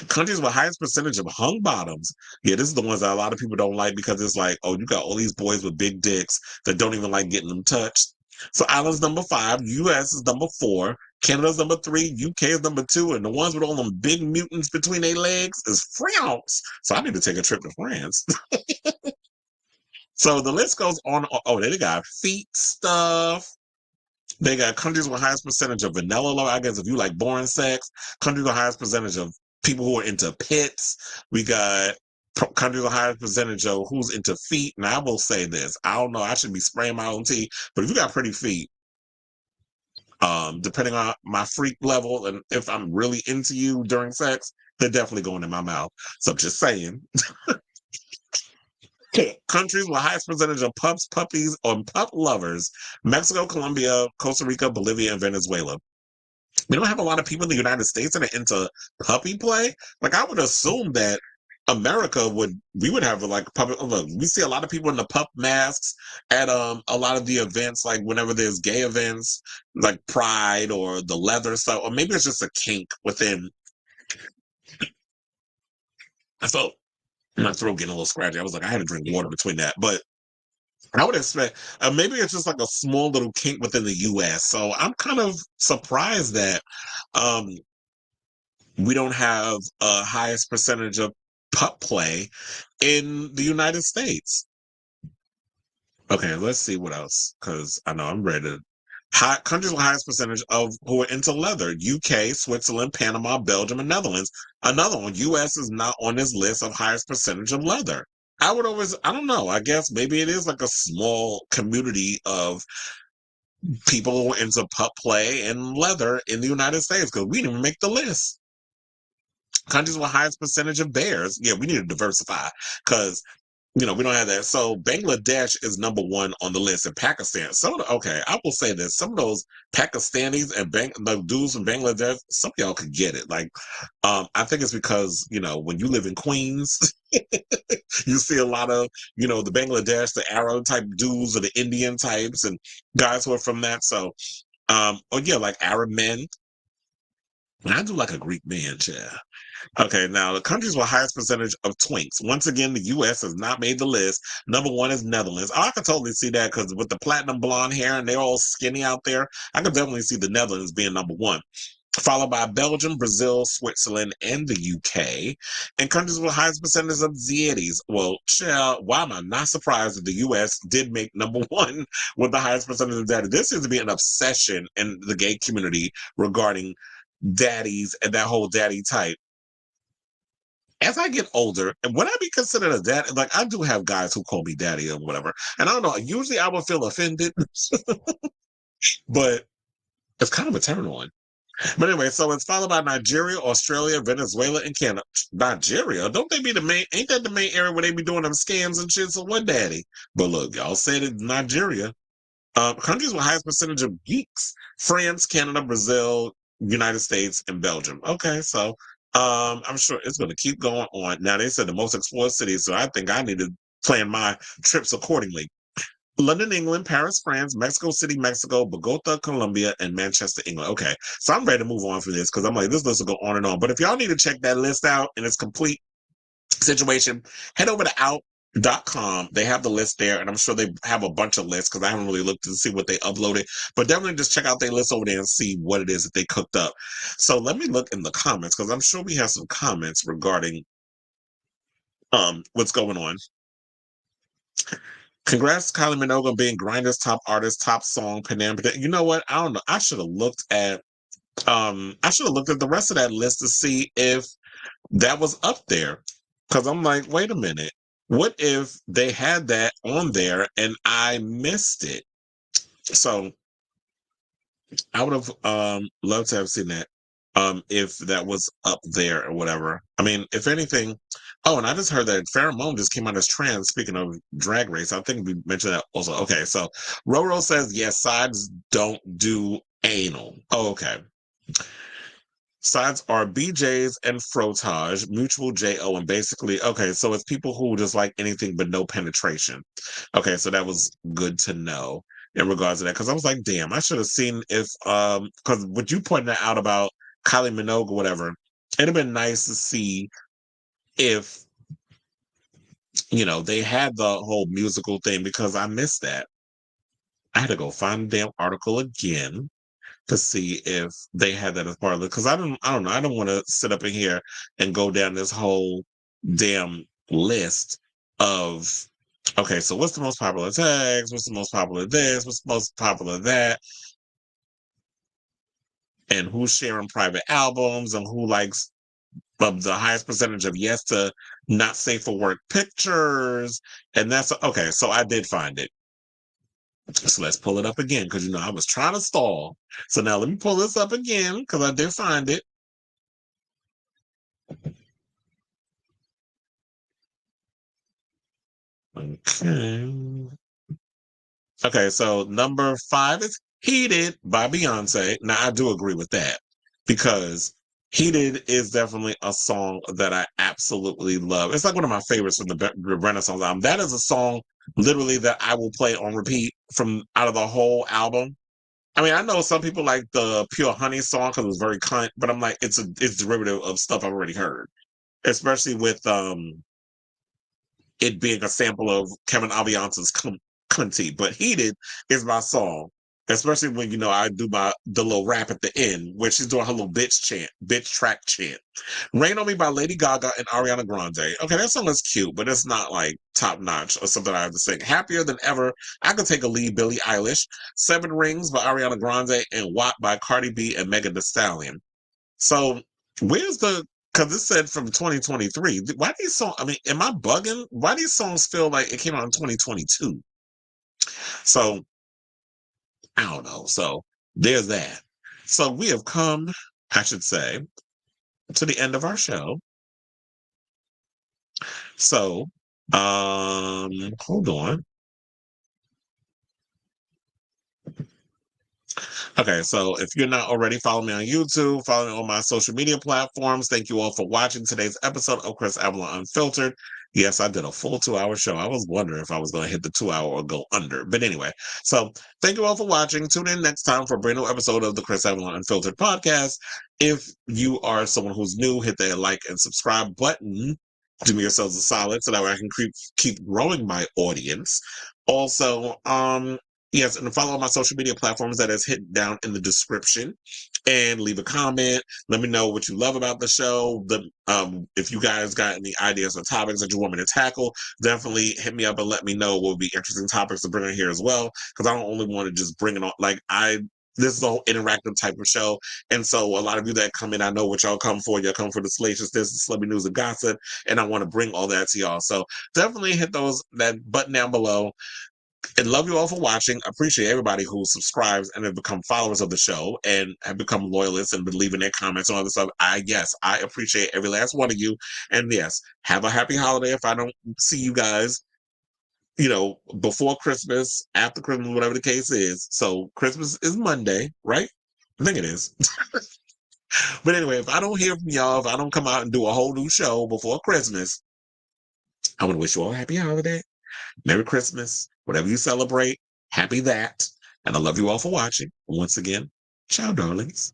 Countries with highest percentage of hung bottoms. Yeah, this is the ones that a lot of people don't like because it's like, oh, you got all these boys with big dicks that don't even like getting them touched. So Ireland's number 5, US is number 4, Canada's number 3, UK is number 2, and the ones with all them big mutants between their legs is France. So I need to take a trip to France. So the list goes on. Oh, they got feet stuff. They got countries with highest percentage of vanilla love. I guess if you like boring sex, countries with highest percentage of people who are into pits. We got countries with highest percentage of who's into feet. And I will say this: I don't know. I should be spraying my own tea, but if you got pretty feet, depending on my freak level and if I'm really into you during sex, they're definitely going in my mouth. So I'm just saying. Countries with highest percentage of pups, puppies, or pup lovers: Mexico, Colombia, Costa Rica, Bolivia, and Venezuela. We don't have a lot of people in the United States that are into puppy play. Like, I would assume that America we would have like puppy. Look, we see a lot of people in the pup masks at a lot of the events, like whenever there's gay events, like Pride or the leather stuff, or maybe it's just a kink within. I felt my throat getting a little scratchy. I was like, I had to drink water between that, but I would expect maybe it's just like a small little kink within the U.S. So I'm kind of surprised that we don't have a highest percentage of pup play in the United States. Okay, let's see what else, because I know I'm ready to. Countries with highest percentage of who are into leather: UK, Switzerland, Panama, Belgium, and Netherlands. Another one, US is not on this list of highest percentage of leather. I don't know. I guess maybe it is like a small community of people who are into pup play and leather in the United States, because we didn't even make the list. Countries with highest percentage of bears. Yeah, we need to diversify because, we don't have that. So Bangladesh is number 1 on the list, and Pakistan. So, okay, I will say this. Some of those Pakistanis and the dudes from Bangladesh, some of y'all could get it. Like, I think it's because, when you live in Queens, you see a lot of, the Bangladesh, the Arab type dudes or the Indian types and guys who are from that. So, like Arab men. I do like a Greek man, yeah. Okay, now the countries with highest percentage of twinks. Once again, the U.S. has not made the list. Number 1 is Netherlands. Oh, I can totally see that because with the platinum blonde hair and they're all skinny out there, I could definitely see the Netherlands being number 1. followed by Belgium, Brazil, Switzerland, and the UK. And countries with the highest percentage of deities. Well, child, why am I not surprised that the US did make number one with the highest percentage of daddy? There seems to be an obsession in the gay community regarding daddies and that whole daddy type. As I get older, would I be considered a dad? Like, I do have guys who call me daddy or whatever. And I don't know, usually I would feel offended, but it's kind of a turn on. But anyway, so it's followed by Nigeria, Australia, Venezuela, and Canada. Nigeria? Don't they be the main, ain't that the main area where they be doing them scams and shit? So what, daddy? But look, y'all said it, Nigeria. Countries with highest percentage of geeks: France, Canada, Brazil, United States, and Belgium. Okay, so I'm sure it's going to keep going on. Now, they said the most explored cities, so I think I need to plan my trips accordingly. London, England, Paris, France, Mexico City, Mexico, Bogota, Colombia, and Manchester, England. Okay, so I'm ready to move on from this because I'm like, this list will go on and on. But if y'all need to check that list out in its complete situation, head over to out.com. They have the list there, and I'm sure they have a bunch of lists because I haven't really looked to see what they uploaded. But definitely just check out their list over there and see what it is that they cooked up. So let me look in the comments because I'm sure we have some comments regarding what's going on. Congrats, Kylie Minogue, on being Grindr's top artist, top song, Panam. You know what? I don't know. I should have looked at the rest of that list to see if that was up there. Because I'm like, wait a minute. What if they had that on there and I missed it? So I would have loved to have seen that. If that was up there or whatever. I mean, if anything. Oh, and I just heard that Pheromone just came out as trans. Speaking of Drag Race, I think we mentioned that also. Okay, so Roro says yes, sides don't do anal. Oh, okay. Sides are BJs and frotage, mutual JO, and basically, okay, so it's people who just like anything but no penetration. Okay, so that was good to know in regards to that, because I was like, damn, I should have seen if, because what you pointed out about Kylie Minogue or whatever, it'd have been nice to see if, they had the whole musical thing, because I missed that. I had to go find the damn article again to see if they had that as part of it. Because I don't know. I don't want to sit up in here and go down this whole damn list of, okay, so what's the most popular tags? What's the most popular this? What's the most popular that? And who's sharing private albums and who likes the highest percentage of yes to not safe for work pictures. And that's okay. So I did find it. So let's pull it up again because I was trying to stall. So now let me pull this up again because I did find it. Okay, so number 5 is Heated by Beyonce. Now I do agree with that because Heated is definitely a song that I absolutely love. It's like one of my favorites from the Renaissance album. That is a song literally that I will play on repeat from out of the whole album. I mean, I know some people like the Pure Honey song because it was very cunt, but I'm like, it's derivative of stuff I've already heard, especially with it being a sample of Kevin Aviance's Cunty. But Heated is my song, especially when I do the little rap at the end where she's doing her little bitch track chant. Rain on Me by Lady Gaga and Ariana Grande. Okay, that song is cute, but it's not like top notch or something I have to sing. Happier Than Ever, I could take a lead, Billie Eilish. 7 Rings by Ariana Grande and WAP by Cardi B and Megan Thee Stallion. So where's because it said from 2023. Why these songs, I mean, am I bugging? Why these songs feel like it came out in 2022? So I don't know. So there's that. So we have come, I should say, to the end of our show. So, hold on. Okay, so if you're not already, follow me on YouTube, follow me on my social media platforms. Thank you all for watching today's episode of Chris Avalon Unfiltered. Yes, I did a full 2-hour show. I was wondering if I was going to hit the 2-hour or go under. But anyway, so thank you all for watching. Tune in next time for a brand new episode of the Chris Avalon Unfiltered podcast. If you are someone who's new, hit that like and subscribe button. Do me yourselves a solid so that way I can keep growing my audience. Also, Yes, and follow my social media platforms that is hidden down in the description, and leave a comment. Let me know what you love about the show. If you guys got any ideas or topics that you want me to tackle, definitely hit me up and let me know what would be interesting topics to bring in here as well. Because I don't only want to just bring it on this is a whole interactive type of show. And so a lot of you that come in, I know what y'all come for. Y'all come for the salaciousness, the celebrity news and gossip. And I want to bring all that to y'all. So definitely hit that button down below. And love you all for watching. I appreciate everybody who subscribes and have become followers of the show and have become loyalists and been leaving their comments and all this stuff. I appreciate every last one of you. And yes, have a happy holiday if I don't see you guys, before Christmas, after Christmas, whatever the case is. So Christmas is Monday, right? I think it is. But anyway, if I don't hear from y'all, if I don't come out and do a whole new show before Christmas, I want to wish you all a happy holiday. Merry Christmas. Whatever you celebrate, happy that. And I love you all for watching. Once again, ciao, darlings.